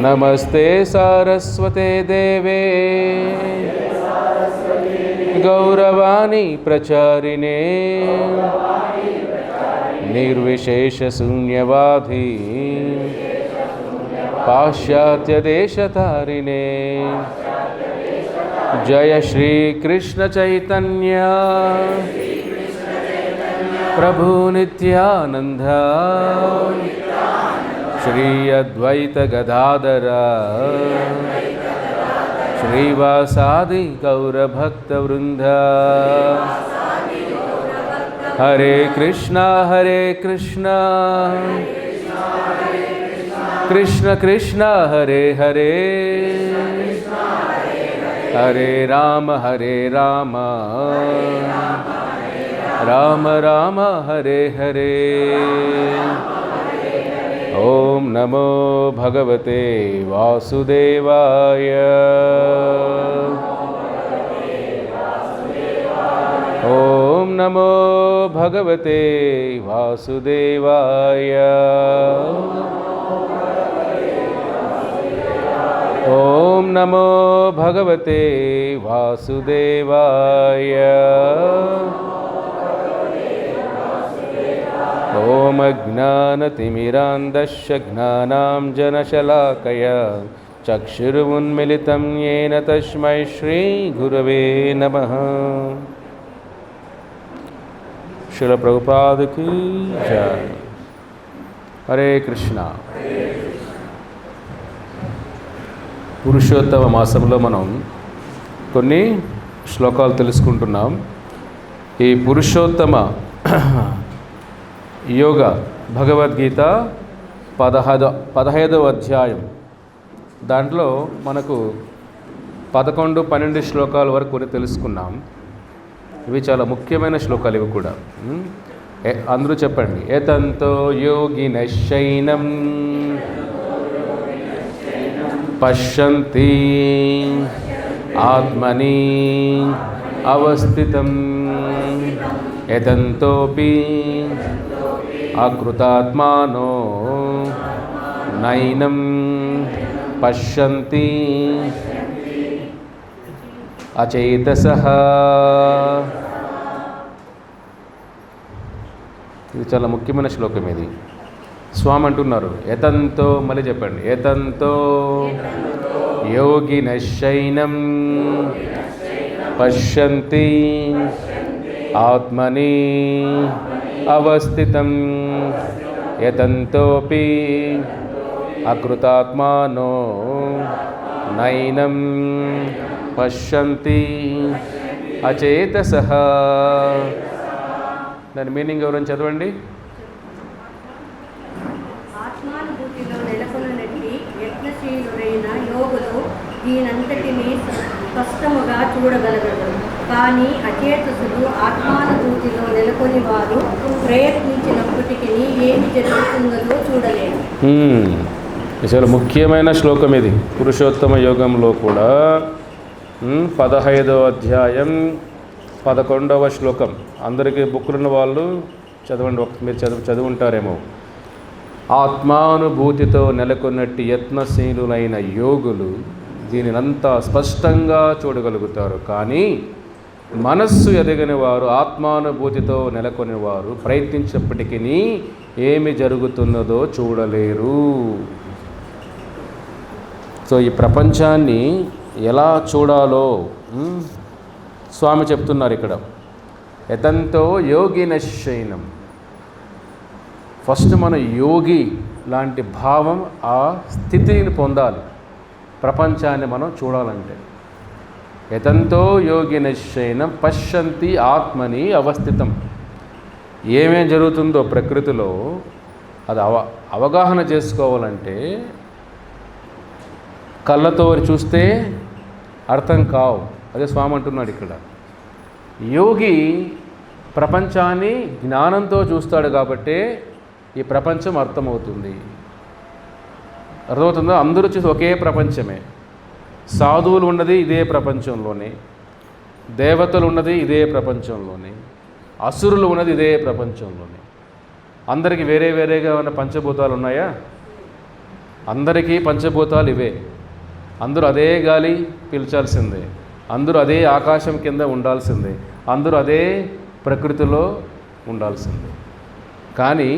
नमस्ते सारस्वते देवे गौरवाणी प्रचारिणे निर्विशेषशून्यवादी पाश्चात्यदेशतारिणे जय श्री कृष्ण चैतन्य प्रभु नित्यानंद श्री अद्वैत गदाधर श्रीवासादि गौरभक्तवृंद हरे कृष्णा कृष्ण कृष्ण हरे हरे हरे राम राम राम हरे हरे। ओम नमो भगवते वासुदेवाय। ओम नमो भगवते वासुदेवाय। ओम नमो भगवते वासुदेवाय। ओम अज्ञानतिमिरान्धस्य ज्ञानाञ्जनशलाकया चक्षुरुन्मिलितं येन तस्मै श्रीगुरवे नमः। श्रील प्रभुपाद की जय। हरे कृष्णा। పురుషోత్తమ మాసంలో మనం కొన్ని శ్లోకాలు తెలుసుకుంటున్నాం. ఈ పురుషోత్తమ యోగ భగవద్గీత 15వ అధ్యాయం, దాంట్లో మనకు 11-12 శ్లోకాల వరకు కొన్ని తెలుసుకున్నాం. ఇవి చాలా ముఖ్యమైన శ్లోకాలు ఇవి కూడా. అందరూ చెప్పండి. ఏతంతో యోగినశైనం పశ్యంతి ఆత్మని అవస్థితం యతంతోపి అకృతాత్మానో నైనం పశ్యంతి అచేతసః. ఇది చాలా ముఖ్యమైన శ్లోకం. ఇది స్వామి అంటున్నారు యతంతో, మళ్ళీ చెప్పండి. యతంతో యోగినశైనం పశ్యంతి ఆత్మని అవస్థితం యతంతోపి అకృతాత్మానో నైనం పశ్యంతి అచేతసః. దాని మీనింగ్ ఎవరైనా చదవండి. ఆత్మానుభూతిలో నెలకొన్నట్టి యత్నశీలురైన యోగులు దీనంతటినీ స్పష్టముగా చూడగలగరు. కానీ అచేతసులు ఆత్మానుభూతిలో నెలకొని వారు ప్రయత్నించినప్పటికీ ఏమి జరుగుతుందో చూడలేరు. చాలా ముఖ్యమైన శ్లోకం ఇది. పురుషోత్తమ యోగంలో కూడా 15వ అధ్యాయం 11వ శ్లోకం. అందరికీ బుక్కులున్న వాళ్ళు చదవండి. మీరు చదివి ఉంటారేమో. ఆత్మానుభూతితో నెలకొన్నట్టు యత్నశీలులైన యోగులు దీనినంతా స్పష్టంగా చూడగలుగుతారు. కానీ మనస్సు ఎదగని వారు, ఆత్మానుభూతితో నెలకొని వారు ప్రయత్నించినప్పటికీ ఏమి జరుగుతున్నదో చూడలేరు. సో ఈ ప్రపంచాన్ని ఎలా చూడాలో స్వామి చెప్తున్నారు ఇక్కడ. యతంతో యోగినశైనం. ఫస్ట్ మన యోగి లాంటి భావం, ఆ స్థితిని పొందాలి ప్రపంచాన్ని మనం చూడాలంటే. యతంతో యోగినశైనం పశ్యంతి ఆత్మని అవస్థితం. ఏమేం జరుగుతుందో ప్రకృతిలో అది అవగాహన చేసుకోవాలంటే కళ్ళతో చూస్తే అర్థం కావు. అదే స్వామి అంటున్నాడు ఇక్కడ. యోగి ప్రపంచాన్ని జ్ఞానంతో చూస్తాడు కాబట్టే ఈ ప్రపంచం అర్థమవుతుంది. అర్థమవుతుందో? అందరూ చూసి ఒకే ప్రపంచమే. సాధువులు ఉన్నది ఇదే ప్రపంచంలోనే, దేవతలు ఉన్నది ఇదే ప్రపంచంలోనే, అసురులు ఉన్నది ఇదే ప్రపంచంలోనే. అందరికీ వేరే వేరేగా ఉన్న పంచభూతాలు ఉన్నాయా? అందరికీ పంచభూతాలు ఇవే. అందరూ అదే గాలి పీల్చాల్సిందే, అందరూ అదే ఆకాశం కింద ఉండాల్సిందే, అందరూ అదే ప్రకృతిలో ఉండాల్సిందే. కానీ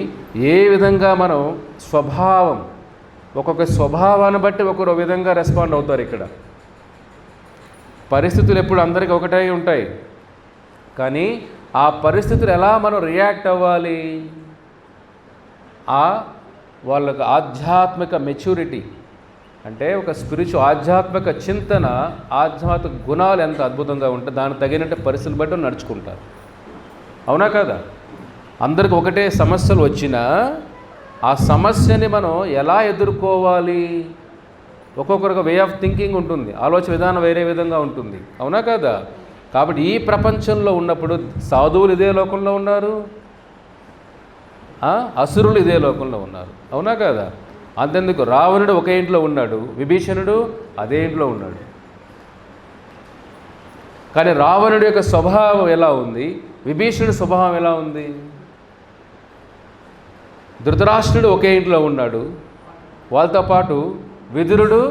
ఏ విధంగా మనం స్వభావం, ఒక్కొక్క స్వభావాన్ని బట్టి ఒకరు విధంగా రెస్పాండ్ అవుతారు. ఇక్కడ పరిస్థితులు ఎప్పుడు అందరికీ ఒకటే ఉంటాయి, కానీ ఆ పరిస్థితులు ఎలా మనం రియాక్ట్ అవ్వాలి, వాళ్ళకు ఆధ్యాత్మిక మెచ్యూరిటీ అంటే ఒక స్పిరిచువల్ ఆధ్యాత్మిక చింతన, ఆధ్యాత్మిక గుణాలు ఎంత అద్భుతంగా ఉంటే దానికి తగినట్టు పరిస్థితులు బట్టి నడుచుకుంటారు. అవునా కదా? అందరికి ఒకటే సమస్యలు వచ్చినా ఆ సమస్యని మనం ఎలా ఎదుర్కోవాలి, ఒక్కొక్కరికి వే ఆఫ్ థింకింగ్ ఉంటుంది, ఆలోచన విధానం వేరే విధంగా ఉంటుంది. అవునా కదా? కాబట్టి ఈ ప్రపంచంలో ఉన్నప్పుడు సాధువులు ఇదే లోకంలో ఉన్నారు, అసురులు ఇదే లోకంలో ఉన్నారు. అవునా కదా? అంతెందుకు, రావణుడు ఒకే ఇంట్లో ఉన్నాడు, విభీషణుడు అదే ఇంట్లో ఉన్నాడు. కానీ రావణుడి యొక్క స్వభావం ఎలా ఉంది, విభీషణుడి స్వభావం ఎలా ఉంది? ధృతరాష్ట్రుడు ఒకే ఇంట్లో ఉన్నాడు, వాళ్ళతో పాటు విదురుడు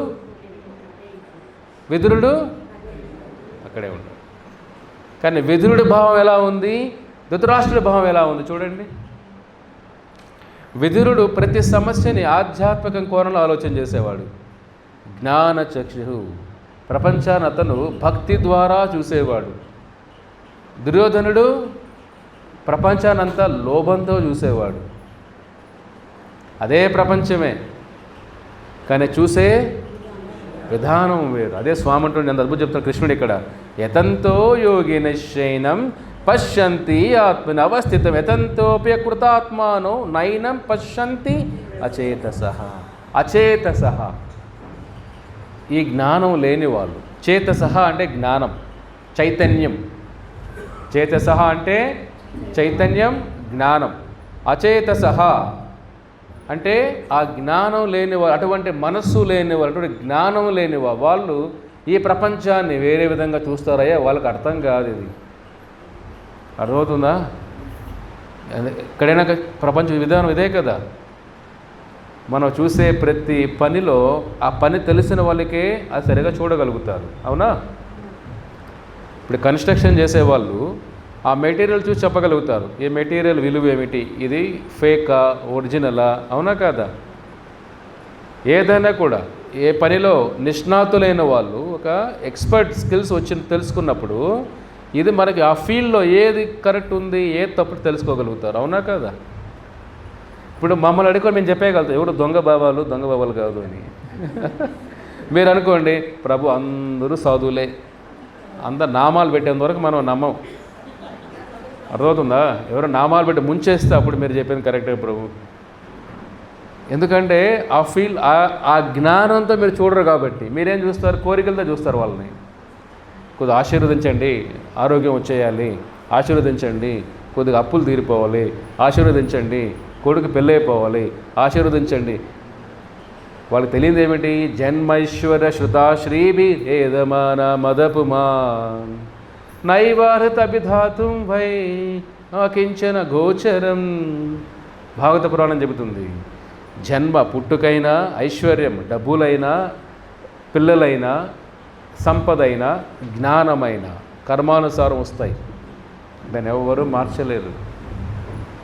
అక్కడే ఉన్నాడు. కానీ విదురుడి భావం ఎలా ఉంది, ధృతరాష్ట్రుడి భావం ఎలా ఉంది చూడండి. విదురుడు ప్రతి సమస్యని ఆధ్యాత్మిక కోణంలో ఆలోచన చేసేవాడు. జ్ఞాన చక్షు, ప్రపంచాన్ని అతను భక్తి ద్వారా చూసేవాడు. దుర్యోధనుడు ప్రపంచాన్నంతా లోభంతో చూసేవాడు. అదే ప్రపంచమే, కానీ చూసే విధానం వేరు. అదే స్వామి అంటుండే అంత అద్భుతం చెప్తాడు కృష్ణుడు ఇక్కడ. యతంతో యోగిన శయనం పశ్యంతి ఆత్మని అవస్థితం యతంతోపి కృతాత్మానో నైనం పశ్యంతి అచేతసః. అచేతసః ఈ జ్ఞానం లేని వాళ్ళు. చేతసః అంటే జ్ఞానం, చైతన్యం. చేతసః అంటే చైతన్యం, జ్ఞానం. అచేతసః అంటే ఆ జ్ఞానం లేనివారు, అటువంటి మనస్సు లేనివారు, అటువంటి జ్ఞానం లేనివారు, వాళ్ళు ఈ ప్రపంచాన్ని వేరే విధంగా చూస్తారయ్యా, వాళ్ళకి అర్థం కాదు. ఇది అర్థమవుతుందా? ఎక్కడైనా ప్రపంచ విధానం ఇదే కదా. మనం చూసే ప్రతి పనిలో ఆ పని తెలిసిన వాళ్ళకే అది సరిగా చూడగలుగుతారు. అవునా? ఇప్పుడు కన్స్ట్రక్షన్ చేసేవాళ్ళు ఆ మెటీరియల్ చూసి చెప్పగలుగుతారు, ఈ మెటీరియల్ విలువ ఏమిటి, ఇది ఫేకా ఒరిజినలా. అవునా కాదా? ఏదైనా కూడా ఏ పనిలో నిష్ణాతులైన వాళ్ళు ఒక ఎక్స్పర్ట్ స్కిల్స్ తెలుసుకున్నప్పుడు ఇది మనకి ఆ ఫీల్డ్లో ఏది కరెక్ట్ ఉంది, ఏది తప్పు తెలుసుకోగలుగుతారు. అవునా కదా? ఇప్పుడు మమ్మల్ని అడుగుకొని మేము చెప్పేయగలుగుతాం ఎవరు దొంగ బాబాలు కాదు అని. మీరు అనుకోండి, ప్రభు అందరూ సాధువులే, అందరు నామాలు పెట్టేంత వరకు మనం నమ్మం. అర్థమవుతుందా? ఎవరో నామాలు పెట్టి ముంచేస్తే అప్పుడు మీరు చెప్పింది కరెక్టే ప్రభు. ఎందుకంటే ఆ ఫీల్ ఆ జ్ఞానంతో మీరు చూడరు కాబట్టి మీరేం చూస్తారు, కోరికలతో చూస్తారు వాళ్ళని. కొద్దిగా ఆశీర్వదించండి, ఆరోగ్యం వచ్చేయాలి, ఆశీర్వదించండి, కొద్దిగా అప్పులు తీరిపోవాలి, ఆశీర్వదించండి, కొడుకు పెళ్ళైపోవాలి, ఆశీర్వదించండి. వాళ్ళకి తెలియదు ఏమిటి, జన్మైశ్వర్య శృతాశ్రీభి ఏదమాన మదపుమాన్ నైవార్హత అభిధాతుం వై కించన గోచరం. భాగవత పురాణం చెబుతుంది, జన్మ పుట్టుకైనా, ఐశ్వర్యం డబ్బులైనా, పిల్లలైనా, సంపదైన, జ్ఞానమైన కర్మానుసారం వస్తాయి. దాన్ని ఎవరు మార్చలేరు.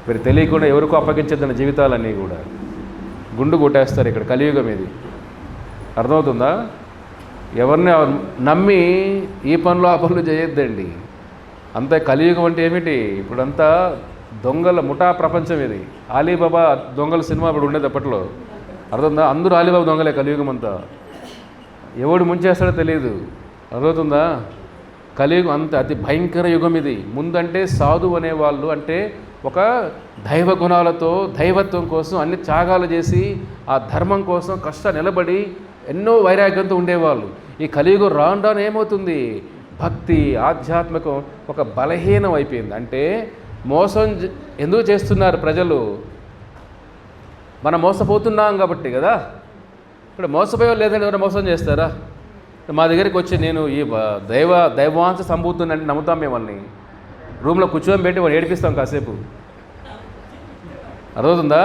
మీరు తెలియకుండా ఎవరికో అప్పగించద్దన్న జీవితాలన్నీ కూడా గుండు కొట్టేస్తారు. ఇక్కడ కలియుగం ఇది. అర్థమవుతుందా? ఎవరిని నమ్మి ఈ పనులు ఆ పనులు చేయొద్దండి. అంతే. కలియుగం అంటే ఏమిటి? ఇప్పుడంతా దొంగల ముఠా ప్రపంచం ఇది. అలీబాబా దొంగల సినిమా ఇప్పుడు ఉండేది అప్పట్లో. అర్థమవుతుందా? అందరూ అలీబాబా దొంగలే కలియుగం అంతా. ఎవడు ముంచేస్తాడో తెలియదు. అర్థమవుతుందా? కలియుగం అంత అతి భయంకర యుగం ఇది. ముందంటే సాధు అనేవాళ్ళు అంటే ఒక దైవ గుణాలతో దైవత్వం కోసం అన్ని త్యాగాలు చేసి ఆ ధర్మం కోసం నిలబడి ఎన్నో వైరాగ్యంతో ఉండేవాళ్ళు. ఈ కలియుగం రాను ఏమవుతుంది, భక్తి ఆధ్యాత్మికం ఒక బలహీనం అయిపోయింది. అంటే మోసం ఎందుకు చేస్తున్నారు ప్రజలు? మనం మోసపోతున్నాం కాబట్టి కదా. ఇప్పుడు మోసపోయే లేదంటే ఎవరైనా మోసం చేస్తారా? మా దగ్గరికి వచ్చి నేను ఈ దైవాంశ సంభూతుందంటే నమ్ముతాం. మేమల్ని రూమ్లో కూర్చొని పెట్టి వాళ్ళు ఏడిపిస్తాం కాసేపు. అర్థమవుతుందా?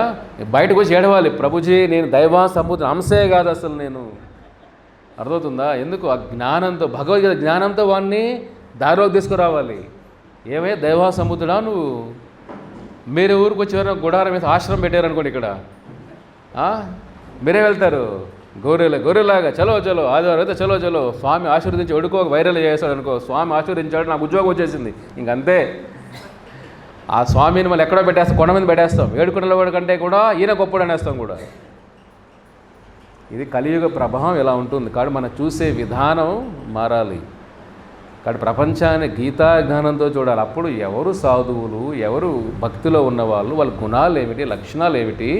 బయటకు వచ్చి ఏడవాలి, ప్రభుజీ నేను దైవ సముద్రం అంశే కాదు అసలు నేను. అర్థమవుతుందా? ఎందుకు? ఆ జ్ఞానంతో, భగవద్గీత జ్ఞానంతో వాడిని దారిలోకి తీసుకురావాలి. ఏమే దైవ సముద్రుడా నువ్వు? మీరు ఊరికి వచ్చేవారు గుడారం మీద ఆశ్రమం పెట్టారనుకోండి ఇక్కడ, మీరే వెళ్తారు గొర్రెలాగా చలో చలో ఆదివారం అయితే చలో చలో, స్వామి ఆశీర్వదించి ఒడుకో వైరల్ చేస్తాడు అనుకో, స్వామి ఆశీర్వదించాడు నాకు ఉద్యోగం వచ్చేసింది, ఇంకంతే. ఆ స్వామిని మళ్ళీ ఎక్కడో పెట్టేస్తాం, కొండ మీద పెట్టేస్తాం, ఏడుకొండల కంటే కూడా ఈయన గొప్పడు అనేస్తాం కూడా. ఇది కలియుగ ప్రభావం ఇలా ఉంటుంది. కాబట్టి మనం చూసే విధానం మారాలి. కాబట్టి ప్రపంచాన్ని గీతా జ్ఞానంతో చూడాలి. అప్పుడు ఎవరు సాధువులు, ఎవరు భక్తిలో ఉన్నవాళ్ళు, వాళ్ళ గుణాలు ఏమిటి, లక్షణాలు ఏమిటి,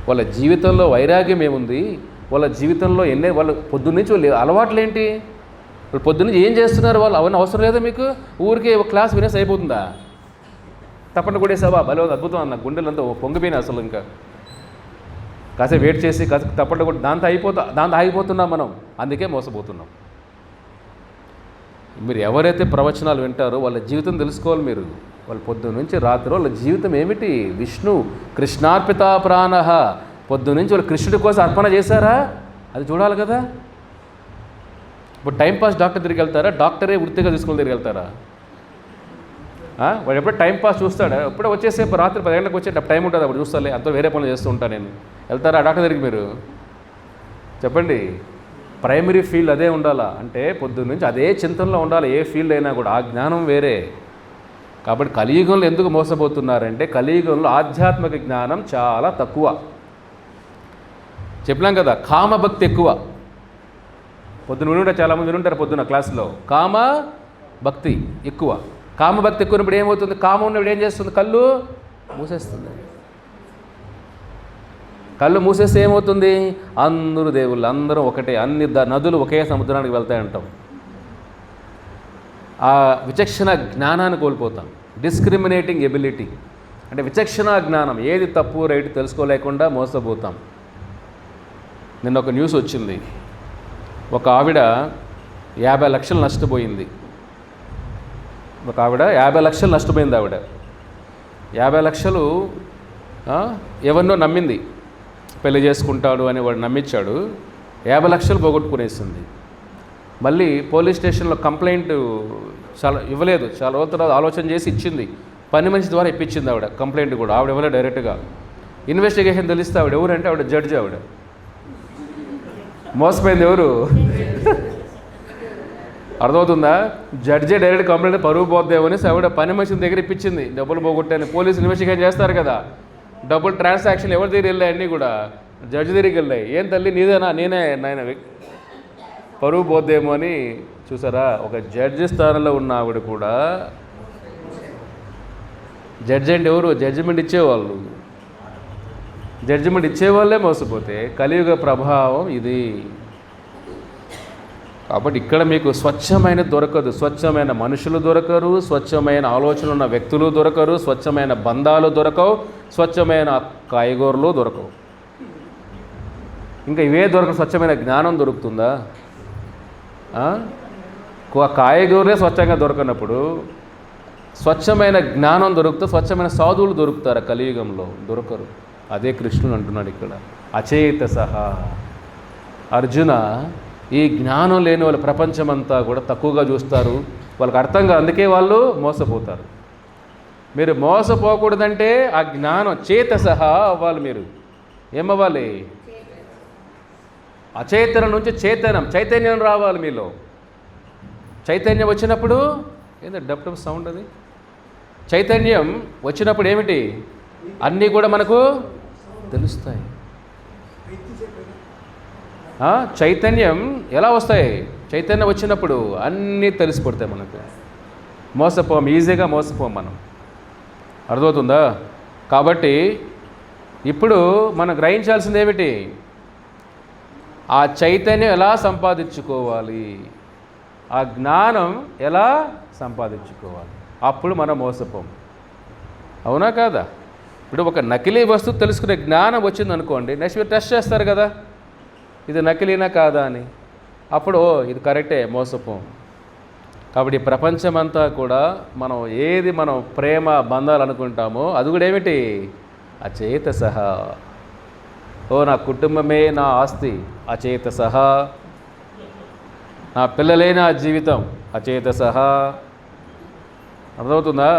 వాళ్ళ జీవితంలో వైరాగ్యం ఏముంది, వాళ్ళ జీవితంలో వాళ్ళ పొద్దున్నుంచి వాళ్ళు అలవాట్లు ఏంటి, వాళ్ళు పొద్దున్నుంచి ఏం చేస్తున్నారు, వాళ్ళు అవన్నీ అవసరం లేదా మీకు? ఊరికే ఒక క్లాస్ వినేసి అయిపోతుందా? తప్పకుండా కొట్టేసావా, భలే అద్భుతం అన్న, గుండెలంతా పొంగిపోయినా అసలు. ఇంకా కాసేపు వెయిట్ చేసి తప్పకుండా కొట్టి దాంతో ఆగిపోతున్నాం మనం. అందుకే మోసపోతున్నాం. మీరు ఎవరైతే ప్రవచనాలు వింటారో వాళ్ళ జీవితం తెలుసుకోవాలి మీరు. వాళ్ళ పొద్దున్న నుంచి రాత్రి వాళ్ళ జీవితం ఏమిటి? విష్ణు కృష్ణార్పిత ప్రాణ, పొద్దున్న నుంచి వాళ్ళు కృష్ణుడి కోసం అర్పణ చేశారా, అది చూడాలి కదా. ఇప్పుడు టైంపాస్ డాక్టర్ తిరిగి వెళ్తారా, డాక్టరే వృత్తిగా తీసుకుని తిరిగి వెళ్తారా? వాడు ఎప్పుడో టైంపాస్ చూస్తాడా? ఎప్పుడో వచ్చేసేపు రాత్రి 10 గంటలకు వచ్చేటప్పుడు టైం ఉంటుంది, అప్పుడు చూస్తాలే, అంతా వేరే పనులు చేస్తూ ఉంటాను నేను. వెళ్తారా డాక్టర్ దగ్గరికి మీరు? చెప్పండి. ప్రైమరీ ఫీల్డ్ అదే ఉండాలా అంటే పొద్దున్న నుంచి అదే చింతనలో ఉండాలి. ఏ ఫీల్డ్ అయినా కూడా ఆ జ్ఞానం వేరే. కాబట్టి కలియుగంలో ఎందుకు మోసపోతున్నారంటే కలియుగంలో ఆధ్యాత్మిక జ్ఞానం చాలా తక్కువ. చెప్పినాం కదా, కామభక్తి ఎక్కువ. పొద్దున వినుంటే చాలామంది వినుంటారు పొద్దున్న క్లాసులో, కామ భక్తి ఎక్కువ. కామభక్తి ఎక్కువ ఉన్నప్పుడు ఏమవుతుంది? కామం ఉన్నప్పుడు ఏం చేస్తుంది? కళ్ళు మూసేస్తుంది. కళ్ళు మూసేస్తే ఏమవుతుంది? అందరూ దేవుళ్ళు, అందరూ ఒకటే, అన్ని నదులు ఒకే సముద్రానికి వెళ్తాయంటాం. ఆ విచక్షణ జ్ఞానాన్ని కోల్పోతాం. డిస్క్రిమినేటింగ్ ఎబిలిటీ అంటే విచక్షణ జ్ఞానం, ఏది తప్పు రైట్ తెలుసుకోలేకుండా మోసపోతాం. నిన్న ఒక న్యూస్ వచ్చింది, ఒక ఆవిడ 50 లక్షలు నష్టపోయింది. ఒక ఆవిడ 50 లక్షలు నష్టపోయింది. ఆవిడ 50 లక్షలు ఎవరినో నమ్మింది, పెళ్లి చేసుకుంటాడు అని వాడు నమ్మించాడు. 50 లక్షలు పోగొట్టుకునేసింది. మళ్ళీ పోలీస్ స్టేషన్లో కంప్లైంట్ చాలా ఇవ్వలేదు, చాలా రోజుల తర్వాత ఆలోచన చేసి ఇచ్చింది. పని మనిషి ద్వారా ఇప్పించింది ఆవిడ కంప్లైంట్ కూడా. ఆవిడ ఇవ్వలేదు డైరెక్ట్గా. ఇన్వెస్టిగేషన్ తెలిస్తే ఆవిడ ఎవరంటే ఆవిడ జడ్జి. ఆవిడ మోసపోయింది ఎవరు? అర్థమవుతుందా? జడ్జే డైరెక్ట్ కంప్లైంట్ పరువు పోద్దేమో అని ఆవిడ పని మనిషిని దగ్గర ఇప్పించింది. డబ్బులు పోగొట్టాను. పోలీసు ఇన్వెస్టిగేషన్ చేస్తారు కదా, డబ్బులు ట్రాన్సాక్షన్ ఎవరి దగ్గర వెళ్ళాయి? అన్నీ కూడా జడ్జి దగ్గరికి వెళ్ళాయి. ఏం తల్లి నీదేనా? నేనే నాయన, పరువు పోద్దేమో అని. చూసారా, ఒక జడ్జి స్థానంలో ఉన్న ఆవిడ కూడా, జడ్జి అంటే ఎవరు? జడ్జిమెంట్ ఇచ్చేవాళ్ళు. జడ్జిమెంట్ ఇచ్చేవాళ్ళే మోసపోతే కలియుగ ప్రభావం ఇది. కాబట్టి ఇక్కడ మీకు స్వచ్ఛమైన దొరకదు. స్వచ్ఛమైన మనుషులు దొరకరు, స్వచ్ఛమైన ఆలోచన ఉన్న వ్యక్తులు దొరకరు, స్వచ్ఛమైన బంధాలు దొరకవు, స్వచ్ఛమైన కాయగూరలు దొరకవు. ఇంకా ఇవే దొరకవు. స్వచ్ఛమైన జ్ఞానం దొరుకుతుందా? కాయగూరే స్వచ్ఛంగా దొరకనప్పుడు స్వచ్ఛమైన జ్ఞానం దొరుకుతుంది, స్వచ్ఛమైన సాధువులు దొరుకుతారు. కలియుగంలో దొరకరు. అదే కృష్ణుడు అంటున్నాడు ఇక్కడ, అచేత సహా. అర్జున, ఈ జ్ఞానం లేని వాళ్ళ ప్రపంచమంతా కూడా తక్కువగా చూస్తారు, వాళ్ళకి అర్థంగా, అందుకే వాళ్ళు మోసపోతారు. మీరు మోసపోకూడదంటే ఆ జ్ఞానం చేత సహా అవ్వాలి. మీరు ఏమవ్వాలి? అచేతనం నుంచి చైతన్యం రావాలి మీలో. చైతన్యం వచ్చినప్పుడు ఏంటంటే డబ్ సౌండ్, అది చైతన్యం వచ్చినప్పుడు ఏమిటి? అన్నీ కూడా మనకు తెలుస్తాయి. చైతన్యం ఎలా వస్తాయి? చైతన్యం వచ్చినప్పుడు అన్నీ తెలిసిపడతాయి మనకు. మోసపోం, ఈజీగా మోసపోం మనం. అర్థమవుతుందా? కాబట్టి ఇప్పుడు మనం గ్రహించాల్సింది ఏమిటి? ఆ చైతన్యం ఎలా సంపాదించుకోవాలి, ఆ జ్ఞానం ఎలా సంపాదించుకోవాలి, అప్పుడు మనం మోసపోం. అవునా కాదా? ఇప్పుడు ఒక నకిలీ వస్తువు తెలుసుకునే జ్ఞానం వచ్చిందనుకోండి, నెక్స్ట్ మీరు టెస్ట్ చేస్తారు కదా, ఇది నకిలీనా కాదా అని. అప్పుడు ఇది కరెక్టే, మోసపోం. కాబట్టి ప్రపంచమంతా కూడా మనం ఏది ప్రేమ బంధాలు అనుకుంటామో అది కూడా ఏమిటి? అచేతసః. ఓ నా కుటుంబమే నా ఆస్తి, అచేతసః. నా పిల్లలే నా జీవితం, అచేతసః. అర్థమవుతుందా?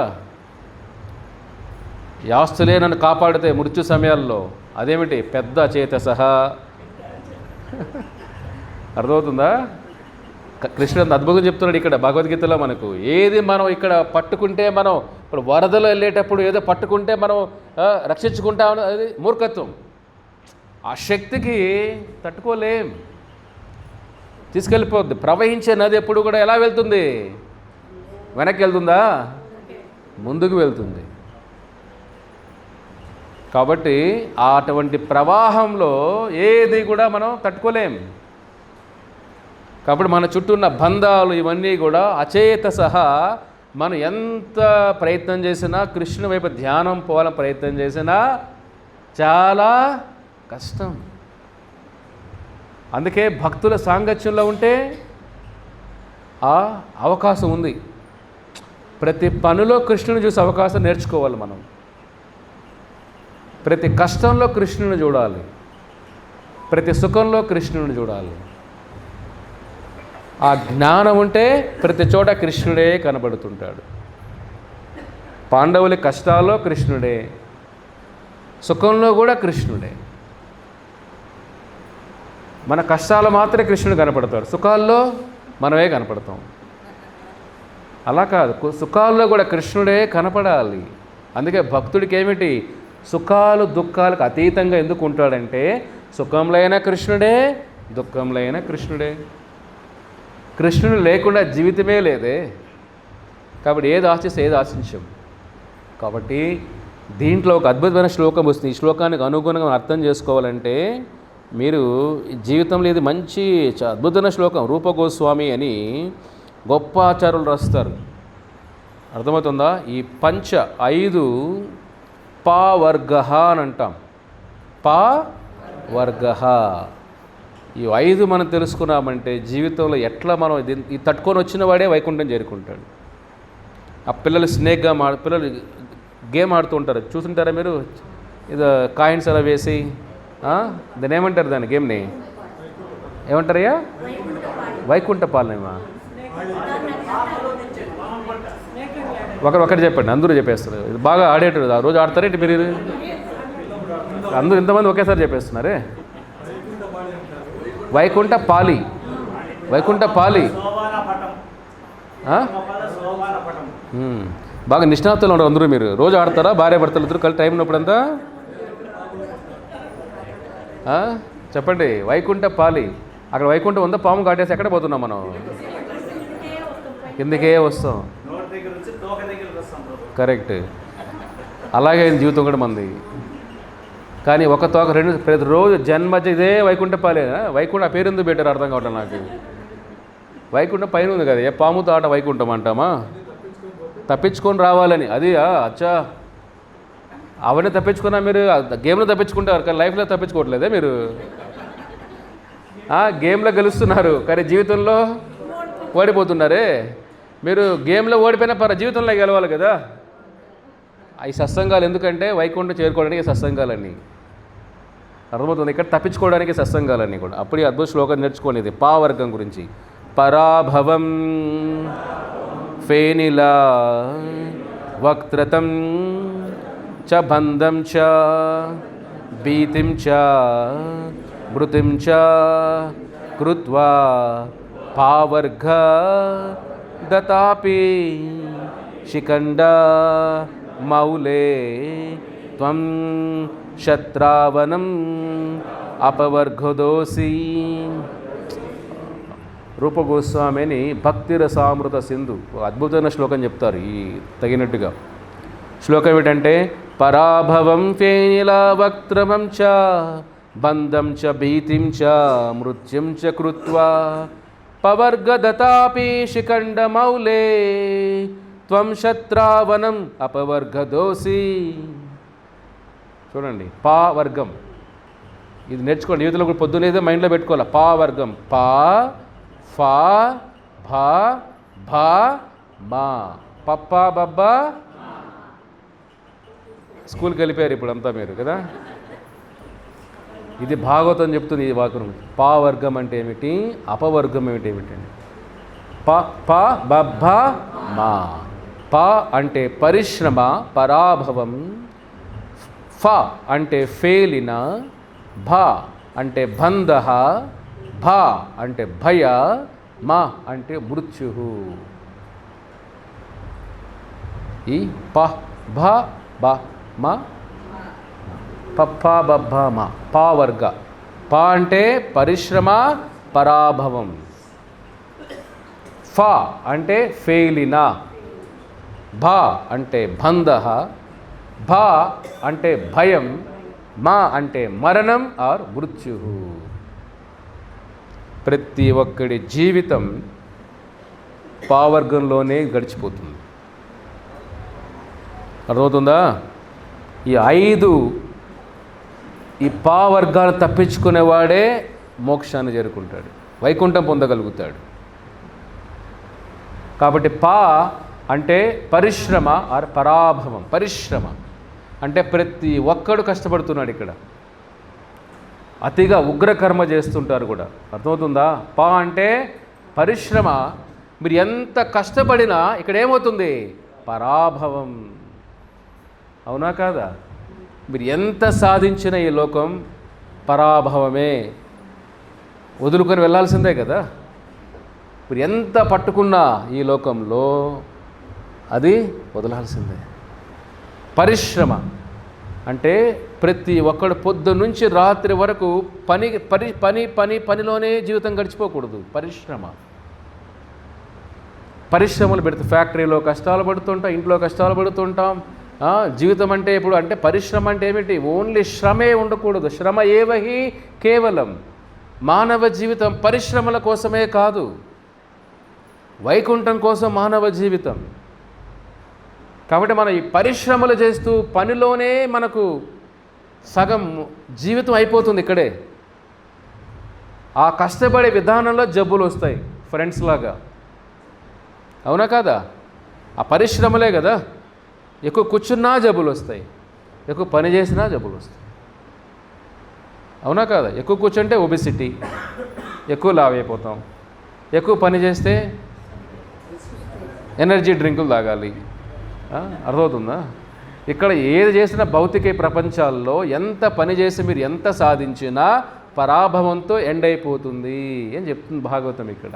ఈ ఆస్తులే నన్ను కాపాడితే మృత్యు సమయాల్లో, అదేమిటి? పెద్ద అచేతసః. అర్థమవుతుందా? కృష్ణుడు అద్భుతం చెప్తున్నాడు ఇక్కడ భగవద్గీతలో మనకు. ఏది మనం ఇక్కడ పట్టుకుంటే, మనం ఇప్పుడు వరదలో వెళ్ళేటప్పుడు ఏదో పట్టుకుంటే మనం రక్షించుకుంటాం, అది మూర్ఖత్వం. ఆ శక్తికి తట్టుకోలేం, తీసుకెళ్ళిపోద్ది. ప్రవహించే నది ఎప్పుడు కూడా ఎలా వెళ్తుంది? వెనక్కి వెళ్తుందా? ముందుకు వెళ్తుంది. కాబట్టి అటువంటి ప్రవాహంలో ఏది కూడా మనం తట్టుకోలేం. కాబట్టి మన చుట్టూ ఉన్న బంధాలు ఇవన్నీ కూడా అచేతసః. మనం ఎంత ప్రయత్నం చేసినా, కృష్ణుని వైపు ధ్యానం పోవాలని ప్రయత్నం చేసినా చాలా కష్టం. అందుకే భక్తుల సాంగత్యంలో ఉంటే ఆ అవకాశం ఉంది. ప్రతి పనిలో కృష్ణుని చూసి అవకాశం నేర్చుకోవాలి మనం. ప్రతి కష్టంలో కృష్ణుని చూడాలి, ప్రతి సుఖంలో కృష్ణుని చూడాలి. ఆ జ్ఞానం ఉంటే ప్రతి చోట కృష్ణుడే కనబడుతుంటాడు. పాండవుల కష్టాల్లో కృష్ణుడే, సుఖంలో కూడా కృష్ణుడే. మన కష్టాలు మాత్రమే కృష్ణుడు కనపడతాడు, సుఖాల్లో మనమే కనపడతాం. అలా కాదు, సుఖాల్లో కూడా కృష్ణుడే కనపడాలి. అందుకే భక్తుడికి ఏమిటి? సుఖాలు దుఃఖాలకు అతీతంగా ఎందుకు ఉంటాడంటే, సుఖంలో అయినా కృష్ణుడే, దుఃఖంలో అయినా కృష్ణుడే. కృష్ణుడు లేకుండా జీవితమే లేదే. కాబట్టి ఏది ఆశిస్తే ఏది ఆశించం. కాబట్టి దీంట్లో ఒక అద్భుతమైన శ్లోకం వస్తుంది. ఈ శ్లోకానికి అనుగుణంగా అర్థం చేసుకోవాలంటే మీరు జీవితంలో ఇది మంచి అద్భుతమైన శ్లోకం. రూపగోస్వామి అని గొప్ప ఆచార్యులు రాస్తారు. అర్థమవుతుందా? ఈ 5 పావర్గ అని అంటాం. పావర్గ. ఈ 5 మనం తెలుసుకున్నామంటే జీవితంలో ఎట్లా మనం ఈ తట్టుకొని వచ్చిన వాడే వైకుంఠం చేరుకుంటాడు. ఆ పిల్లలు స్నేక్గా పిల్లలు గేమ్ ఆడుతూ ఉంటారు, చూస్తుంటారా మీరు? ఇది కాయిన్స్ అలా వేసి దాన్ని ఏమంటారు? దాని గేమ్ని ఏమంటారయ్యా? వైకుంఠ పాలనేమా? ఒకటి చెప్పండి, అందరూ చెప్పేస్తారు. ఇది బాగా ఆడేటారు, ఆ రోజు ఆడతారేంటి మీరు? అందరూ ఇంతమంది ఒకేసారి చెప్పేస్తున్నారే. వైకుంఠ పాలి, వైకుంఠ పాలి. బాగా నిష్ణాతులు ఉన్నారు అందరూ. మీరు రోజు ఆడతారా? భార్య భర్తలు ఇద్దరు కలిసి టైం ఉన్నప్పుడంతా చెప్పండి. వైకుంఠ పాలి. అక్కడ వైకుంఠం ఉందా? పాము కాటేసి ఎక్కడ పోతున్నాం మనం? కిందకే వస్తాం. కరెక్ట్. అలాగే జీవితం కూడా మంది. కానీ ఒక తోక రెండు ప్రతిరోజు జన్మజ ఇదే వైకుంఠ పాలేనా? వైకుంఠ పేరు ఎందుకు పెట్టారు అర్థం కావటం నాకు. వైకుంఠం పైన ఉంది కదా, ఏ పాముతో ఆట వైకుంఠం అంటామా? తప్పించుకొని రావాలని. అది అచ్చా, అవన్నీ తప్పించుకున్నా మీరు గేమ్లో తప్పించుకుంటారు, కానీ లైఫ్లో తప్పించుకోవట్లేదే మీరు. గేమ్లో గెలుస్తున్నారు కానీ జీవితంలో ఓడిపోతున్నారే. మీరు గేమ్లో ఓడిపోయినా జీవితంలో గెలవాలి కదా. ఈ సత్సంగాలు ఎందుకంటే వైకుంఠం చేరుకోవడానికి సత్సంగాలన్నీ అర్థమవుతుంది. ఇక్కడ తప్పించుకోవడానికి సత్సంగాలన్నీ కూడా. అప్పుడు ఈ అద్భుత శ్లోకం నేర్చుకోనిది పావర్గం గురించి. పరాభవం ఫేనిలా వక్త్రతం చ బంధం చ భీతిం చ మృతిం చ కృత్వా పావర్గ దతాపి శిఖండ మౌలే త్వం శత్రావనం అపవర్గదోసి. రూపగోస్వామిని భక్తి రసామృత సింధు అద్భుతమైన శ్లోకం చెప్తారు ఈ తగినట్టుగా. శ్లోకం ఏమిటంటే, పరాభవం ఫేనిలా వక్త్రమం చ బంధం చ భీతిం చ మృత్యుం చ కృత్వా పవర్గదతాపి శిఖండ మౌలే త్వం శత్రావనం అపవర్గదోసి. చూడండి, పా వర్గం ఇది నేర్చుకోండి. యూత్లో కూడా పొద్దునేదే మైండ్లో పెట్టుకోవాలి. పా వర్గం పా ఫా భా భా మా పప్పా బబ్బా స్కూల్కి వెళ్ళిపోయారు ఇప్పుడు అంతా మీరు కదా. ఇది భాగవతం చెప్తుంది ఈ వాక్యం. పా వర్గం అంటే ఏమిటి, అపవర్గం ఏమిటండి. ప ప బ మా. ప అంటే పరిశ్రమ, పరాభవం. ఫ అంటే ఫేలిన. భ అంటే బంధ. భ అంటే భయ. మా అంటే మృత్యు. ఈ ప భ బ మ ప బ భ మ పా వర్గ. ప అంటే పరిశ్రమ, పరాభవం. ఫ అంటే ఫెయిలిన. భ అంటే బంధ. భ అంటే భయం. మా అంటే మరణం ఆర్ మృత్యు. ప్రతి ఒక్కడి జీవితం పావర్గంలోనే గడిచిపోతుంది. అర్థమవుతుందా? ఈ 5 ఈ పావర్గాన్ని తప్పించుకునేవాడే మోక్షాన్ని చేరుకుంటాడు, వైకుంఠం పొందగలుగుతాడు. కాబట్టి పా అంటే పరిశ్రమ ఆర్ పరాభవం. పరిశ్రమ అంటే ప్రతి ఒక్కడు కష్టపడుతున్నాడు. ఇక్కడ అతిగా ఉగ్రకర్మ చేస్తుంటారు కూడా. అర్థమవుతుందా? పా అంటే పరిశ్రమ. మీరు ఎంత కష్టపడినా ఇక్కడ ఏమవుతుంది? పరాభవం. అవునా కాదా? మీరు ఎంత సాధించినా ఈ లోకం పరాభవమే. వదులుకొని వెళ్ళాల్సిందే కదా. మీరు ఎంత పట్టుకున్నా ఈ లోకంలో అది వదలాల్సిందే. పరిశ్రమ అంటే ప్రతి ఒక్కడు పొద్దు నుంచి రాత్రి వరకు పనిలోనే జీవితం గడిచిపోకూడదు. పరిశ్రమలు పెడుతూ ఫ్యాక్టరీలో కష్టాలు పడుతుంటాం, ఇంట్లో కష్టాలు పడుతుంటాం. జీవితం అంటే ఇప్పుడు అంటే పరిశ్రమ అంటే ఏమిటి? ఓన్లీ శ్రమే ఉండకూడదు. శ్రమ ఏవహి కేవలం. మానవ జీవితం పరిశ్రమల కోసమే కాదు, వైకుంఠం కోసం మానవ జీవితం. కాబట్టి మనం ఈ పరిశ్రమలు చేస్తూ పనిలోనే మనకు సగం జీవితం అయిపోతుంది ఇక్కడే. ఆ కష్టపడే విధానంలో జబ్బులు వస్తాయి ఫ్రెండ్స్ లాగా. అవునా కాదా? ఆ పరిశ్రమలే కదా. ఎక్కువ కూర్చున్నా జబ్బులు వస్తాయి, ఎక్కువ పని చేసినా జబ్బులు వస్తాయి. అవునా కాదా? ఎక్కువ కూర్చుంటే ఒబిసిటీ, ఎక్కువ లావ్ అయిపోతాం. ఎక్కువ పని చేస్తే ఎనర్జీ డ్రింకులు తాగాలి. అర్థమవుతుందా? ఇక్కడ ఏది చేసినా భౌతిక ప్రపంచాల్లో ఎంత పని చేసి మీరు ఎంత సాధించినా పరాభవంతో ఎండ్ అయిపోతుంది అని చెప్తుంది భాగవతం. ఇక్కడ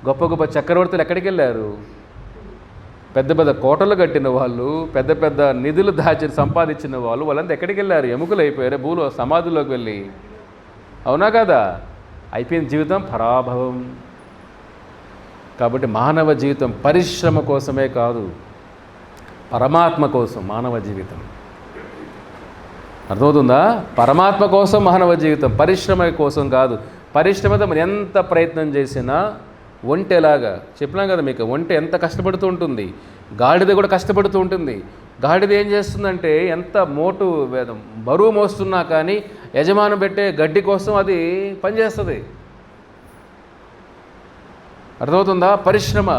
గొప్ప గొప్ప చక్రవర్తులు ఎక్కడికి వెళ్ళారు? పెద్ద పెద్ద కోటలు కట్టిన వాళ్ళు, పెద్ద పెద్ద నిధులు సంపాదించిన వాళ్ళు, వాళ్ళంతా ఎక్కడికి వెళ్ళారు? ఎముకలు అయిపోయారు భూలో సమాధిలోకి వెళ్ళి. అవునా కదా? అయిపోయిన జీవితం పరాభవం. కాబట్టి మానవ జీవితం పరిశ్రమ కోసమే కాదు, పరమాత్మ కోసం మానవ జీవితం. అర్థమవుతుందా? పరమాత్మ కోసం మానవ జీవితం, పరిశ్రమ కోసం కాదు. పరిశ్రమతో మనం ఎంత ప్రయత్నం చేసినా ఒంటెలాగా చెప్పినాం కదా మీకు, ఒంటె ఎంత కష్టపడుతూ ఉంటుంది, గాడిద కూడా కష్టపడుతూ ఉంటుంది. గాడిద ఏం చేస్తుందంటే ఎంత బరువు మోస్తున్నా కానీ యజమాని పెట్టే గడ్డి కోసం అది పనిచేస్తుంది. అర్థమవుతుందా? పరిశ్రమ.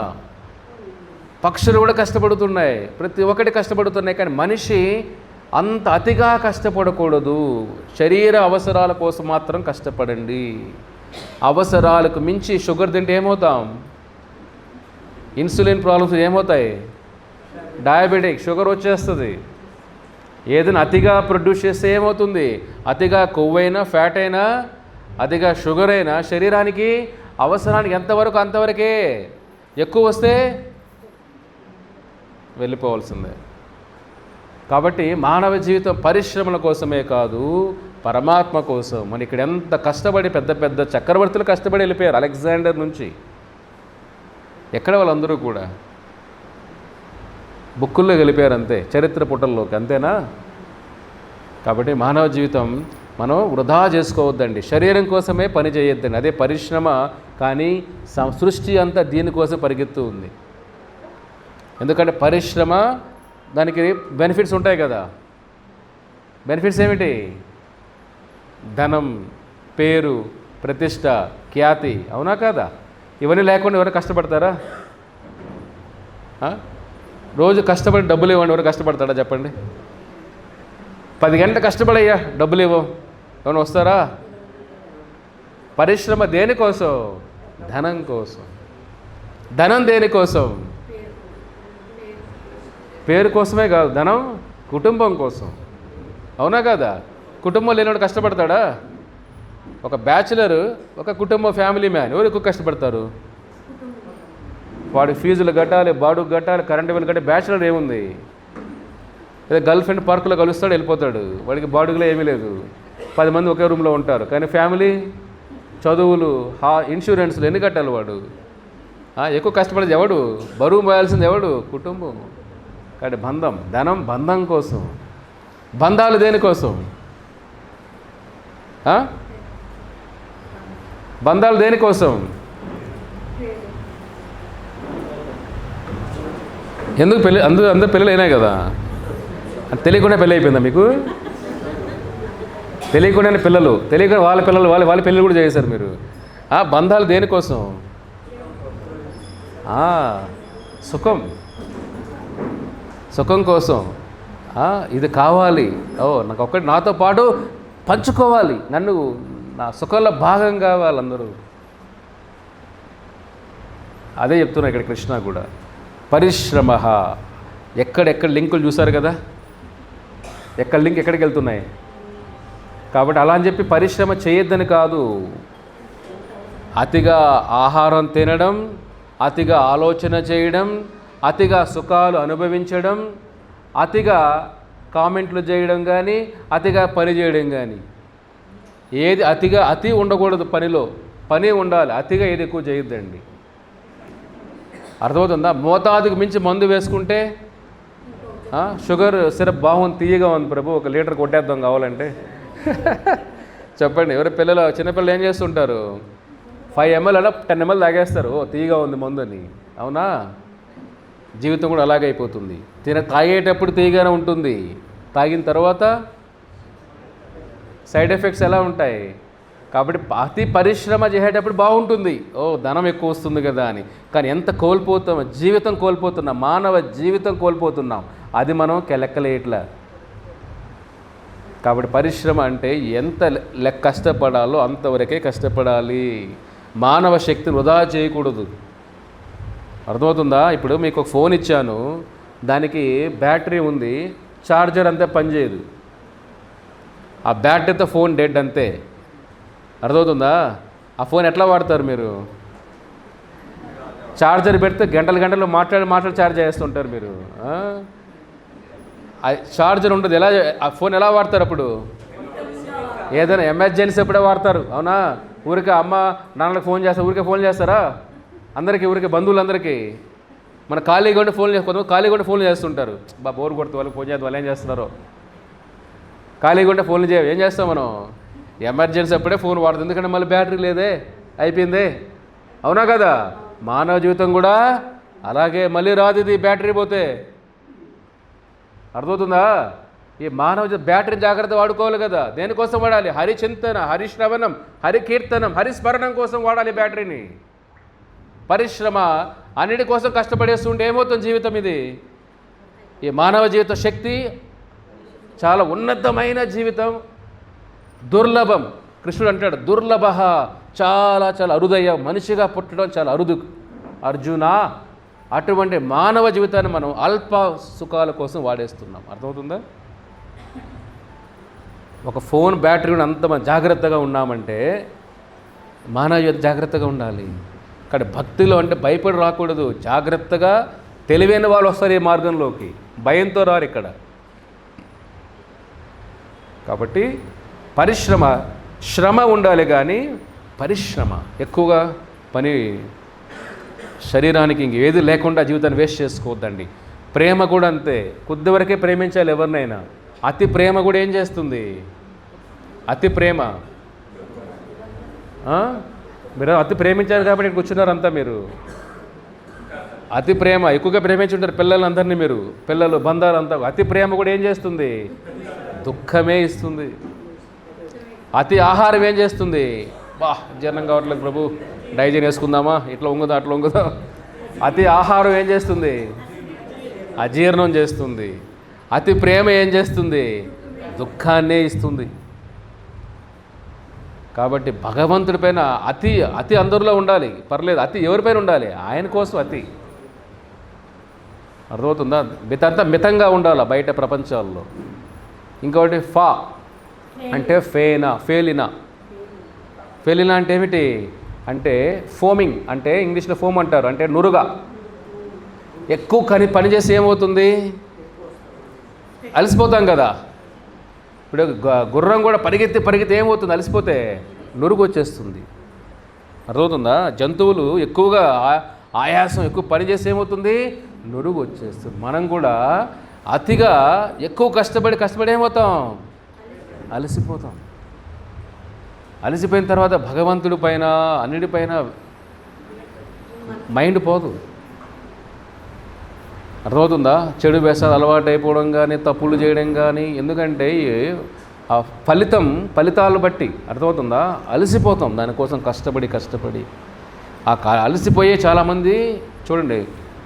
పక్షులు కూడా కష్టపడుతున్నాయి, ప్రతి ఒక్కటి కష్టపడుతున్నాయి. కానీ మనిషి అంత అతిగా కష్టపడకూడదు. శరీర అవసరాల కోసం మాత్రం కష్టపడండి. అవసరాలకు మించి షుగర్ తింటే ఏమవుతాం? ఇన్సులిన్ ప్రాబ్లమ్స్ ఏమవుతాయి? డయాబెటిక్, షుగర్ వచ్చేస్తుంది. ఏదైనా అతిగా ప్రొడ్యూస్ చేస్తే ఏమవుతుంది? అతిగా కొవ్వైనా, ఫ్యాట్ అయినా, అతిగా షుగర్ అయినా శరీరానికి అవసరానికి ఎంతవరకు అంతవరకే. ఎక్కువ వస్తే వెళ్ళిపోవాల్సిందే. కాబట్టి మానవ జీవితం పరిశ్రమల కోసమే కాదు, పరమాత్మ కోసం. మన ఇక్కడ ఎంత కష్టపడి పెద్ద పెద్ద చక్రవర్తులు కష్టపడి వెళ్ళిపోయారు. అలెగ్జాండర్ నుంచి ఎక్కడ వాళ్ళందరూ కూడా బుక్కుల్లో వెళ్ళిపోయారు అంతే, చరిత్ర పుటల్లోకి, అంతేనా? కాబట్టి మానవ జీవితం మనం వృధా చేసుకోవద్దండి. శరీరం కోసమే పని చేయొద్దండి, అదే పరిశ్రమ. కానీ సృష్టి అంతా దీనికోసం పరిగెత్తు ఉంది. ఎందుకంటే పరిశ్రమ దానికి బెనిఫిట్స్ ఉంటాయి కదా. బెనిఫిట్స్ ఏమిటి? ధనం, పేరు, ప్రతిష్ట, ఖ్యాతి. అవునా కాదా? ఇవన్నీ లేకుండా ఎవరు కష్టపడతారా? రోజు కష్టపడి డబ్బులు ఇవ్వండి, ఎవరు కష్టపడతాడా చెప్పండి? 10 గంటలు కష్టపడయ్యా, డబ్బులు ఇవ్వం, ఏమైనా వస్తారా? పరిశ్రమ దేనికోసం? ధనం కోసం. ధనం దేనికోసం? పేరు కోసమే కాదు, ధనం కుటుంబం కోసం. అవునా కదా? కుటుంబం లేనివాడు కష్టపడతాడా? ఒక బ్యాచులర్, ఒక కుటుంబం, ఫ్యామిలీ మ్యాన్ ఎవరు ఎక్కువ కష్టపడతారు? వాడి ఫీజులు కట్టాలి, బాడుగు కట్టాలి, కరెంటు బిల్లు కట్టాలి. బ్యాచులర్ ఏముంది? లేదా గర్ల్ ఫ్రెండ్ పార్కులో కలుస్తాడు, వెళ్ళిపోతాడు, వాడికి బాడుగులో ఏమీ లేదు. 10 మంది ఒకే రూమ్లో ఉంటారు. కానీ ఫ్యామిలీ, చదువులు, ఇన్సూరెన్స్లు ఎన్ని కట్టాలి వాడు? ఎక్కువ కష్టపడేది ఎవడు? బరువు మోయాల్సింది ఎవడు? కుటుంబం. కాబట్టి బంధం, ధనం బంధం కోసం. బంధాలు దేనికోసం? బంధాలు దేనికోసం? ఎందుకు పెళ్ళి? అందరూ పెళ్ళి అయినాయి కదా. తెలియకుండా పెళ్ళి అయిపోయిందా మీకు? తెలియకుండానే పిల్లలు, తెలియకుండా వాళ్ళ పిల్లలు వాళ్ళ పెళ్ళి కూడా చేశారు మీరు. బంధాలు దేనికోసం? సుఖం కోసం. ఇది కావాలి, నాకు ఒక్కటి నాతో పాటు పంచుకోవాలి, నన్ను నా సుఖంలో భాగం కావాలి అందరూ. అదే చెప్తున్నా ఇక్కడ కృష్ణ కూడా. పరిశ్రమ, ఎక్కడెక్కడ లింకులు చూశారు కదా, ఎక్కడ లింక్ ఎక్కడికి వెళ్తున్నాయి. కాబట్టి అలా అని చెప్పి పరిశ్రమ చేయొద్దని కాదు. అతిగా ఆహారం తినడం, అతిగా ఆలోచన చేయడం, అతిగా సుఖాలు అనుభవించడం, అతిగా కామెంట్లు చేయడం కానీ, అతిగా పని చేయడం కానీ, ఏది అతి ఉండకూడదు. పనిలో పని ఉండాలి, అతిగా ఏది ఎక్కువ చేయొద్దండి. అర్థమవుతుందా? మోతాదుకు మించి మందు వేసుకుంటే షుగర్ సిరప్ బాగుంది, తీయగా ఉంది ప్రభు, 1 లీటర్ కొట్టేద్దాం కావాలంటే. చెప్పండి, ఎవరి పిల్లలు, చిన్నపిల్లలు ఏం చేస్తుంటారు? 5 ml అలా 10 ml తాగేస్తారు, తీయగా ఉంది మందు అని. అవునా? జీవితం కూడా అలాగే అయిపోతుంది. తాగేటప్పుడు తీయగానే ఉంటుంది, తాగిన తర్వాత సైడ్ ఎఫెక్ట్స్ ఎలా ఉంటాయి. కాబట్టి అతి పరిశ్రమ చేసేటప్పుడు బాగుంటుంది, ధనం ఎక్కువ వస్తుంది కదా అని. కానీ ఎంత కోల్పోతాం, జీవితం కోల్పోతున్నాం, మానవ జీవితం కోల్పోతున్నాం. అది మనం లెక్కలేయట్లా. కాబట్టి పరిశ్రమ అంటే ఎంత కష్టపడాలో అంతవరకే కష్టపడాలి. మానవ శక్తిని వృధా చేయకూడదు. అర్థమవుతుందా? ఇప్పుడు మీకు ఒక ఫోన్ ఇచ్చాను, దానికి బ్యాటరీ ఉంది, ఛార్జర్ అంతే పనిచేయదు. ఆ బ్యాటరీతో ఫోన్ డెడ్ అంతే. అర్థమవుతుందా? ఆ ఫోన్ ఎట్లా వాడతారు మీరు? ఛార్జర్ పెడితే గంటలు మాట్లాడి ఛార్జ్ చేస్తుంటారు మీరు. ఛార్జర్ ఉంటుంది, ఎలా ఆ ఫోన్ ఎలా వాడతారు అప్పుడు? ఏదైనా ఎమర్జెన్సీ ఎప్పుడే వాడతారు. అవునా? ఊరికే అమ్మ నాన్నలకు ఫోన్ చేస్తారు, ఊరికే ఫోన్ చేస్తారా? అందరికీ, ఊరికే బంధువులందరికీ. మన ఖాళీగా ఉంటే ఫోన్ కొంతమంది ఖాళీగా ఉంటే ఫోన్లు చేస్తుంటారు. బోర్ కొడుతూ వాళ్ళకి ఫోన్ చేద్దాం, వాళ్ళు ఏం చేస్తున్నారో. ఖాళీగా ఉంటే ఫోన్లు ఏం చేస్తాం మనం? ఎమర్జెన్సీ అప్పుడే ఫోన్ వాడుతుంది, ఎందుకంటే మళ్ళీ బ్యాటరీ లేదే, అయిపోయిందే. అవునా కదా? మానవ జీవితం కూడా అలాగే, మళ్ళీ రాదు ఇది బ్యాటరీ పోతే. అర్థమవుతుందా? ఈ మానవ బ్యాటరీని జాగ్రత్త వాడుకోవాలి కదా. దేనికోసం వాడాలి? హరిచింతన, హరిశ్రవణం, హరికీర్తనం, హరిస్మరణం కోసం వాడాలి బ్యాటరీని. పరిశ్రమ అన్నిటి కోసం కష్టపడేస్తుంటే ఏమవుతుంది జీవితం? ఇది ఈ మానవ జీవిత శక్తి చాలా ఉన్నతమైన జీవితం, దుర్లభం. కృష్ణుడు అంటాడు, దుర్లభ, చాలా చాలా అరుదయ్య, మనిషిగా పుట్టడం చాలా అరుదు అర్జున. అటువంటి మానవ జీవితాన్ని మనం అల్ప సుఖాల కోసం వాడేస్తున్నాం. అర్థమవుతుందా? ఒక ఫోన్ బ్యాటరీని అంత జాగ్రత్తగా ఉన్నామంటే మానవ జీవితం జాగ్రత్తగా ఉండాలి. కానీ భక్తిలో అంటే భయపడి రాకూడదు, జాగ్రత్తగా. తెలివైన వాళ్ళు వస్తారు ఈ మార్గంలోకి, భయంతో రారు ఇక్కడ. కాబట్టి శ్రమ ఉండాలి, కానీ పరిశ్రమ ఎక్కువగా పని, శరీరానికి ఇంకేది లేకుండా జీవితాన్ని వేస్ట్ చేసుకోవద్దండి. ప్రేమ కూడా అంతే, కొద్ది వరకే ప్రేమించాలి ఎవరినైనా. అతి ప్రేమ కూడా ఏం చేస్తుంది? అతి ప్రేమ, మీరు అతి ప్రేమించారు కాబట్టి ఇక్కడ కూర్చున్నారు అంతా మీరు. అతి ప్రేమ ఎక్కువగా ప్రేమించుంటారు పిల్లలందరినీ మీరు, పిల్లలు బంధాలంతా. అతి ప్రేమ కూడా ఏం చేస్తుంది? దుఃఖమే ఇస్తుంది. అతి ఆహారం ఏం చేస్తుంది? జీర్ణం కావట్లేదు ప్రభు, డైజెన్ వేసుకుందామా, ఇట్లా వంగుదా అట్లా వంగుదా. అతి ఆహారం ఏం చేస్తుంది? అజీర్ణం చేస్తుంది. అతి ప్రేమ ఏం చేస్తుంది? దుఃఖాన్నే ఇస్తుంది. కాబట్టి భగవంతుడి పైన అతి అతి అందరిలో ఉండాలి, పర్లేదు. అతి ఎవరిపైన ఉండాలి? ఆయన కోసం అతి. అర్థమవుతుందా? మితంతా మితంగా ఉండాలి బయట ప్రపంచాల్లో. ఇంకొకటి ఫా అంటే ఫేలినా అంటే ఏమిటి అంటే ఫోమింగ్, అంటే ఇంగ్లీష్లో ఫోమ్ అంటారు, అంటే నురుగా. ఎక్కువ పని చేసి ఏమవుతుంది? అలసిపోతాం కదా. ఇప్పుడు గుర్రం కూడా పరిగెత్తి ఏమవుతుంది? అలసిపోతే నురుగు వచ్చేస్తుంది. అర్థమవుతుందా? జంతువులు ఎక్కువగా ఆయాసం ఎక్కువ పని చేసి ఏమవుతుంది? నురుగు వచ్చేస్తుంది. మనం కూడా అతిగా ఎక్కువ కష్టపడి ఏమవుతాం? అలసిపోతాం. అలసిపోయిన తర్వాత భగవంతుడి పైన అన్నిటిపైన మైండ్ పోదు. అర్థమవుతుందా? చెడు వ్యసనాలు అలవాటు అయిపోవడం కానీ, తప్పులు చేయడం కానీ. ఎందుకంటే ఆ ఫలితాలు బట్టి అర్థమవుతుందా? అలసిపోతాం దానికోసం కష్టపడి. అలసిపోయే చాలామంది చూడండి,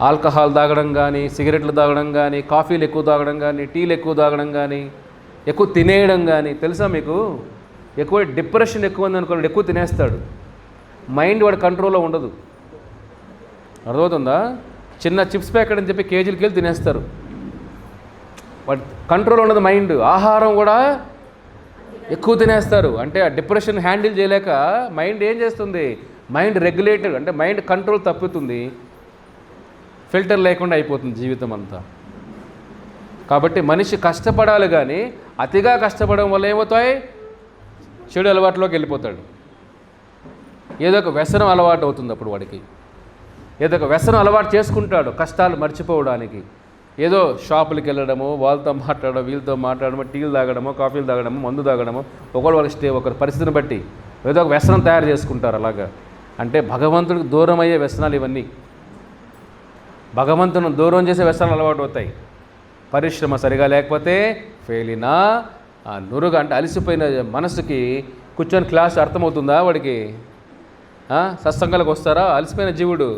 ఆల్కహాల్ తాగడం కానీ, సిగరెట్లు తాగడం కానీ, కాఫీలు ఎక్కువ తాగడం కానీ, టీలు ఎక్కువ తాగడం కానీ, ఎక్కువ తినేయడం కానీ. తెలుసా మీకు? ఎక్కువ డిప్రెషన్ ఎక్కువ ఉంది అనుకోండి, ఎక్కువ తినేస్తాడు. మైండ్ వాడి కంట్రోల్లో ఉండదు. అర్థమవుతుందా? చిన్న చిప్స్ ప్యాకెట్ అని చెప్పి కేజీలకి వెళ్ళి తినేస్తారు. వాడి కంట్రోల్ ఉండదు మైండ్. ఆహారం కూడా ఎక్కువ తినేస్తారు. అంటే ఆ డిప్రెషన్ హ్యాండిల్ చేయలేక మైండ్ ఏం చేస్తుంది? మైండ్ రెగ్యులేటెడ్, అంటే మైండ్ కంట్రోల్ తప్పుతుంది. ఫిల్టర్ లేకుండా అయిపోతుంది జీవితం అంతా. కాబట్టి మనిషి కష్టపడాలి, కానీ అతిగా కష్టపడడం వల్ల ఏమవుతాయి? చెడు అలవాటులోకి వెళ్ళిపోతాడు. ఏదో ఒక వ్యసనం అలవాటు అవుతుంది అప్పుడు వాడికి. ఏదో ఒక వ్యసనం అలవాటు చేసుకుంటాడు కష్టాలు మర్చిపోవడానికి. ఏదో షాపులకి వెళ్ళడము, వాళ్ళతో మాట్లాడడం, వీళ్ళతో మాట్లాడడము, టీలు తాగడము, కాఫీలు తాగడము, మందు తాగడము, ఒకరి పరిస్థితిని బట్టి ఏదో ఒక వ్యసనం తయారు చేసుకుంటారు. అలాగా అంటే భగవంతుడికి దూరం అయ్యే వ్యసనాలు ఇవన్నీ. భగవంతుని దూరం చేసే వ్యసనాలు అలవాటు అవుతాయి. పరిశ్రమ సరిగా లేకపోతే ఫెయిలినా, నురుగా అంటే అలసిపోయిన మనసుకి కూర్చొని క్లాస్ అర్థమవుతుందా వాడికి? సత్సంగాలకు వస్తారా? అలసిపోయిన జీవుడు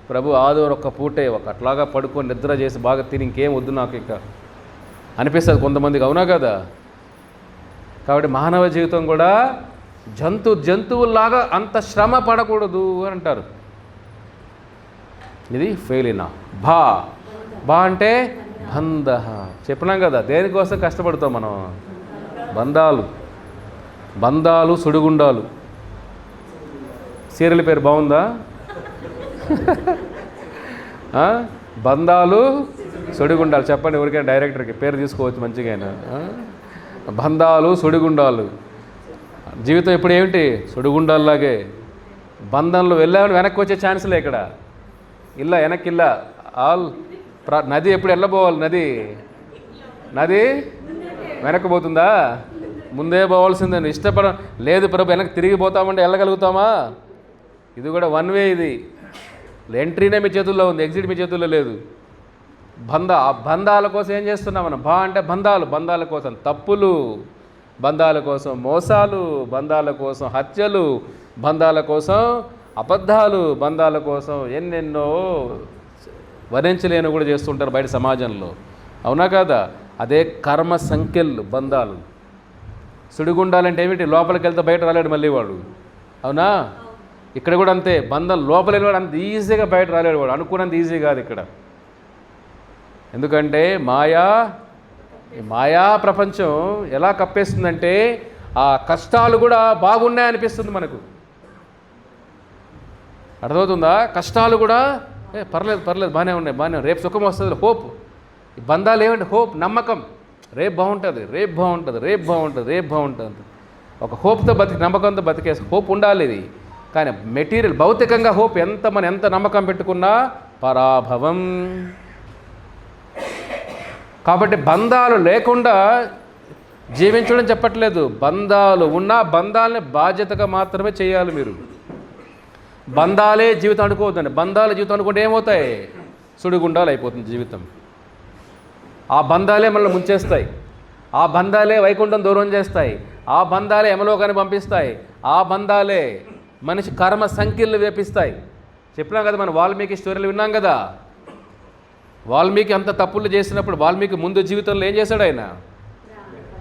ప్రభు ఆదివారం ఒక్క పూటే అట్లాగా పడుకొని నిద్ర చేసి బాగా తిని ఇంకేం వద్దు నాకు ఇక అనిపిస్తుంది కొంతమందికి. అవునా కదా? కాబట్టి మానవ జీవితం కూడా జంతువుల్లాగా అంత శ్రమ పడకూడదు అని అంటారు. ఇది ఫెయిలినా. బా అంటే బంధ. చెప్పినాం కదా, దేనికోసం కష్టపడతాం మనం? బంధాలు సుడిగుండాలు. సీరియల్ పేరు బాగుందా? బంధాలు సుడిగుండాలు. చెప్పండి ఎవరికైనా, డైరెక్టర్కి పేరు తీసుకోవచ్చు మంచిగా. బంధాలు సుడిగుండాలు. జీవితం ఇప్పుడు ఏమిటి? సుడిగుండాల్లాగే. బంధంలో వెళ్ళామని వెనక్కి వచ్చే ఛాన్స్లే ఇక్కడ. వెనక్కి ఆల్ నది ఎప్పుడు వెళ్ళబోవాలి? నది వెనక్కి పోతుందా? ముందే పోవాల్సిందని లేదు ప్రభు, వెనక్కి తిరిగి పోతామంటే వెళ్ళగలుగుతామా? ఇది కూడా వన్ వే. ఇది ఎంట్రీనే మీ చేతుల్లో ఉంది, ఎగ్జిట్ మీ చేతుల్లో లేదు. బంధాల కోసం ఏం చేస్తున్నాం మనం? అంటే బంధాల కోసం తప్పులు, బంధాల కోసం మోసాలు, బంధాల కోసం హత్యలు, బంధాల కోసం అబద్ధాలు, బంధాల కోసం ఎన్నెన్నో వరించలేని కూడా చేస్తుంటారు బయట సమాజంలో. అవునా కాదా? అదే కర్మ సంఖ్యలు బంధాలు. సుడిగుండాలంటే ఏమిటి? లోపలికి వెళ్తే బయట రాలేడు మళ్ళీ వాడు. అవునా? ఇక్కడ కూడా అంతే. బంధం లోపల వెళ్ళాడు అంత ఈజీగా బయట రాలేడు వాడు. అనుకున్నంత ఈజీ కాదు ఇక్కడ. ఎందుకంటే మాయా ప్రపంచం ఎలా కప్పేస్తుందంటే ఆ కష్టాలు కూడా బాగున్నాయనిపిస్తుంది మనకు. అర్థమవుతుందా? కష్టాలు కూడా పర్లేదు బాగానే ఉన్నాయి, రేపు సుఖం వస్తుంది. హోప్. ఈ బంధాలు ఏమంటే హోప్, నమ్మకం. రేపు బాగుంటుంది. ఒక హోప్తో నమ్మకంతో బతికేసి హోప్ ఉండాలి. ఇది కానీ మెటీరియల్ భౌతికంగా హోప్ మనం ఎంత నమ్మకం పెట్టుకున్నా పరాభవం. కాబట్టి బంధాలు లేకుండా జీవించడం చెప్పట్లేదు. బంధాలు ఉన్నా బంధాలని బాధ్యతగా మాత్రమే చేయాలి మీరు. బంధాలే జీవితం అనుకోవద్దండి. బంధాలు జీవితం అనుకుంటే ఏమవుతాయి? సుడిగుండాలు అయిపోతుంది జీవితం. ఆ బంధాలే మనల్ని ముంచేస్తాయి. ఆ బంధాలే వైకుంఠం దూరం చేస్తాయి. ఆ బంధాలే యమలోకాన్ని పంపిస్తాయి. ఆ బంధాలే మనిషి కర్మ సంఖ్యలు వేపిస్తాయి. చెప్పినాం కదా, మనం వాల్మీకి స్టోరీలు విన్నాం కదా. వాల్మీకి అంత తప్పులు చేసినప్పుడు వాల్మీకి ముందు జీవితంలో ఏం చేశాడు? ఆయన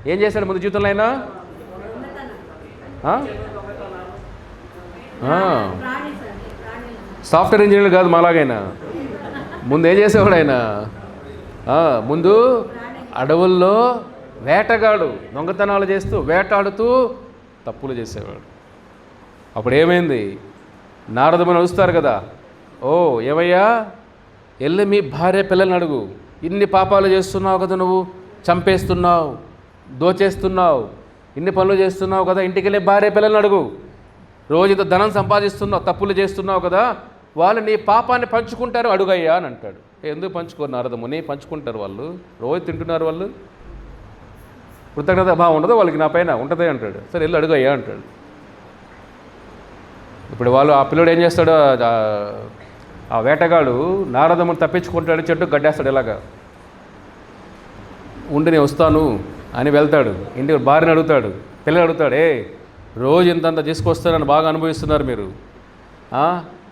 ఏం చేశాడు ముందు జీవితంలో ఆయన? సాఫ్ట్వేర్ ఇంజనీర్ కాదు మాలాగైనా. ముందు ఏం చేసేవాడు ఆయన? ముందు అడవుల్లో వేటగాడు, దొంగతనాలు చేస్తూ వేటాడుతూ తప్పులు చేసేవాడు. అప్పుడు ఏమైంది? నారదముని అడుగుతారు కదా, ఓ ఏమయ్యా, వెళ్ళి మీ భార్య పిల్లల్ని అడుగు, ఇన్ని పాపాలు చేస్తున్నావు కదా, నువ్వు చంపేస్తున్నావు, దోచేస్తున్నావు, ఇన్ని పనులు చేస్తున్నావు కదా, ఇంటికి వెళ్ళి భార్య పిల్లల్ని అడుగు, రోజు ఇంత ధనం సంపాదిస్తున్నావు, తప్పులు చేస్తున్నావు కదా, వాళ్ళు నీ పాపాన్ని పంచుకుంటారు, అడుగయ్యా అని అంటాడు. ఎందుకు పంచుకోరు నారదముని? పంచుకుంటారు, వాళ్ళు రోజు తింటున్నారు, వాళ్ళు కృతజ్ఞత భావం ఉండదు వాళ్ళకి, నా పైన ఉంటుంది అంటాడు. సరే వెళ్ళి అడుగయ్యా అంటాడు. ఇప్పుడు వాళ్ళు ఆ పిల్లడు ఏం చేస్తాడు, ఆ వేటగాడు నారదముని తప్పించుకుంటాడు, చెట్టు గడ్డేస్తాడు, ఇలాగా ఉండి నేను వస్తాను అని వెళ్తాడు. ఇంటికి భార్యని అడుగుతాడు, పిల్లలు అడుగుతాడు, రోజు ఇంతంత తీసుకొస్తానని బాగా అనుభవిస్తున్నారు మీరు,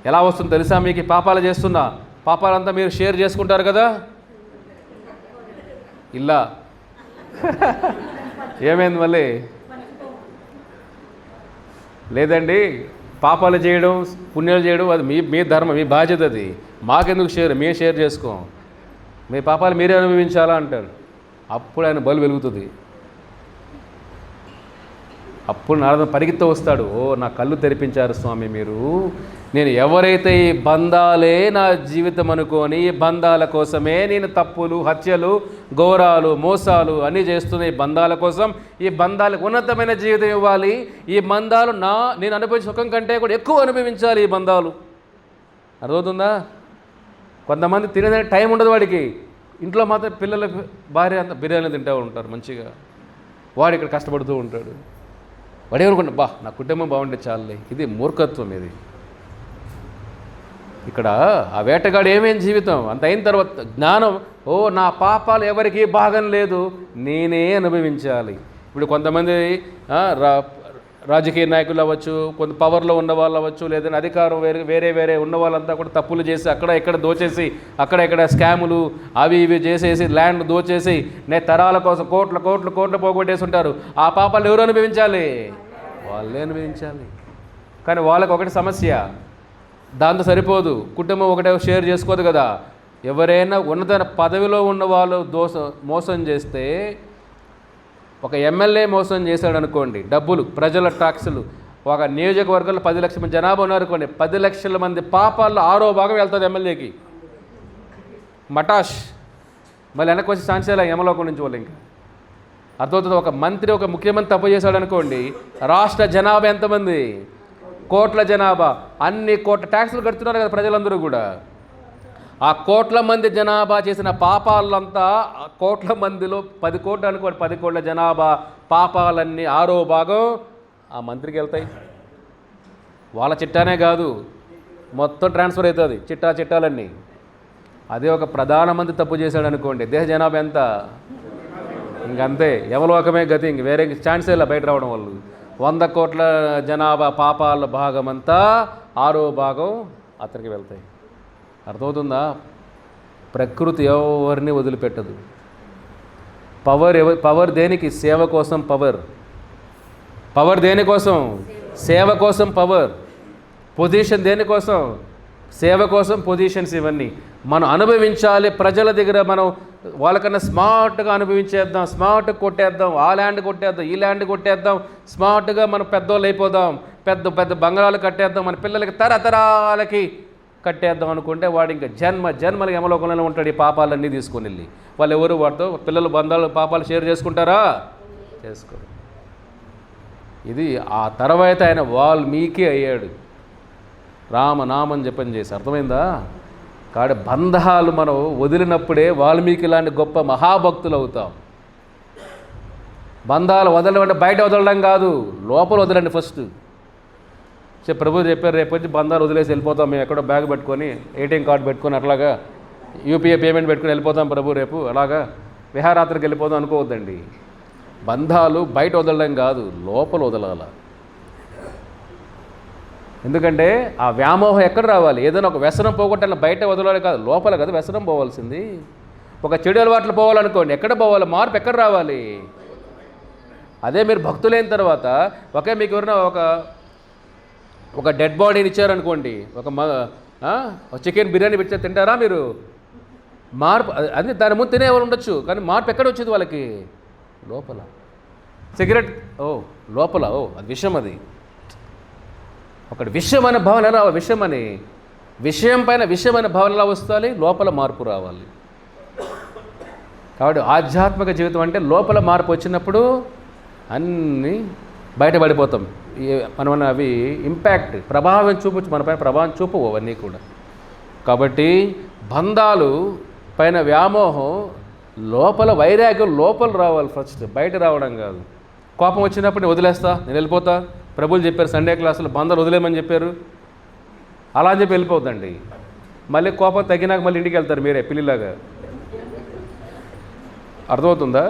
ఎలా వస్తుంది తెలుసా మీకు? పాపాలు చేస్తున్నా, పాపాలంతా మీరు షేర్ చేసుకుంటారు కదా, ఇలా ఏమైంది మళ్ళీ? లేదండి, పాపాలు చేయడం పుణ్యాలు చేయడం అది మీ ధర్మం, మీ బాధ్యత, అది మాకెందుకు షేర్, మేము షేర్ చేసుకోం, మీ పాపాలు మీరే అనుభవించాలా అంటాడు. అప్పుడు ఆయన బలు వెలుగుతుంది. అప్పుడు నారద పరిగెత్త వస్తాడు, ఓ నా కళ్ళు తెరిపించారు స్వామి మీరు, నేను ఎవరైతే ఈ బంధాలే నా జీవితం అనుకొని ఈ బంధాల కోసమే నేను తప్పులు, హత్యలు, ఘోరాలు, మోసాలు అన్నీ చేస్తున్న ఈ బంధాల కోసం, ఈ బంధాలకు ఉన్నతమైన జీవితం ఇవ్వాలి, ఈ బంధాలు నేను అనుభవించే సుఖం కంటే కూడా ఎక్కువ అనుభవించాలి ఈ బంధాలు. అర్థమవుతుందా? కొంతమంది తినేదానికి టైం ఉండదు వాడికి, ఇంట్లో మాత్రం పిల్లల భార్య అంతా బిర్యానీ తింటూ ఉంటారు మంచిగా, వాడు ఇక్కడ కష్టపడుతూ ఉంటాడు. వాడేమనుకుంటా, నా కుటుంబం బాగుంటే చాలులే. ఇది మూర్ఖత్వం. ఇది ఇక్కడ ఆ వేటగాడు ఏమేం జీవితం అంత అయిన తర్వాత జ్ఞానం, ఓ నా పాపాలు ఎవరికీ భాగం లేదు, నేనే అనుభవించాలి. ఇప్పుడు కొంతమంది రాజకీయ నాయకులు అవ్వచ్చు, కొంత పవర్లో ఉన్న వాళ్ళు అవ్వచ్చు, లేదంటే అధికారం వేరే ఉన్న వాళ్ళంతా కూడా తప్పులు చేసి అక్కడ ఇక్కడ దోచేసి, అక్కడ ఇక్కడ స్కాములు అవి ఇవి చేసేసి ల్యాండ్ దోచేసి తరాల కోసం కోట్లు పోగొట్టేసి ఉంటారు. ఆ పాపాలు ఎవరు అనుభవించాలి? వాళ్ళే అనుభవించాలి. కానీ వాళ్ళకి ఒకటి సమస్య, దాంతో సరిపోదు, కుటుంబం ఒకటే షేర్ చేసుకోదు కదా. ఎవరైనా ఉన్నత పదవిలో ఉన్న వాళ్ళు మోసం చేస్తే, ఒక ఎమ్మెల్యే మోసం చేశాడు అనుకోండి, డబ్బులు, ప్రజల ట్యాక్సులు, ఒక నియోజకవర్గంలో 10 లక్షల మంది జనాభా ఉన్నారనుకోండి, 10 లక్షల మంది పాపాల్లో 6వ భాగం వెళ్తుంది ఎమ్మెల్యేకి, మటాష్. మళ్ళీ వెనక్కి వచ్చి ఛాన్స్ ఇలా యమలోకం నుంచి వాళ్ళు ఇంకా అర్థమవుతుంది. ఒక మంత్రి, ఒక ముఖ్యమంత్రి తప్పు చేశాడు అనుకోండి, రాష్ట్ర జనాభా ఎంతమంది? కోట్ల జనాభా, అన్ని కోట్ల ట్యాక్సులు కడుతున్నారు కదా ప్రజలందరూ కూడా. ఆ కోట్ల మంది జనాభా చేసిన పాపాలంతా, కోట్ల మందిలో 10 కోట్లు అనుకోండి, 10 కోట్ల జనాభా పాపాలన్నీ 6వ భాగం ఆ మంత్రికి వెళ్తాయి. వాళ్ళ చిట్టానే కాదు, మొత్తం ట్రాన్స్ఫర్ అవుతుంది, చిట్టాలన్నీ. అదే ఒక ప్రధానమంత్రి తప్పు చేశాడు అనుకోండి, దేశ జనాభా ఎంత? ఇంకంతే, యమలోకమే గతి, ఇంక వేరే ఛాన్సే ఇలా బయట రావడం వాళ్ళు. 100 కోట్ల జనాభా పాపాల భాగమంతా 6వ భాగం అతనికి వెళ్తాయి. అర్థమవుతుందా? ప్రకృతి ఎవరిని వదిలిపెట్టదు. పవర్ దేనికి? సేవ కోసం పవర్ దేనికోసం? సేవ కోసం పవర్. పొజిషన్ దేనికోసం? సేవ కోసం పొజిషన్స్. ఇవన్నీ మనం అనుభవించాలి. ప్రజల దగ్గర మనం వాళ్ళకన్నా స్మార్ట్గా అనుభవించేద్దాం, స్మార్ట్గా కొట్టేద్దాం, ఆ ల్యాండ్ కొట్టేద్దాం, ఈ ల్యాండ్ కొట్టేద్దాం, స్మార్ట్గా మనం పెద్దోళ్ళు అయిపోదాం, పెద్ద బంగాళాలు కట్టేద్దాం, మన పిల్లలకి తరతరాలకి కట్టేద్దాం అనుకుంటే వాడు ఇంకా జన్మలకి యమలోకంలోనే ఉంటాడు. ఈ పాపాలన్నీ తీసుకొని వెళ్ళి వాళ్ళు ఎవరు వాడితో పిల్లలు పాపాలు షేర్ చేసుకుంటారా? చేసుకోరు. ఇది ఆ తర్వాత ఆయన వాల్మీకి అయ్యాడు, రామనామం జపం చేసి. అర్థమైందా? కాబట్టి బంధాలు మనం వదిలినప్పుడే వాల్మీకి లాంటి గొప్ప మహాభక్తులు అవుతాం. బంధాలు వదలడం అంటే బయట వదలడం కాదు, లోపల వదలండి ఫస్ట్. ప్రభు చెప్పారు, రేపు వచ్చి బంధాలు వదిలేసి వెళ్ళిపోతాం, మేము ఎక్కడో బ్యాగ్ పెట్టుకొని ఏటీఎం కార్డు పెట్టుకొని అట్లాగా యూపీఐ పేమెంట్ పెట్టుకొని వెళ్ళిపోతాం ప్రభు రేపు, అలాగా విహారాత్రికి వెళ్ళిపోతాం అనుకోవద్దండి. బంధాలు బయట వదలడం కాదు, లోపల వదలాల. ఎందుకంటే ఆ వ్యామోహం ఎక్కడ రావాలి? ఏదైనా ఒక వ్యసనం పోగొట్టాలని బయట వదలాలి కాదు, లోపల కదా వ్యసనం పోవాల్సింది. ఒక చెడు అలవాట్లు పోవాలనుకోండి, ఎక్కడ పోవాలి? మార్పు ఎక్కడ రావాలి? అదే మీరు భక్తులైన తర్వాత మీకు ఎవరైనా ఒక డెడ్ బాడీని ఇచ్చారనుకోండి, ఒక చికెన్ బిర్యానీ పెడితే తింటారా మీరు? మార్పు అది దాని ముందు తినేవాళ్ళు ఉండొచ్చు, కానీ మార్పు ఎక్కడ వచ్చింది వాళ్ళకి? లోపల. సిగరెట్ లోపల అది విషయం. అది ఒకటి విషయం అనే భావన ఎలా, విషయం పైన విషయం అనే భావన ఎలా వస్తుంది? లోపల మార్పు రావాలి. కాబట్టి ఆధ్యాత్మిక జీవితం అంటే లోపల మార్పు వచ్చినప్పుడు అన్నీ బయటపడిపోతాం. మనం అవి ఇంపాక్ట్ ప్రభావం చూపచ్చు, మన పైన ప్రభావం చూపవు అవన్నీ కూడా. కాబట్టి బంధాలు పైన వ్యామోహం, లోపల వైరాగ్యం లోపల రావాలి ఫస్ట్, బయట రావడం కాదు. కోపం వచ్చినప్పుడు నేను వదిలేస్తా, నేను వెళ్ళిపోతా. ప్రభువులు చెప్పారు సండే క్లాసులో బంధాలు వదిలేమని చెప్పారు. అలా అని చెప్పి వెళ్ళిపోద్దండి. మళ్ళీ కోపం తగ్గినాక మళ్ళీ ఇంటికి వెళ్తారు మీరే పిల్లిలాగా. అర్థమవుతుందా?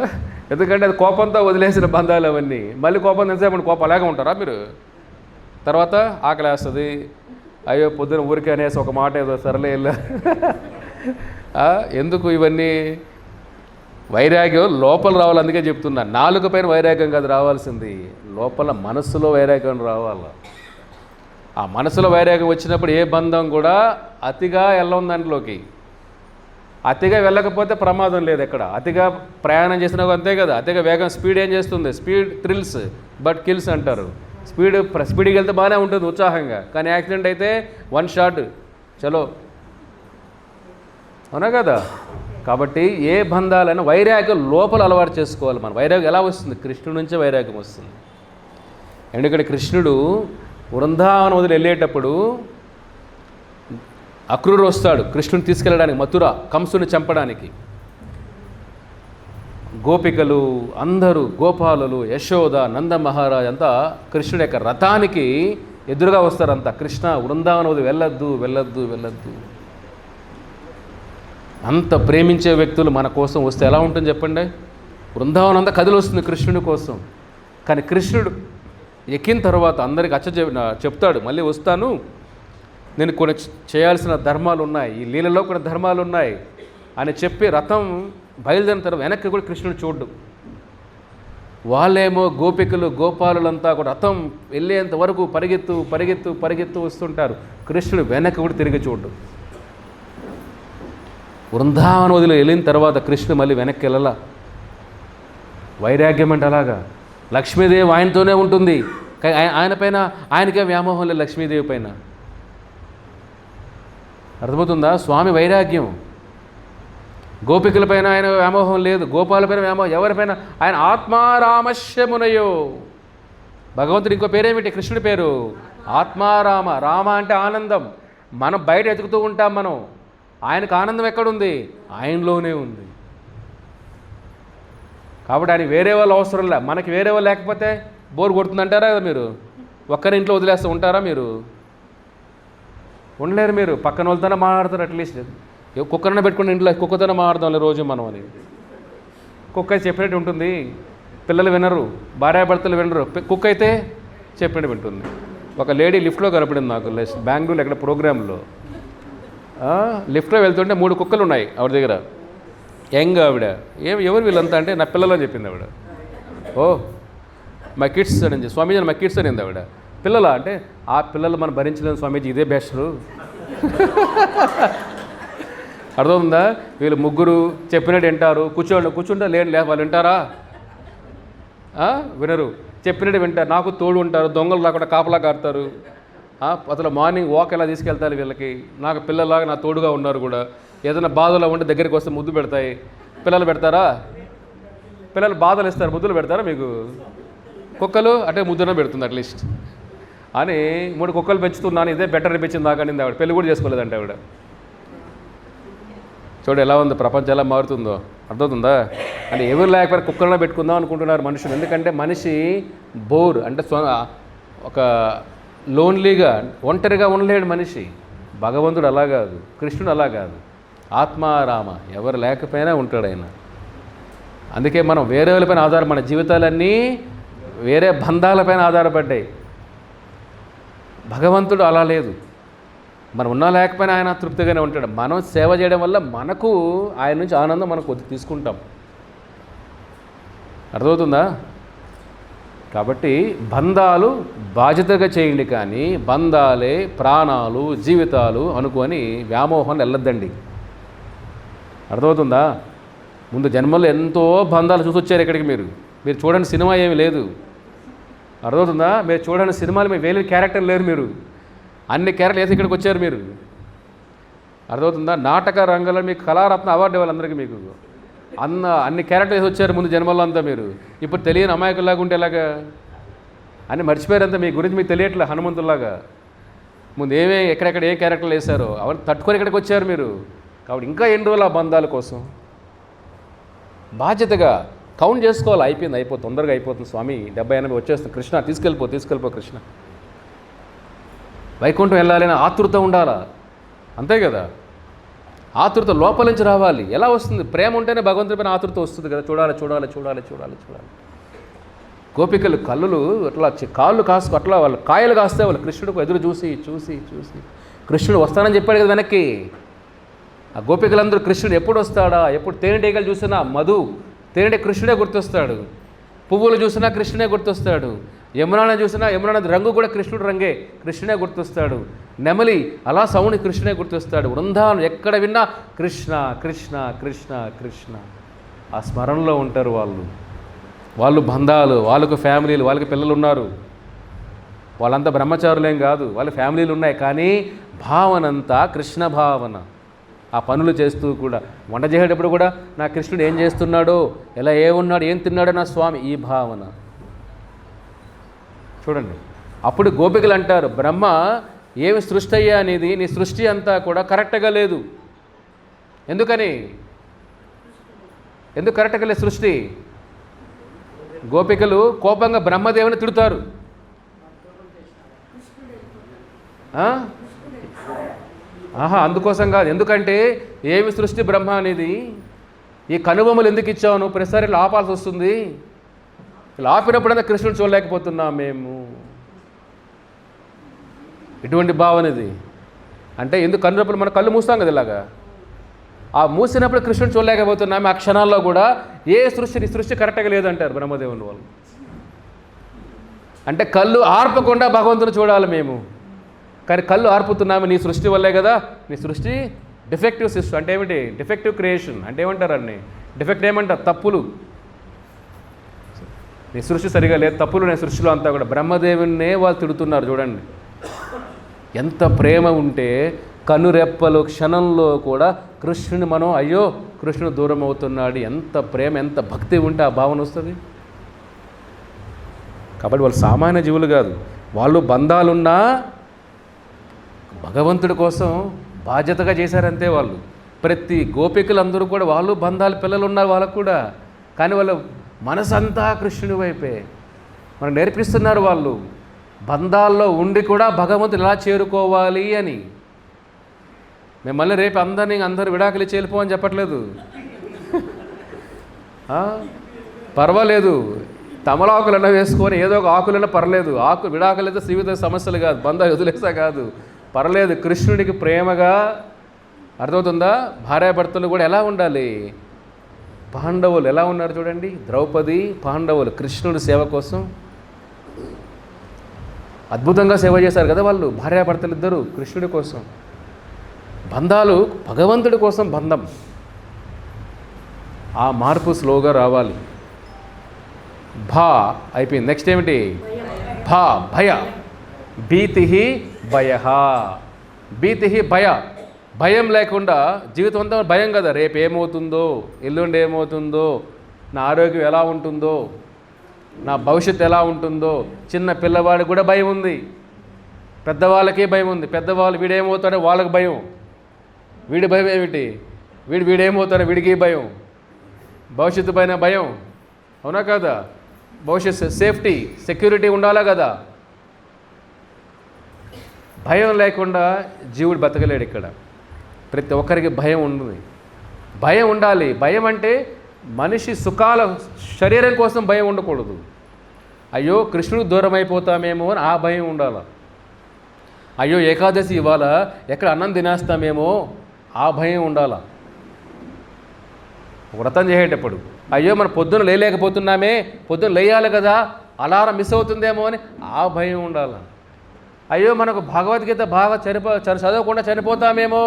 ఎందుకంటే అది కోపంతో వదిలేసిన బంధాలు అవన్నీ. మళ్ళీ కోపం ఎంతసేపు కోపం అలాగే ఉంటారా మీరు? తర్వాత ఆకలి వేస్తుంది, అయ్యో పొద్దున ఊరికే అనేసి ఒక మాట ఏదో సరలే వెళ్ళా. ఎందుకు ఇవన్నీ? వైరాగ్యం లోపల రావాలి. అందుకే చెప్తున్నా, నాలుక పైన వైరాగ్యం కాదు రావాల్సింది, లోపల మనస్సులో వైరాగ్యం రావాలి. ఆ మనసులో వైరాగ్యం వచ్చినప్పుడు ఏ బంధం కూడా అతిగా వెళ్ళం దాంట్లోకి. అతిగా వెళ్ళకపోతే ప్రమాదం లేదు ఎక్కడ. అతిగా ప్రయాణం చేసినా అంతే కదా. అతిగా వేగం స్పీడ్ ఏం చేస్తుంది? స్పీడ్ థ్రిల్స్ బట్ కిల్స్ అంటారు. స్పీడ్కి వెళ్తే బాగానే ఉంటుంది ఉత్సాహంగా, కానీ యాక్సిడెంట్ అయితే వన్ షాట్ చలో, అవునా కదా? కాబట్టి ఏ బంధాలైనా వైరాగ్యం లోపల అలవాటు చేసుకోవాలి మనం. వైరాగ్యం ఎలా వస్తుంది? కృష్ణుడి నుంచే వైరాగ్యం వస్తుంది. ఎందుకంటే కృష్ణుడు వృందావనం వదిలి వెళ్ళేటప్పుడు అక్రూరు వస్తాడు కృష్ణుని తీసుకెళ్ళడానికి, మథుర కంసుని చంపడానికి. గోపికలు అందరూ, గోపాలులు, యశోద, నంద మహారాజ్ అంతా కృష్ణుడి యొక్క రథానికి ఎదురుగా వస్తారంతా. కృష్ణ వృందావనం వదిలి వెళ్ళొద్దు, వెళ్ళొద్దు, వెళ్ళొద్దు. అంత ప్రేమించే వ్యక్తులు మన కోసం వస్తే ఎలా ఉంటుంది చెప్పండి? బృందావనం అంతా కదిలి వస్తుంది కృష్ణుడి కోసం. కానీ కృష్ణుడు ఎక్కిన తర్వాత అందరికి చెప్తాడు, మళ్ళీ వస్తాను, నేను కొన్ని చేయాల్సిన ధర్మాలు ఉన్నాయి, ఈ లీలలో కొన్ని ధర్మాలు ఉన్నాయి అని చెప్పి రథం బయలుదేరిన తర్వాత వెనక్కి కూడా కృష్ణుడు చూడ్డు. వాళ్ళేమో గోపికలు, గోపాలులంతా కూడా రథం వెళ్ళేంత వరకు పరిగెత్తు పరిగెత్తు పరిగెత్తు వస్తుంటారు. కృష్ణుడు వెనక్కి కూడా తిరిగి చూడ్డు. బృందావనం వదిలి వెళ్ళిన తర్వాత కృష్ణుడు మళ్ళీ వెనక్కి వెళ్ళాల. వైరాగ్యం అంటే అలాగా. లక్ష్మీదేవి ఆయనతోనే ఉంటుంది, ఆయన పైన ఆయనకే వ్యామోహం లేదు లక్ష్మీదేవి పైన. అర్థమవుతుందా? స్వామి వైరాగ్యం. గోపికల పైన ఆయన వ్యామోహం లేదు, గోపాల పైన వ్యామోహం. ఎవరిపైన? ఆయన ఆత్మారామశ్యమునయో. భగవంతుడు ఇంకో పేరేమిటి? కృష్ణుడి పేరు ఆత్మారామ. రామ అంటే ఆనందం. మనం బయట ఎతుకుతూ ఉంటాం మనం, ఆయనకు ఆనందం ఎక్కడుంది? ఆయనలోనే ఉంది. కాబట్టి ఆయన వేరే వాళ్ళు అవసరం లే. మనకి వేరే వాళ్ళు లేకపోతే బోర్ కొడుతుందంటారా కదా మీరు? ఒక్కరి ఇంట్లో వదిలేస్తూ ఉంటారా మీరు? ఉండలేరు మీరు. పక్కన వాళ్ళతోనే మాట్లాడతారు. అట్లీస్ట్ కుక్కరనే పెట్టుకుని ఇంట్లో కుక్కతోనే మాట్లాడదాం రోజు మనం అని. కుక్క చెప్పినట్టు ఉంటుంది, పిల్లలు వినరు, భార్యాభర్తలు వినరు. కుక్క అయితే చెప్పినట్టు వింటుంది. ఒక లేడీ లిఫ్ట్లో కనపడింది నాకు బెంగళూరులో ఎక్కడ ప్రోగ్రాంలో. లిఫ్ట్లో వెళ్తుంటే 3 కుక్కలు ఉన్నాయి ఆవిడ దగ్గర. యంగ్ ఆవిడ. ఎవరు వీళ్ళంతా అంటే నా పిల్లలు అని చెప్పింది ఆవిడ. ఓ మై కిడ్స్ అని, స్వామీజీ మై కిడ్స్ అనింది ఆవిడ. పిల్లలా అంటే ఆ పిల్లలు మనం భరించలేము స్వామీజీ, ఇదే బెస్టరు. అర్థమవుతుందా? వీళ్ళు ముగ్గురు చెప్పినట్టు వింటారు. కూర్చుంటే లేదు వాళ్ళు వింటారా? వినరు. చెప్పినట్టు వింటారు, నాకు తోడు ఉంటారు, దొంగలు రాకుండా కాపలా కారుతారు. అసలు మార్నింగ్ వాక్ ఎలా తీసుకెళ్తారు వీళ్ళకి. నాకు పిల్లలాగా నా తోడుగా ఉన్నారు కూడా. ఏదైనా బాధలో ఉంటే దగ్గరికి వస్తే ముద్దు పెడతాయి. పిల్లలు పెడతారా? పిల్లలు బాధలు ఇస్తారు, ముద్దులు పెడతారా మీకు? కుక్కలు అంటే ముద్దున పెడుతుంది అట్లీస్ట్ అని 3 కుక్కలు పెంచుతున్నాను, ఇదే బెటర్ అనిపించింది నాకు అనింది ఆవిడ. పెళ్లి కూడా చేసుకోలేదంటే ఆవిడ. చూడు ఎలా ఉంది ప్రపంచం, ఎలా మారుతుందో. అర్థమవుతుందా? అంటే ఎవరు లేకపోతే కుక్కలను పెట్టుకుందాం అనుకుంటున్నారు మనుషులు. ఎందుకంటే మనిషి బోర్ అంటే ఒక లోన్లీగా ఒంటరిగా ఉండలేడు మనిషి. భగవంతుడు అలా కాదు, కృష్ణుడు అలా కాదు. ఆత్మారామ, ఎవరు లేకపోయినా ఉంటాడు ఆయన. అందుకే మనం వేరే వాళ్ళపైన మన జీవితాలన్నీ వేరే బంధాలపైన ఆధారపడ్డాయి. భగవంతుడు అలా లేదు. మనం ఉన్నా లేకపోయినా ఆయన తృప్తిగానే ఉంటాడు. మనం సేవ చేయడం వల్ల మనకు ఆయన నుంచి ఆనందం మనం కొద్ది తీసుకుంటాం. అర్థమవుతుందా? కాబట్టి బంధాలు బాధ్యతగా చేయండి, కానీ బంధాలే ప్రాణాలు జీవితాలు అనుకొని వ్యామోహంలో వెళ్ళొద్దండి. అర్థమవుతుందా? ముందు జన్మలో ఎంతో బంధాలు చూసి వచ్చారు ఇక్కడికి. మీరు చూడని సినిమా ఏమీ లేదు. అర్థమవుతుందా? మీరు చూడని సినిమాలు మీరు వేరే క్యారెక్టర్ లేరు. మీరు అన్ని క్యారెక్టర్లు వేసి ఇక్కడికి వచ్చారు మీరు. అర్థమవుతుందా? నాటక రంగంలో మీకు కళారత్న అవార్డు ఇవ్వాలి అందరికీ. మీకు అన్ని క్యారెక్టర్లు వేసి వచ్చారు ముందు జన్మల్లో అంతా. మీరు ఇప్పుడు తెలియని అమాయకుల్లాగా ఉంటే ఎలాగా? అన్నీ మర్చిపోయారంతా. మీ గురించి మీకు తెలియట్లే. హనుమంతుల్లాగా ముందు ఎక్కడెక్కడ ఏ క్యారెక్టర్లు వేశారో అవన్నీ తట్టుకొని ఇక్కడికి వచ్చారు మీరు. కాబట్టి ఇంకా ఎన్ని రోజులు ఆ బంధాల కోసం? బాధ్యతగా కౌంట్ చేసుకోవాలి. అయిపోతుంది, తొందరగా అయిపోతుంది స్వామి, 70-80 వచ్చేస్తుంది. కృష్ణ తీసుకెళ్ళిపో కృష్ణ. వైకుంఠం వెళ్ళాలని ఆతృత ఉండాలా, అంతే కదా? ఆతృత లోపల నుంచి రావాలి. ఎలా వస్తుంది? ప్రేమ ఉంటేనే భగవంతుడి పైన ఆతృత వస్తుంది కదా. చూడాలి. గోపికలు కళ్ళులు అట్లా కాళ్ళు కాసుకు అట్లా వాళ్ళు కాయలు కాస్తే వాళ్ళు కృష్ణుడికి ఎదురు చూసి కృష్ణుడు వస్తానని చెప్పాడు కదా వెనక్కి. ఆ గోపికలందరూ కృష్ణుడు ఎప్పుడు వస్తాడా, ఎప్పుడు తేనెటీగలు చూసినా తేనె కృష్ణుడే గుర్తొస్తాడు. పువ్వులు చూసినా కృష్ణుడే గుర్తొస్తాడు. యమునాను చూసినా యమునా రంగు కూడా కృష్ణుడు రంగే, కృష్ణుడే గుర్తొస్తాడు. నెమలి అలా సౌండ్ కృష్ణుడే గుర్తొస్తాడు. వృందావనం ఎక్కడ విన్నా కృష్ణ. ఆ స్మరణలో ఉంటారు వాళ్ళు బంధాలు, వాళ్ళకు ఫ్యామిలీలు, వాళ్ళకి పిల్లలు ఉన్నారు. వాళ్ళంతా బ్రహ్మచారులేం కాదు, వాళ్ళ ఫ్యామిలీలు ఉన్నాయి. కానీ భావనంతా కృష్ణ భావన. ఆ పనులు చేస్తూ కూడా వంట చేసేటప్పుడు కూడా నా కృష్ణుడు ఏం చేస్తున్నాడో, ఎలా ఏమున్నాడు, ఏం తిన్నాడో నా స్వామి, ఈ భావన చూడండి. అప్పుడు గోపికలు అంటారు, బ్రహ్మ ఏమి సృష్టి అయ్యా అనేది, నీ సృష్టి అంతా కూడా కరెక్ట్గా లేదు. ఎందుకు కరెక్ట్గా లేదు సృష్టి? గోపికలు కోపంగా బ్రహ్మదేవుని తిడుతారు. అందుకోసం కాదు. ఎందుకంటే ఏమి సృష్టి బ్రహ్మ అనేది, ఈ కనుబొమ్మలు ఎందుకు ఇచ్చావు నువ్వు? ప్రతిసారి ఇలా ఆపాల్సి వస్తుంది. ఇలా ఆపినప్పుడైనా కృష్ణుడు చూడలేకపోతున్నాం మేము. ఇటువంటి భావన ఇది. అంటే ఎందుకు కన్నునప్పుడు మనం కళ్ళు మూస్తాం కదా ఇలాగా, ఆ మూసినప్పుడు కృష్ణుడు చూడలేకపోతున్నాం. ఆ క్షణాల్లో కూడా ఏ సృష్టి కరెక్ట్గా లేదంటారు బ్రహ్మదేవుని వాళ్ళు. అంటే కళ్ళు ఆర్పకుండా భగవంతుని చూడాలి మేము, కానీ కళ్ళు ఆర్పుతున్నాము నీ సృష్టి వల్లే కదా. నీ సృష్టి డిఫెక్టివ్ సిస్టమ్ అంటే ఏమిటి? డిఫెక్టివ్ క్రియేషన్ అంటే ఏమంటారు? డిఫెక్ట్ ఏమంటారు? తప్పులు. నీ సృష్టి సరిగా లేదు, తప్పులు నీ సృష్టిలో అంతా కూడా. బ్రహ్మదేవున్నే వాళ్ళు తిడుతున్నారు. చూడండి ఎంత ప్రేమ ఉంటే కనురెప్పలు క్షణంలో కూడా కృష్ణుని మనం అయ్యో కృష్ణుడు దూరం అవుతున్నాడు. ఎంత ప్రేమ, ఎంత భక్తి ఉంటే ఆ భావన వస్తుంది. కాబట్టి వాళ్ళు సామాన్య జీవులు కాదు. వాళ్ళు బంధాలున్నా భగవంతుడి కోసం బాధ్యతగా చేశారంతే వాళ్ళు. ప్రతి గోపికలందరూ కూడా వాళ్ళు బంధాలు, పిల్లలు ఉన్నారు వాళ్ళకు కూడా, కానీ వాళ్ళ మనసంతా కృష్ణుడి వైపే. మనకు నేర్పిస్తున్నారు వాళ్ళు బంధాల్లో ఉండి కూడా భగవంతుడు ఎలా చేరుకోవాలి అని. మిమ్మల్ని రేపు అందరూ విడాకులు ఇచ్చి వెళ్ళిపో అని చెప్పట్లేదు. పర్వాలేదు, తమలాకులన్నా వేసుకొని ఏదో ఒక ఆకులన్నా పర్లేదు. విడాకులైతే జీవిత సమస్యలు కాదు, బంధాలు వదిలేసా కాదు, పర్లేదు. కృష్ణుడికి ప్రేమగా, అర్థమవుతుందా? భార్యాభర్తలు కూడా ఎలా ఉండాలి? పాండవులు ఎలా ఉన్నారు చూడండి. ద్రౌపది, పాండవులు కృష్ణుడి సేవ కోసం అద్భుతంగా సేవ చేశారు కదా వాళ్ళు. భార్యాభర్తలు ఇద్దరు కృష్ణుడి కోసం. బంధాలు భగవంతుడి కోసం బంధం. ఆ మార్పు స్లోగా రావాలి. భా అయిపోయింది. నెక్స్ట్ ఏమిటి? భా భయ. భీతి భయ. భయం లేకుండా జీవితం అంతా భయం కదా. రేపు ఏమవుతుందో, ఎల్లుండి ఏమవుతుందో, నా ఆరోగ్యం ఎలా ఉంటుందో, నా భవిష్యత్తు ఎలా ఉంటుందో. చిన్న పిల్లవాడికి కూడా భయం ఉంది, పెద్దవాళ్ళకి భయం ఉంది. పెద్దవాళ్ళు వీడేమవుతాడో వాళ్ళకి భయం. వీడి భయం ఏమిటి? వీడేమవుతాడో వీడికి భయం. భవిష్యత్తు పైన భయం, అవునా కదా? భవిష్యత్తు సేఫ్టీ, సెక్యూరిటీ ఉండాలా కదా. భయం లేకుండా జీవుడు బతకలేడు ఇక్కడ. ప్రతి ఒక్కరికి భయం ఉంది, భయం ఉండాలి. భయం అంటే మనిషి సుఖాల శరీరం కోసం భయం ఉండకూడదు. అయ్యో కృష్ణుడు దూరం అయిపోతామేమో అని ఆ భయం ఉండాలి. అయ్యో ఏకాదశి ఇవాళ ఎక్కడ అన్నం తినేస్తామేమో ఆ భయం ఉండాల. వ్రతం చేసేటప్పుడు అయ్యో మనం పొద్దున లేయలేకపోతున్నామే, పొద్దున లేయాలి కదా అలారం మిస్ అవుతుందేమో అని ఆ భయం ఉండాలి. అయ్యో మనకు భగవద్గీత బాగా చదవకుండా చనిపోతామేమో,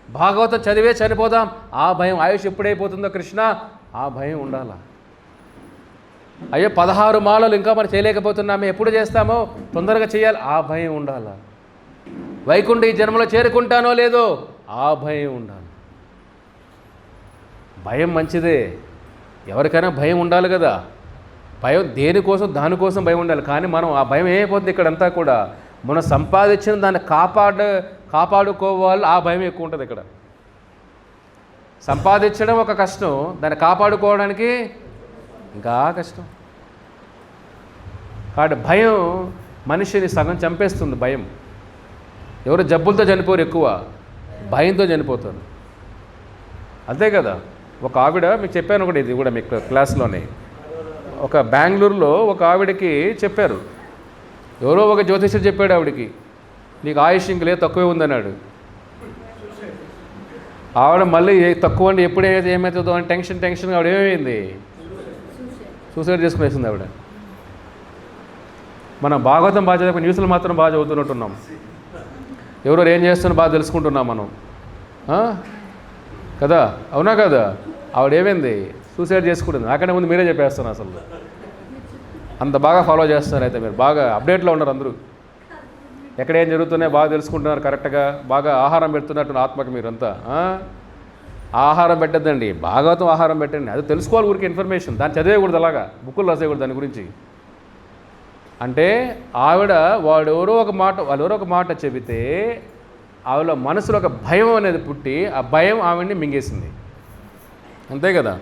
భాగవతం చదివే చనిపోతాం, ఆ భయం. ఆయుష్ ఎప్పుడైపోతుందో కృష్ణ, ఆ భయం ఉండాలా. అయ్యో 16 మాలలు ఇంకా మనం చేయలేకపోతున్నామే, ఎప్పుడు చేస్తామో, తొందరగా చేయాలి, ఆ భయం ఉండాలా. వైకుంఠ ఈ జన్మలో చేరుకుంటానో లేదో, ఆ భయం ఉండాలి. భయం మంచిదే, ఎవరికైనా భయం ఉండాలి కదా. భయం దేనికోసం, దానికోసం భయం ఉండాలి. కానీ మనం ఆ భయం ఏమైపోతుంది ఇక్కడంతా కూడా, మనం సంపాదించిన దాన్ని కాపాడుకోవాలి, ఆ భయం ఎక్కువ ఉంటుంది ఇక్కడ. సంపాదించడం ఒక కష్టం, దాన్ని కాపాడుకోవడానికి ఇంకా కష్టం. కాబట్టి భయం మనిషిని సగం చంపేస్తుంది. భయం. ఎవరు జబ్బులతో చనిపోరు, ఎక్కువ భయంతో చనిపోతారు. అంతే కదా. ఒక ఆవిడ, మీకు చెప్పాను కూడా, ఇది కూడా మీకు క్లాస్లోనే, ఒక బెంగళూరులో ఒక ఆవిడకి చెప్పారు, ఎవరో ఒక జ్యోతిష్యుడు చెప్పాడు ఆవిడకి, నీకు ఆయుష్ ఇంక లేదు, తక్కువే ఉందన్నాడు. ఆవిడ మళ్ళీ తక్కువ అండి, ఎప్పుడు ఏమవుతుందో అని టెన్షన్ ఆవిడ ఏమైంది, సూసైడ్ చేసుకునేసింది ఆవిడ. మనం భాగవతం బాగా చదివి న్యూస్లు మాత్రం బాగా చదువుతున్నట్టున్నాం, ఎవరెవరు ఏం చేస్తున్నా బాగా తెలుసుకుంటున్నాం మనం కదా, అవునా కదా. ఆవిడ ఏమైంది, సూసైడ్ చేసుకుంటుంది. నాకనే ముందు మీరే చెప్పేస్తున్నారు, అసలు అంత బాగా ఫాలో చేస్తున్నారు. అయితే మీరు బాగా అప్డేట్లో ఉన్నారు, అందరూ ఎక్కడ ఏం జరుగుతున్నాయో బాగా తెలుసుకుంటున్నారు, కరెక్ట్గా బాగా ఆహారం పెడుతున్నట్టు ఆత్మకి మీరంతా. ఆహారం పెట్టద్దండి, భాగవతం ఆహారం పెట్టండి, అది తెలుసుకోవాలి. ఊరికి ఇన్ఫర్మేషన్, దాన్ని చదివేయకూడదు, అలాగా బుక్కులు రాసేయకూడదు దాని గురించి. అంటే ఆవిడ వాళ్ళెవరో ఒక మాట చెబితే ఆవిడ మనసులో ఒక భయం అనేది పుట్టి, ఆ భయం ఆవిడ్ని మింగేసింది. అంతే కదా.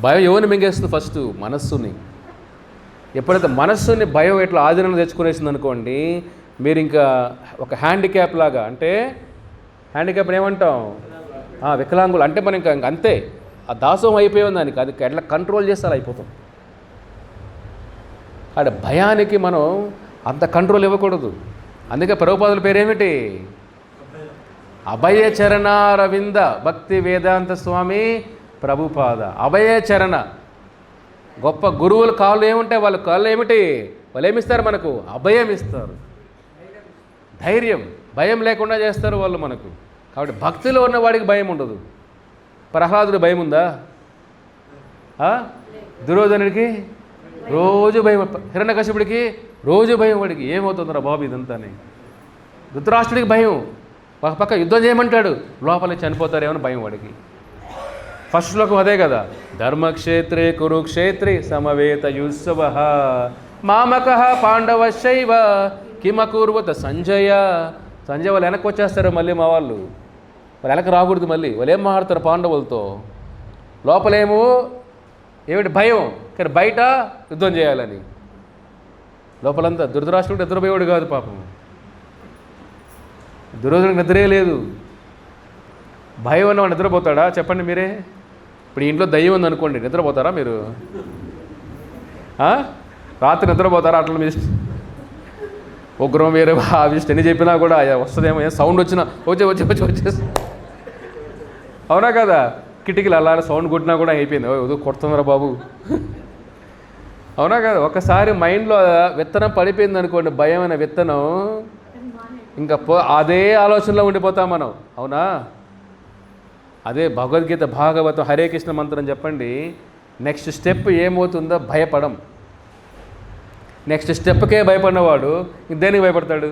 భయం ఎవరిని మింగేస్తుంది, ఫస్ట్ మనస్సుని. ఎప్పుడైతే మనస్సుని భయం ఇట్లా ఆధీనంలో తెచ్చుకునేసింది అనుకోండి, మీరు ఇంకా ఒక హ్యాండిక్యాప్ లాగా, అంటే హ్యాండిక్యాప్ని ఏమంటాం, వికలాంగులు అంటే మనం ఇంకా అంతే, ఆ దాసోహం అయిపోయింది దానికి, అది ఎట్లా కంట్రోల్ చేస్తే అలా అయిపోతాం. అంటే భయానికి మనం అంత కంట్రోల్ ఇవ్వకూడదు. అందుకే ప్రభుపాదుల పేరేమిటి, అభయ చరణారవింద భక్తి వేదాంత స్వామి ప్రభుపాద. అభయ చరణ, గొప్ప గురువుల కాళ్ళు ఏముంటాయి, వాళ్ళ కాళ్ళు ఏమిటి, వాళ్ళు ఏమిస్తారు మనకు, అభయం ఇస్తారు, ధైర్యం, భయం లేకుండా చేస్తారు వాళ్ళు మనకు. కాబట్టి భక్తిలో ఉన్నవాడికి భయం ఉండదు. ప్రహ్లాదుడి భయం ఉందా, దుర్యోధనుడికి రోజు భయం, హిరణ్యకశిపుడికి రోజు భయం, వాడికి ఏమవుతుందిరా బాబు ఇదంతానే. ధృతరాష్ట్రుడికి భయం, ఒక పక్క యుద్ధం చేయమంటాడు, లోపల చనిపోతారేమని భయం వాడికి. ఫస్ట్ శ్లోకం అదే కదా, ధర్మక్షేత్రే కురుక్షేత్రే సమవేత యుత్సవ మామక పాండవశైవ కిమకూర్వత సంజయ. సంజయ్ వాళ్ళు వెనక్కి వచ్చేస్తారు మళ్ళీ, మా వాళ్ళు వెనక్కి రాకూడదు మళ్ళీ. వాళ్ళు ఏం మాట్లాడతారు పాండవులతో, లోపలేమో ఏమిటి భయం, కానీ బయట యుద్ధం చేయాలని. లోపలంతా ధృతరాష్ట్రుడు నిద్రపోయేవాడు కాదు పాపం, దుర్యోధనుడికి నిద్రే లేదు. భయం ఉన్నవాడు నిద్రపోతాడా చెప్పండి మీరే. ఇప్పుడు ఇంట్లో దయ్యం ఉంది అనుకోండి, నిద్రపోతారా మీరు, రాత్రి నిద్రపోతారా? అట్లా మీరు ఉగ్రం వేరే ఆవిష్ట ఎన్ని చెప్పినా కూడా వస్తుందేమో, ఏం సౌండ్ వచ్చినా వచ్చేసి, అవునా కదా. కిటికీలు అలా సౌండ్ కొట్టినా కూడా అయిపోయింది, ఏదో కొడుతున్నారా బాబు, అవునా కదా. ఒకసారి మైండ్లో విత్తనం పడిపోయింది అనుకోండి, భయం అనే విత్తనం, ఇంకా అదే ఆలోచనలో ఉండిపోతాం మనం, అవునా. అదే భగవద్గీత భాగవతం హరే కృష్ణ మంత్రం చెప్పండి, నెక్స్ట్ స్టెప్ ఏమవుతుందో భయపడం. నెక్స్ట్ స్టెప్కే భయపడినవాడు దేనికి భయపడతాడు,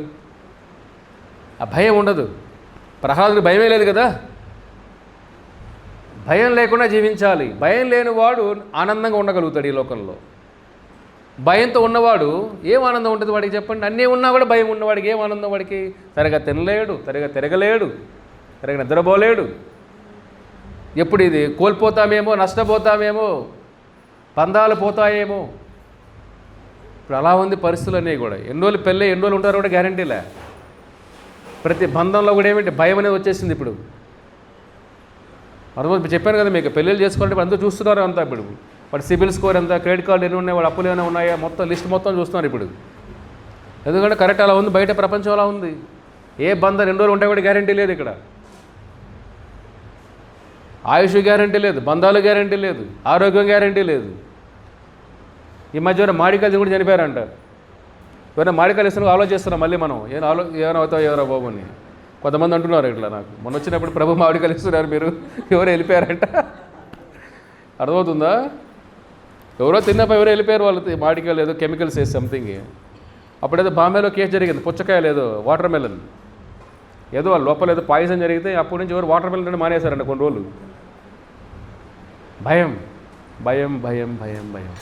ఆ భయం ఉండదు. ప్రహ్లాదుడికి భయమే లేదు కదా. భయం లేకుండా జీవించాలి. భయం లేనివాడు ఆనందంగా ఉండగలుగుతాడు ఈ లోకంలో. భయంతో ఉన్నవాడు ఏం ఆనందం ఉంటుంది వాడికి చెప్పండి. అన్నీ ఉన్నా కూడా భయం ఉన్నవాడికి ఏం ఆనందం, వాడికి సరిగా తినలేడు, సరిగా తిరగలేడు, సరిగా నిద్రపోలేడు. ఎప్పుడు ఇది కోల్పోతామేమో, నష్టపోతామేమో, పందాలు పోతాయేమో. ఇప్పుడు అలా ఉంది పరిస్థితులు అన్నీ కూడా. ఎన్ని రోజులు పెళ్ళి ఎన్ని రోజులు ఉంటారో కూడా గ్యారంటీలే. ప్రతి బంధంలో కూడా ఏమిటి భయం అనేది వచ్చేసింది ఇప్పుడు. ఇప్పుడు చెప్పాను కదా మీకు, పెళ్ళిళ్ళు చేసుకోవాలంటే ఇప్పుడు అందరూ చూస్తున్నారు అంతా. ఇప్పుడు వాడు సిబిల్ స్కోర్ ఎంత, క్రెడిట్ కార్డు ఎన్ని ఉన్నాయి, వాడు అప్పులు ఏమైనా ఉన్నాయా, మొత్తం లిస్ట్ మొత్తం చూస్తున్నారు ఇప్పుడు. ఎందుకంటే కరెక్ట్ అలా ఉంది, బయట ప్రపంచం అలా ఉంది. ఏ బంధం 2 రోజులు ఉంటాయి కూడా గ్యారంటీ లేదు ఇక్కడ. ఆయుష్ గ్యారంటీ లేదు, బంధాలు గ్యారంటీ లేదు, ఆరోగ్యం గ్యారంటీ లేదు. ఈ మధ్య ఎవరైనా మాడికాయలు కూడా చనిపోయారంట. ఎవరైనా మాడికాయలు ఇస్తున్నా ఆలోచిస్తున్నాం మళ్ళీ మనం ఏమవుతావు ఎవరో బాబు అని. కొంతమంది అంటున్నారు ఇట్లా, నాకు మొన్న వచ్చినప్పుడు ప్రభు మామిడికాయలు ఇస్తున్నారు మీరు ఎవరో వెళ్ళిపోయారంట. అర్థమవుతుందా? ఎవరో తిన్నప్పుడు ఎవరో వెళ్ళిపోయారు వాళ్ళు, మామిడికాయలు ఏదో కెమికల్స్ వేసి సంథింగ్. అప్పుడేదో బాంబేలో కేసు జరిగింది, పుచ్చకాయలు ఏదో వాటర్ మెలన్ ఏదో వాళ్ళ లోపల ఏదో పాయిజన్ జరిగితే అప్పటి నుంచి ఎవరు వాటర్ మెలన్ మానేశారంట కొన్ని రోజులు. భయం భయం భయం భయం భయం.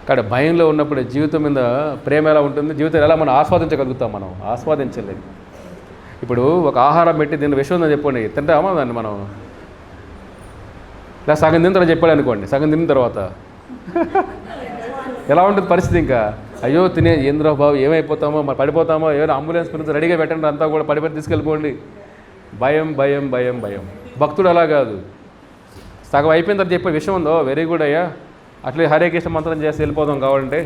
ఇక్కడ భయంలో ఉన్నప్పుడు జీవితం మీద ప్రేమ ఎలా ఉంటుంది, జీవితం ఎలా మనం ఆస్వాదించగలుగుతాం? మనం ఆస్వాదించలేదు. ఇప్పుడు ఒక ఆహారం పెట్టి దీన్ని విషయం ఉందని చెప్పండి, తింటామా దాన్ని మనం? ఇలా సగం తిన్న తర్వాత చెప్పాడు అనుకోండి, సగం తిన్న తర్వాత ఎలా ఉంటుంది పరిస్థితి? ఇంకా అయ్యో తినే ఏంద్రో బాబు ఏమైపోతామో, మరి పడిపోతామో, ఏమైనా అంబులెన్స్ పిలిచి రెడీగా పెట్టండి, అంతా కూడా పడిపోయి తీసుకెళ్ళిపోండి. భయం భయం భయం భయం. భక్తుడు అలా కాదు, సగం అయిపోయిన తర్వాత చెప్పే విషయం ఉందో వెరీ గుడ్ అయ్యా, అట్లే హరే కృష్ణ మంత్రం చేసి వెళ్ళిపోదాం కావాలంటే.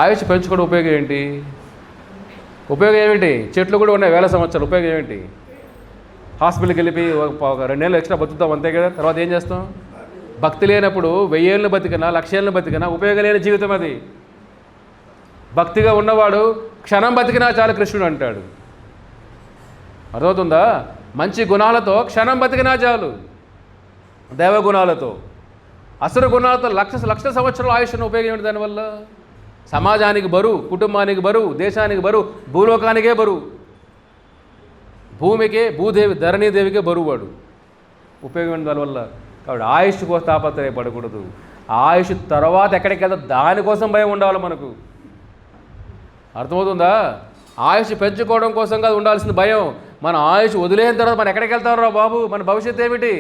ఆయుష్ పెంచుకోవడం ఉపయోగం ఏంటి? ఉపయోగం ఏమిటి? చెట్లు కూడా ఉన్నాయి 1000 సంవత్సరాలు, ఉపయోగం ఏమిటి? హాస్పిటల్కి వెళ్ళి ఒక 2 నెలలు ఎక్స్ట్రా బతుకుతాం అంతే కదా. తర్వాత ఏం చేస్తాం? భక్తి లేనప్పుడు 1000 ఏళ్ళు బతికినా 1,00,000 ఏళ్ళు బతికినా ఉపయోగం లేని జీవితం అది. భక్తిగా ఉన్నవాడు క్షణం బతికినా చాలు కృష్ణుడు అంటాడు. అర్థమవుతుందా? మంచి గుణాలతో క్షణం బతికినా చాలు, దైవగుణాలతో. అసుర గుణాలతో లక్ష సంవత్సరాల ఆయుష్ను ఉపయోగం ఏంటి దానివల్ల? సమాజానికి బరువు, కుటుంబానికి బరువు, దేశానికి బరువు, భూలోకానికే బరువు, భూమికే, భూదేవి ధరణీదేవికే బరువు వాడు. ఉపయోగం ఏంటి దానివల్ల? కాబట్టి ఆయుష్ కోసం తాపత్రయపడకూడదు. ఆయుష్ తర్వాత ఎక్కడికి వెళ్తా దానికోసం భయం ఉండాలి మనకు. అర్థమవుతుందా? ఆయుష్ పెంచుకోవడం కోసం కాదు ఉండాల్సిన భయం. మన ఆయుష్ వదిలేసిన తర్వాత మనం ఎక్కడికి వెళ్తారా బాబు? మన భవిష్యత్తు ఏమిటి?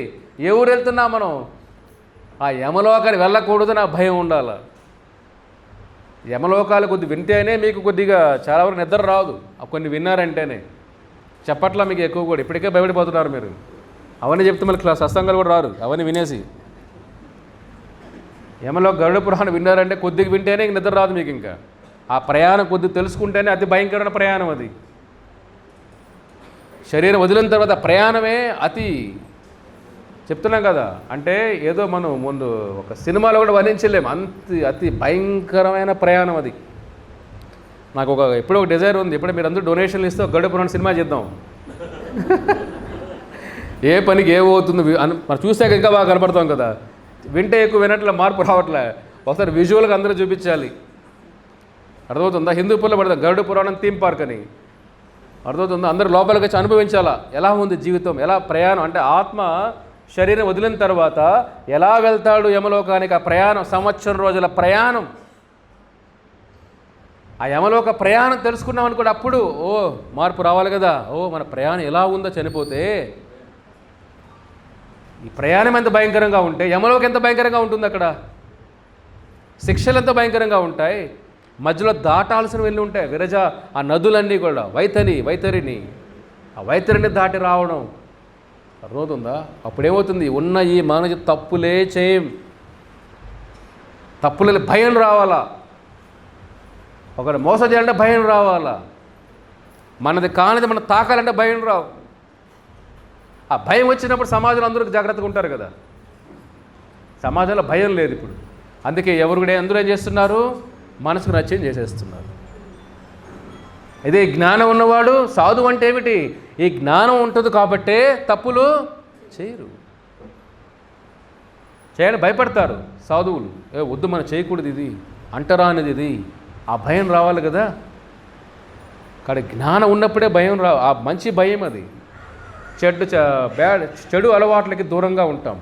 ఏ ఊరు వెళ్తున్నాం మనం? ఆ యమలోకాన్ని వెళ్ళకూడదు నా భయం ఉండాలి. యమలోకాలు కొద్ది వింటేనే మీకు కొద్దిగా చాలా వరకు నిద్ర రాదు, కొన్ని విన్నారంటేనే. చెప్పట్లా మీకు ఎక్కువ కూడా, ఇప్పటికే భయపడిపోతున్నారు మీరు. అవన్నీ చెప్తే మళ్ళీ సత్సంగాలు కూడా రారు, అవన్నీ వినేసి. యమలో గరుడ పురాణం విన్నారంటే కొద్దిగా వింటేనే నిద్ర రాదు మీకు. ఇంకా ఆ ప్రయాణం కొద్దిగా తెలుసుకుంటేనే అతి భయంకరమైన ప్రయాణం అది. శరీరం వదిలిన తర్వాత ప్రయాణమే అతి, చెప్తున్నాం కదా. అంటే ఏదో మనం ముందు ఒక సినిమాలో కూడా వర్ణించలేము, అతి భయంకరమైన ప్రయాణం అది. నాకు ఎప్పుడో ఒక డిజైర్ ఉంది, ఎప్పుడో మీరు అందరూ డొనేషన్లు ఇస్తే ఒక గరుడ పురాణ సినిమా చేద్దాం. ఏ పనికి ఏమవుతుంది మనం చూసాక ఇంకా బాగా కనపడతాం కదా. వింటే ఎక్కువ వినట్లే, మార్పు రావట్లే. ఒకసారి విజువల్గా అందరూ చూపించాలి. అర్థమవుతుందా? హిందూపూర్లో పడతాం గరుడ పురాణం థీమ్ పార్క్ అని. అర్థమవుతుందా? అందరూ లోపలికి వచ్చి అనుభవించాలా ఎలా ఉంది జీవితం, ఎలా ప్రయాణం. అంటే ఆత్మ శరీరం వదిలిన తర్వాత ఎలా వెళ్తాడు యమలోకానికి? ఆ ప్రయాణం 1 సంవత్సరం రోజుల ప్రయాణం. ఆ యమలోక ప్రయాణం తెలుసుకున్నాం అనుకోండి, అప్పుడు ఓ మార్పు రావాలి కదా. ఓ మన ప్రయాణం ఎలా ఉందో చనిపోతే. ఈ ప్రయాణం ఎంత భయంకరంగా ఉంటే యమలోకి ఎంత భయంకరంగా ఉంటుంది. అక్కడ శిక్షలు ఎంత భయంకరంగా ఉంటాయి. మధ్యలో దాటాల్సినవి వెళ్ళి ఉంటాయి. విరజ ఆ నదులన్నీ కూడా వైతరిని ఆ వైతరిని దాటి రావడం. అర్థమవుతుందా? అప్పుడేమవుతుంది? ఉన్న ఈ మానవ తప్పులే చేయం, తప్పులే భయం రావాలా. ఒకరు మోసం చేయాలంటే భయం రావాలా. మనది కానిది మనం తాకాలంటే భయం రావు. ఆ భయం వచ్చినప్పుడు సమాజంలో అందరూ జాగ్రత్తగా ఉంటారు కదా. సమాజంలో భయం లేదు ఇప్పుడు. అందుకే ఎవరు కూడా అందరూ ఏం చేస్తున్నారు? మనసుకు నచ్చేది చేసేస్తున్నారు. ఇదే జ్ఞానం ఉన్నవాడు సాధువు అంటే ఏమిటి? ఈ జ్ఞానం ఉంటుంది కాబట్టే తప్పులు చేయరు, చేయని భయపడతారు సాధువులు. వద్దు మనం చేయకూడదు, ఇది అంటరానిది, ఇది. ఆ భయం రావాలి కదా. అక్కడ జ్ఞానం ఉన్నప్పుడే భయం ఆ మంచి భయం అది. చెడు అలవాట్లకి దూరంగా ఉంటాం.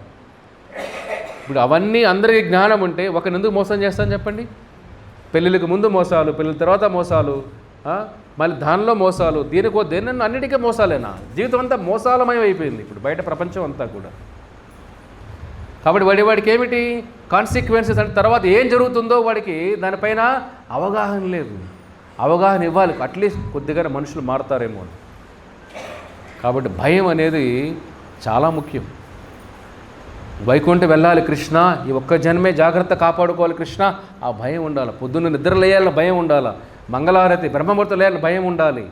ఇప్పుడు అవన్నీ అందరికీ జ్ఞానం ఉంటే ఒకరిని ఎందుకు మోసం చేస్తాను చెప్పండి? పెళ్ళిళ్ళకి ముందు మోసాలు, పెళ్ళిళ్ళ తర్వాత మోసాలు, మళ్ళీ దానిలో మోసాలు, దేని అన్నిటికీ మోసాలేనా? జీవితం అంతా మోసాలమయం అయిపోయింది ఇప్పుడు బయట ప్రపంచం అంతా కూడా. కాబట్టి వాడికి ఏమిటి కాన్సిక్వెన్సెస్ అంటే తర్వాత ఏం జరుగుతుందో వాడికి దానిపైన అవగాహన లేదు. అవగాహన ఇవ్వాలి, అట్లీస్ట్ కొద్దిగా మనుషులు మారుతారేమో. కాబట్టి భయం అనేది చాలా ముఖ్యం. వైకుంఠం వెళ్ళాలి కృష్ణ, ఈ ఒక్క జన్మే జాగ్రత్త కాపాడుకోవాలి కృష్ణ, ఆ భయం ఉండాలి. పొద్దున్న నిద్ర లేయాలని భయం ఉండాలి. మంగళారతి బ్రహ్మముహూర్తం లేయాలని భయం ఉండాలి.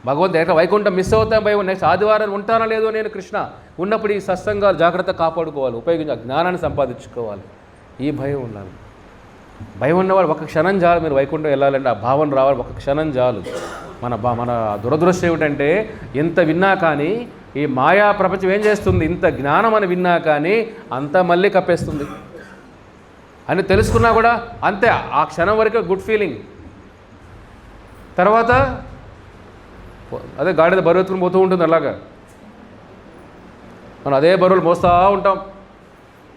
భగవంతుడు ఎక్కడ వైకుంఠం మిస్ అవుతాం భయం. నెక్స్ట్ ఆదివారం ఉంటానా లేదో నేను కృష్ణ ఉన్నప్పుడు ఈ సత్సంగాలు జాగ్రత్త కాపాడుకోవాలి, ఉపయోగించి జ్ఞానాన్ని సంపాదించుకోవాలి. ఈ భయం ఉండాలి. భయం ఉన్నవాడు ఒక క్షణం చాలు. మీరు వైకుంఠం వెళ్ళాలంటే ఆ భావన రావాలి, ఒక క్షణం చాలు. మన దురదృష్టం ఏమిటంటే ఇంత విన్నా కానీ ఈ మాయా ప్రపంచం ఏం చేస్తుంది, ఇంత జ్ఞానం అని విన్నా కానీ అంతా మళ్ళీ కప్పేస్తుంది అని తెలుసుకున్నా కూడా అంతే. ఆ క్షణం వరకే గుడ్ ఫీలింగ్. తర్వాత అదే గాడిద బరువు ఎత్తుకుని పోతూ ఉంటుంది. అలాగా మనం అదే బరువులు మోస్తూ ఉంటాం.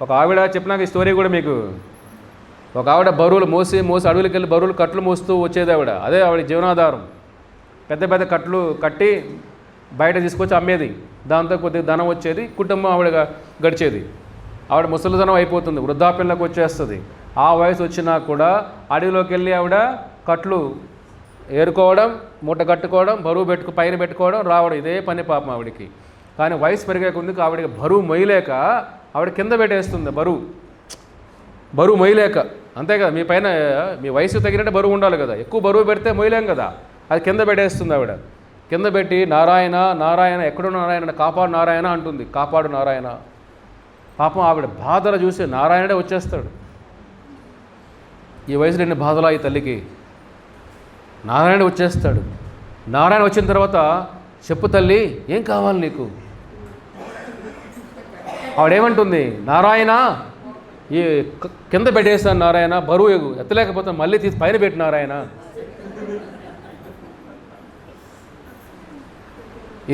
ఒక ఆవిడ చెప్పినాక ఈ స్టోరీ కూడా మీకు, ఒక ఆవిడ బరువులు మోసి అడవులకి వెళ్ళి బరువులు కట్లు మోస్తూ వచ్చేది ఆవిడ. అదే ఆవిడ జీవనాధారం. పెద్ద పెద్ద కట్లు కట్టి బయట తీసుకొచ్చి అమ్మేది. దాంతో కొద్దిగా ధనం వచ్చేది, కుటుంబం ఆవిడ గడిచేది. ఆవిడ ముసలిధనం అయిపోతుంది, వృద్ధాప్యంలోకి వచ్చేస్తుంది. ఆ వయసు వచ్చినా కూడా అడవిలోకి వెళ్ళి ఆవిడ కట్లు ఏరుకోవడం, మూట కట్టుకోవడం, బరువు పైన పెట్టుకోవడం, రావడం, ఇదే పని పాపం ఆవిడికి. కానీ వయసు పెరిగే కొద్దికి ఆవిడకి బరువు మొయ్యలేక ఆవిడ కింద పెట్టేస్తుంది. బరువు మొయ్యలేక. అంతే కదా, మీ పైన మీ వయసు తగినట్టు బరువు ఉండాలి కదా. ఎక్కువ బరువు పెడితే మొయ్యలేం కదా, అది కింద పెట్టేస్తుంది ఆవిడ. కింద పెట్టి నారాయణ నారాయణ ఎక్కడో నారాయణ, కాపాడు నారాయణ అంటుంది. కాపాడు నారాయణ. పాపం ఆవిడ బాధలు చూసి నారాయణుడే వచ్చేస్తాడు. ఈ వయసులో ఎన్ని బాధలా ఈ తల్లికి. నారాయణ వచ్చేస్తాడు. నారాయణ వచ్చిన తర్వాత చెప్పు తల్లి, ఏం కావాలి నీకు? ఆవిడేమంటుంది, నారాయణ ఈ కింద పెట్టేస్తాను నారాయణ, బరువు ఎత్తలేకపోతే మళ్ళీ తీసి పైన పెట్టి నారాయణ.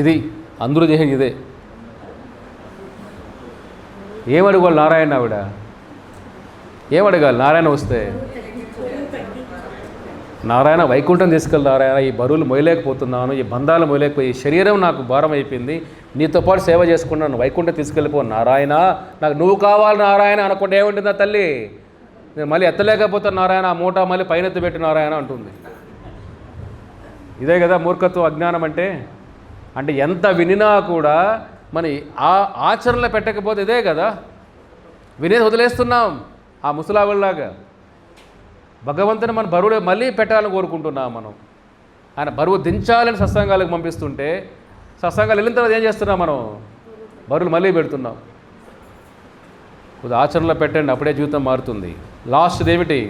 ఇది అందరూ చేసేది ఇదే. ఏమడగాలి నారాయణ? ఆవిడ ఏమడగాలి నారాయణ వస్తే? నారాయణ వైకుంఠం తీసుకెళ్ళి నారాయణ, ఈ బరువులు మొయలేకపోతున్నాను, ఈ బంధాలు మొయలేకపోయి, ఈ శరీరం నాకు భారం అయిపోయింది, నీతో పాటు సేవ చేసుకున్నాను, వైకుంఠం తీసుకెళ్ళిపో నారాయణ, నాకు నువ్వు కావాలి నారాయణ అనుకుంటే ఏముంటుందా తల్లి? నేను మళ్ళీ ఎత్తలేకపోతాను నారాయణ, ఆ మూట మళ్ళీ పైన ఎత్తిపెట్టి నారాయణ అంటుంది. ఇదే కదా మూర్ఖత్వం, అజ్ఞానం అంటే. అంటే ఎంత వినినా కూడా మన ఆచరణలో పెట్టకపోతే ఇదే కదా, వినేది వదిలేస్తున్నాం ఆ ముసలావుల్లాగా. భగవంతుని మన బరువులు మళ్ళీ పెట్టాలని కోరుకుంటున్నాం మనం. ఆయన బరువు దించాలని సత్సంగాలకు పంపిస్తుంటే సత్సంగాలు వెళ్ళిన తర్వాత ఏం చేస్తున్నాం మనం? బరువులు మళ్ళీ పెడుతున్నాం. కొద్దిగా ఆచరణలో పెట్టండి, అప్పుడే జీవితం మారుతుంది. లాస్ట్ది ఏమిటి?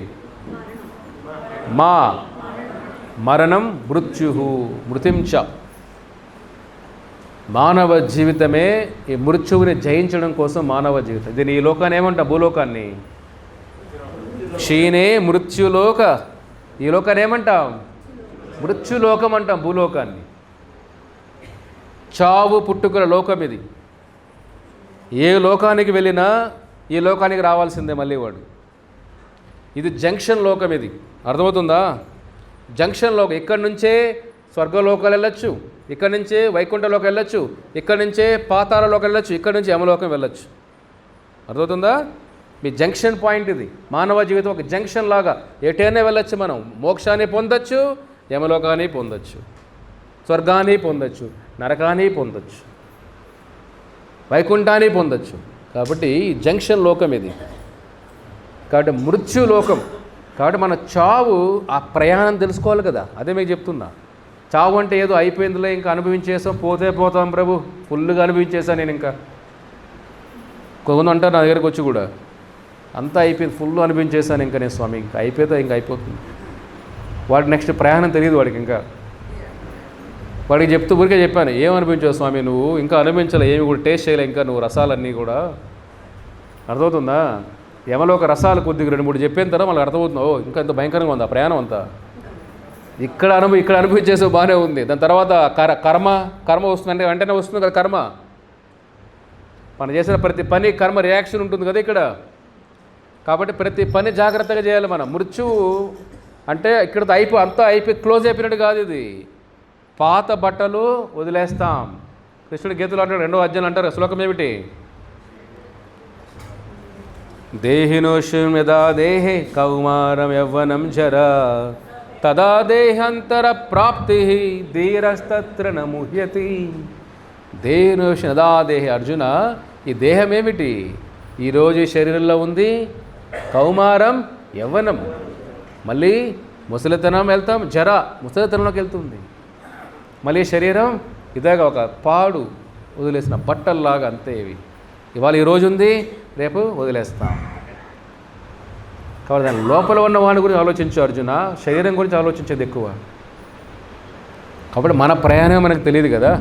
మరణం మృత్యుః మానవ జీవితమే ఈ మృత్యువుని జయించడం కోసం మానవ జీవితం. దీన్ని ఈ లోకాన్ని ఏమంటాం? భూలోకాన్ని. క్షీణే మృత్యులోక, ఈ లోకాన్ని ఏమంటాం? మృత్యులోకం అంటాం భూలోకాన్ని. చావు పుట్టుకల లోకం ఇది. ఏ లోకానికి వెళ్ళినా ఈ లోకానికి రావాల్సిందే మళ్ళీ వాడు. ఇది జంక్షన్ లోకం. ఇది అర్థమవుతుందా? జంక్షన్ లోకం. ఇక్కడి నుంచే స్వర్గలోకాలు వెళ్ళొచ్చు, ఇక్కడి నుంచే వైకుంఠలోకి వెళ్ళొచ్చు, ఇక్కడి నుంచే పాతాళలోకి వెళ్ళొచ్చు, ఇక్కడి నుంచి యమలోకం వెళ్ళొచ్చు. అర్థమవుతుందా? మీ జంక్షన్ పాయింట్ ఇది. మానవ జీవితం ఒక జంక్షన్ లాగా. ఎటైనా వెళ్ళొచ్చు మనం. మోక్షాన్ని పొందొచ్చు, యమలోకాన్ని పొందొచ్చు, స్వర్గాన్ని పొందొచ్చు, నరకాన్ని పొందొచ్చు, వైకుంఠాన్ని పొందొచ్చు. కాబట్టి జంక్షన్ లోకం ఇది. కాబట్టి మృత్యులోకం. కాబట్టి మన చావు, ఆ ప్రయాణం తెలుసుకోవాలి కదా. అదే మీకు చెప్తున్నా. చావు అంటే ఏదో అయిపోయిందిలే, ఇంకా అనుభవించేసాం, పోతాం ప్రభు, ఫుల్గా అనుభవించేసాను నేను, ఇంకా కొంతమంది అంటారు నా దగ్గరికి వచ్చి కూడా, అంతా అయిపోయింది, ఫుల్ అనిపించేశాను ఇంకా నేను స్వామి, ఇంకా అయిపోతుంది. వాడికి నెక్స్ట్ ప్రయాణం తెలియదు వాడికి. ఇంకా వాడికి చెప్తూ ఊరికే చెప్పాను, ఏమనిపించావు స్వామి నువ్వు, ఇంకా అనుభవించాలి, ఏమి కూడా టేస్ట్ చేయలే ఇంకా నువ్వు రసాలన్నీ కూడా. అర్థమవుతుందా? యమలో ఒక రసాలు కొద్దిగా 2-3 చెప్పిన తర్వాత మనకు అర్థమవుతుంది, ఓ ఇంకా ఎంత భయంకరంగా ఉంది ఆ ప్రయాణం అంతా. ఇక్కడ అనుభవించేసే బాగానే ఉంది. దాని తర్వాత కర్మ వస్తుందంటే వెంటనే వస్తుంది కదా కర్మ. మనం చేసిన ప్రతి పని కర్మ రియాక్షన్ ఉంటుంది కదా ఇక్కడ. కాబట్టి ప్రతి పని జాగ్రత్తగా చేయాలి మనం. మృత్యువు అంటే ఇక్కడ అంతా అయిపోయి క్లోజ్ అయిపోయినట్టు కాదు. ఇది పాత బట్టలు వదిలేస్తాం. కృష్ణుడు గీతలు అంటాడు, 2వ అధ్యాయం అంటారు, శ్లోకం ఏమిటి? దేహినోషం యదా దేహే కౌమారం యవ్వనం జరా తదా దేహాంతర ప్రాప్తి ధీరస్తత్ర న ముహ్యతి. దేహినోషం యదా దేహే. అర్జున, ఈ దేహం ఏమిటి? ఈరోజు ఈ శరీరంలో ఉంది కౌమారం, యవ్వనం, మళ్ళీ ముసలితనం వెళ్తాం, జరా ముసలితనంలోకి వెళ్తుంది. మళ్ళీ శరీరం ఇలాగా ఒక పాడు వదిలేసిన బట్టల్లాగా అంతే. ఇవి ఇవాళ ఈరోజు ఉంది, రేపు వదిలేస్తాం. కాబట్టి దాని లోపల ఉన్న వాడి గురించి ఆలోచించు అర్జున, శరీరం గురించి ఆలోచించేది ఎక్కువ. కాబట్టి మన ప్రయాణం మనకు తెలియదు కదా.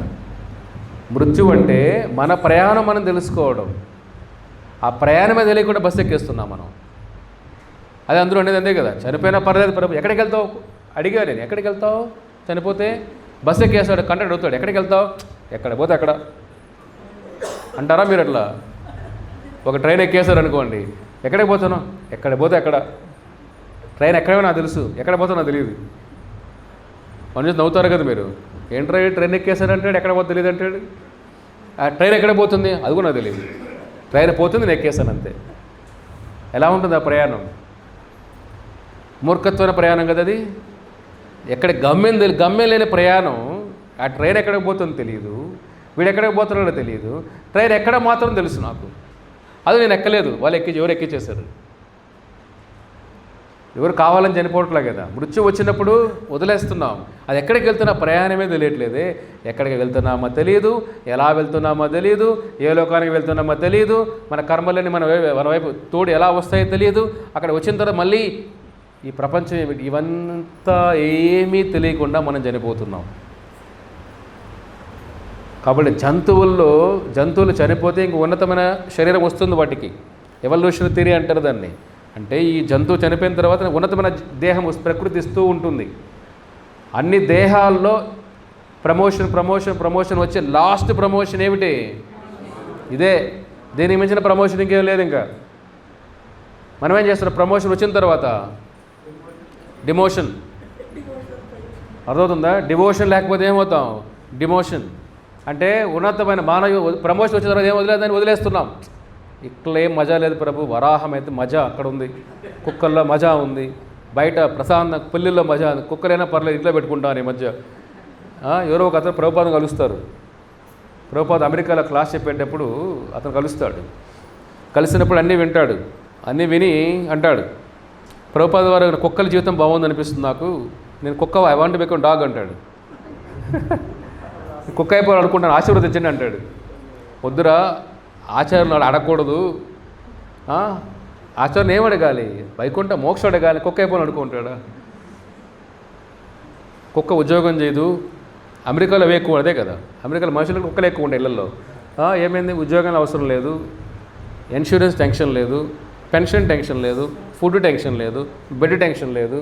మృత్యు అంటే మన ప్రయాణం మనం తెలుసుకోవడం. ఆ ప్రయాణమే తెలియకుండా బస్సు ఎక్కేస్తున్నాం మనం. అది అందరూ అనేది అంతే కదా, చనిపోయినా పర్లేదు ప్రభు, ఎక్కడికి వెళ్తావు అడిగా నేను, ఎక్కడికి వెళ్తావు చనిపోతే? బస్సు ఎక్కేస్తాడు, కండక్టర్ అడుగుతాడు ఎక్కడికి వెళ్తావు, ఎక్కడ పోతే అక్కడ అంటారా మీరు? అట్లా ఒక ట్రైన్ ఎక్కేశారు అనుకోండి, ఎక్కడికి పోతాను, ఎక్కడ పోతే అక్కడ. ట్రైన్ ఎక్కడో నాకు తెలుసు, ఎక్కడ పోతానో నాకు తెలియదు. మనుషులు నవ్వుతారు కదా మీరు, ఏంట్రా ట్రైన్ ఎక్కేశారంటాడు, ఎక్కడ పోతే తెలియదు అంటాడు. ఆ ట్రైన్ ఎక్కడ పోతుంది అది కూడా నాకు తెలియదు. ట్రైన్ పోతుంది, నేను ఎక్కేస్తాను అంతే. ఎలా ఉంటుంది ఆ ప్రయాణం? మూర్ఖత్వమైన ప్రయాణం కదా అది. ఎక్కడ గమ్యం లేని ప్రయాణం. ఆ ట్రైన్ ఎక్కడికి పోతుందో తెలియదు, వీడు ఎక్కడికి పోతున్నాడో తెలియదు. ట్రైన్ ఎక్కడ మాత్రం తెలుసు నాకు, అది నేను ఎక్కలేదు, వాళ్ళు ఎవరు ఎక్కించేశారు. ఎవరు కావాలని చనిపోవట్లే కదా. మృత్యు వచ్చినప్పుడు వదిలేస్తున్నాం. అది ఎక్కడికి వెళ్తున్నా ప్రయాణమే తెలియట్లేదే. ఎక్కడికి వెళ్తున్నామో తెలియదు, ఎలా వెళ్తున్నామో తెలియదు, ఏ లోకానికి వెళ్తున్నామో తెలియదు, మన కర్మలని మన వైపు తోడు ఎలా వస్తాయో తెలియదు. అక్కడ వచ్చిన తర్వాత మళ్ళీ ఈ ప్రపంచం ఏమిటి, ఇవంతా ఏమీ తెలియకుండా మనం చనిపోతున్నాం. కాబట్టి జంతువులు చనిపోతే ఇంక ఉన్నతమైన శరీరం వస్తుంది వాటికి. ఎవల్యూషన్ థియరీ అంటారు దాన్ని. అంటే ఈ జంతువు చనిపోయిన తర్వాత ఉన్నతమైన దేహం ప్రకృతి ఇస్తూ ఉంటుంది. అన్ని దేహాల్లో ప్రమోషన్ వచ్చే లాస్ట్ ప్రమోషన్ ఏమిటి? ఇదే. దీనికి మించిన ప్రమోషన్ ఇంకేం లేదు. ఇంకా మనం ఏం చేస్తున్నాం? ప్రమోషన్ వచ్చిన తర్వాత డిమోషన్. అర్థమవుతుందా? డివోషన్ లేకపోతే ఏమవుతాం? డిమోషన్. అంటే ఉన్నతమైన ప్రమోషన్ వచ్చిన తర్వాత ఏం వదిలేదని వదిలేస్తున్నాం. ఇక్కడ ఏం మజా లేదు ప్రభు, వరాహం అయితే మజా అక్కడ ఉంది, కుక్కల్లో మజా ఉంది, బయట ప్రశాంత పుల్లిల్లో మజా ఉంది, కుక్కలైనా పర్లేదు ఇంట్లో పెట్టుకుంటాను. ఈ మధ్య ఎవరో ఒక అతను ప్రభుపాదం కలుస్తారు. ప్రభుపాద అమెరికాలో క్లాస్ చెప్పేటప్పుడు అతను కలుస్తాడు. కలిసినప్పుడు అన్నీ వింటాడు. అన్నీ విని అంటాడు, ప్రభుపాద వారు కుక్కల జీవితం బాగుంది అనిపిస్తుంది నాకు, నేను కుక్క I want to become dog అంటాడు. కుక్క అయిపోయి అనుకుంటాను, ఆశీర్వదించండి అంటాడు. వద్దురా, ఆచార్యులు అడగకూడదు, ఆచార్యుని ఏం అడగాలి? వైకుంఠ మోక్షం అడగాలి. కుక్క అయిపోయి అనుకుంటాడా? కుక్క ఉద్యోగం చేయదు. అమెరికాలో అవి ఎక్కువ, అదే కదా, అమెరికాలో మనుషులకు కుక్కలు ఎక్కువ ఉంటాయి ఇళ్లలో. ఏమైంది? ఉద్యోగాలు అవసరం లేదు, ఇన్సూరెన్స్ టెన్షన్ లేదు, పెన్షన్ టెన్షన్ లేదు, ఫుడ్ టెన్షన్ లేదు, బెడ్ టెన్షన్ లేదు.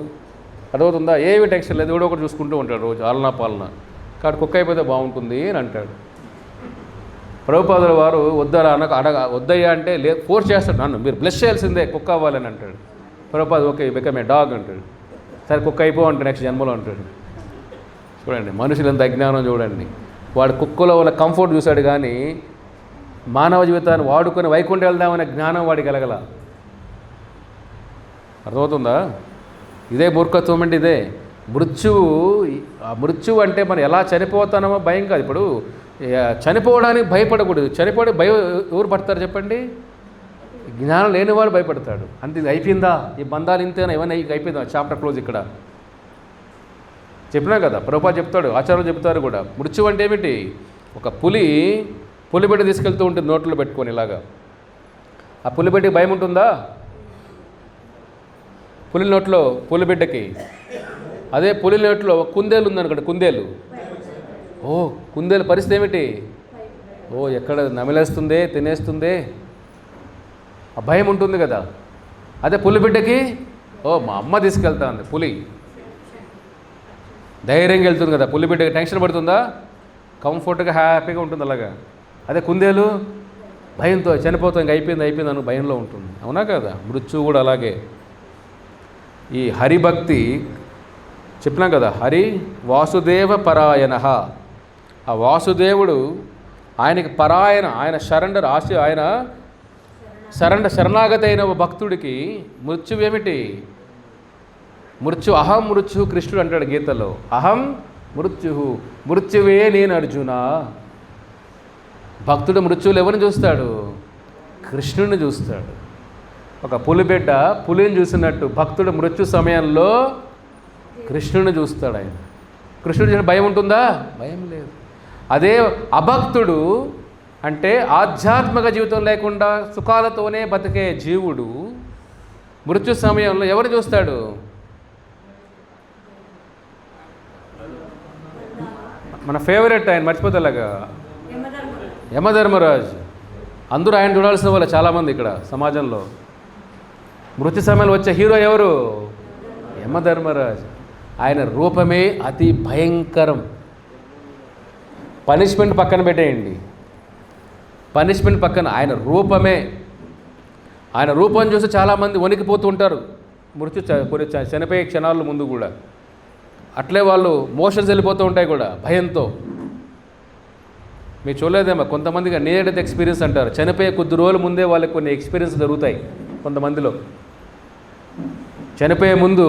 అర్థమవుతుందా? ఏవి టెన్షన్ లేదు, ఎవడో ఒకటి చూసుకుంటూ ఉంటాడు రోజు ఆలనా పాలన. కాబట్టి కుక్క అయిపోతే బాగుంటుంది అని అంటాడు. ప్రభుపాదుల వారు వద్దయ్యా అంటే ఫోర్స్ చేస్తాడు, నన్ను మీరు బ్లెస్ చేయాల్సిందే, కుక్క అవ్వాలని అంటాడు. Prabhupada okay become a dog అంటాడు. సరే కుక్క అయిపో అంటే నెక్స్ట్ జన్మలో అంటాడు. చూడండి మనుషులు ఎంత అజ్ఞానం చూడండి. వాడు కుక్కలో ఉన్న కంఫర్ట్ చూశాడు కానీ మానవ జీవితాన్ని వాడుకొని వైకుంఠం వెళ్దామనే జ్ఞానం వాడికి కలగల. అర్థమవుతుందా? ఇదే మూర్ఖత్వం అంటే ఇదే. మృత్యువు అంటే మనం ఎలా చనిపోతానో భయం కాదు. ఇప్పుడు చనిపోవడానికి భయపడకూడదు. భయం ఎవరు పడతారు చెప్పండి? జ్ఞానం లేనివాడు భయపడతాడు. అంతే, ఇది అయిపోయిందా, ఈ బంధాలు ఇంతేనా, ఇవన్నీ అయిపోయిందా, చాప్టర్ క్లోజ్. ఇక్కడ చెప్పినా కదా, ప్రభుపాద చెప్తాడు, ఆచార్యులు చెప్తారు కూడా. మృత్యు అంటే ఏమిటి? ఒక పులిబిడ్డ తీసుకెళ్తూ ఉంటుంది నోట్లో పెట్టుకొని ఇలాగా. ఆ పులిబిడ్డకి భయం ఉంటుందా? పులి నోట్లో పులిబిడ్డకి. అదే పులి నోట్లో కుందేలు ఉందనుకోండి, కుందేలు పరిస్థితి ఏమిటి? ఎక్కడ నమిలేస్తుందే, తినేస్తుందే, ఆ భయం ఉంటుంది కదా. అదే పులిబిడ్డకి మా అమ్మ తీసుకెళ్తా ఉంది, పులి ధైర్యంగా వెళ్తుంది కదా. పులిబిడ్డకి టెన్షన్ పడుతుందా? కంఫర్ట్గా హ్యాపీగా ఉంటుంది అలాగా. అదే కుందేలు భయంతో చనిపోతాం, ఇంక అయిపోయింది అని భయంలో ఉంటుంది. అవునా కదా? మృత్యువు కూడా అలాగే. ఈ హరిభక్తి చెప్పినాం కదా, హరి వాసుదేవ పరాయణ. ఆ వాసుదేవుడు ఆయనకి పరాయణ, ఆయన శరణాగతి అయిన భక్తుడికి మృత్యు ఏమిటి? అహం మృత్యు. కృష్ణుడు అంటాడు గీతలో, అహం మృత్యువే నేను అర్జున. భక్తుడు మృత్యువులు ఎవరిని చూస్తాడు? కృష్ణుడిని చూస్తాడు. ఒక పులిబిడ్డ పులిని చూసినట్టు భక్తుడు మృత్యు సమయంలో కృష్ణుడిని చూస్తాడు. ఆయన కృష్ణుడు చూసిన భయం ఉంటుందా? భయం లేదు. అదే అభక్తుడు అంటే ఆధ్యాత్మిక జీవితం లేకుండా సుఖాలతోనే బతికే జీవుడు మృత్యు సమయంలో ఎవరు చూస్తాడు? మన ఫేవరెట్ ఆయన మర్చిపోతేలాగా యమధర్మరాజు. అందరూ ఆయన చూడాల్సిన వాళ్ళు చాలామంది ఇక్కడ సమాజంలో. మృత్యు సమయంలో వచ్చే హీరో ఎవరు? యమధర్మరాజు. ఆయన రూపమే అతి భయంకరం. పనిష్మెంట్ పక్కన పెట్టేయండి, పనిష్మెంట్ పక్కన ఆయన రూపమే. ఆయన రూపం చూసి చాలామంది వణికిపోతూ ఉంటారు కొన్ని చనిపోయే క్షణాల ముందు కూడా. అట్లే వాళ్ళు మోషన్స్ వెళ్ళిపోతూ ఉంటాయి కూడా భయంతో. మీరు చూడలేదేమో, కొంతమందికి నియర్ డెత్ ఎక్స్పీరియన్స్ అంటారు. చనిపోయే కొద్ది రోజుల ముందే వాళ్ళకి కొన్ని ఎక్స్పీరియన్స్ జరుగుతాయి కొంతమందిలో. చనిపోయే ముందు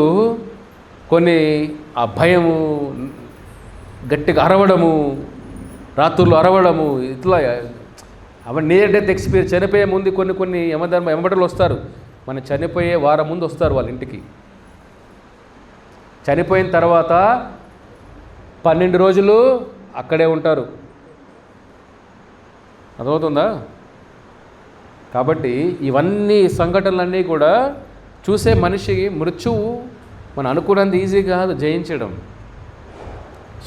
కొన్ని ఆ భయము, గట్టిగా అరవడము, రాత్రులు అరవడము, ఇట్లా అవన్నీ నియర్ డెత్ ఎక్స్పీరియన్స్. చనిపోయే ముందు కొన్ని యమబట్టలు వస్తారు. మన చనిపోయే వారం ముందు వస్తారు వాళ్ళ ఇంటికి. చనిపోయిన తర్వాత 12 రోజులు అక్కడే ఉంటారు. అర్థమవుతుందా? కాబట్టి ఇవన్నీ సంఘటనలన్నీ కూడా చూసే మనిషికి మృత్యువు మనం అనుకున్నంత ఈజీ కాదు జయించడం.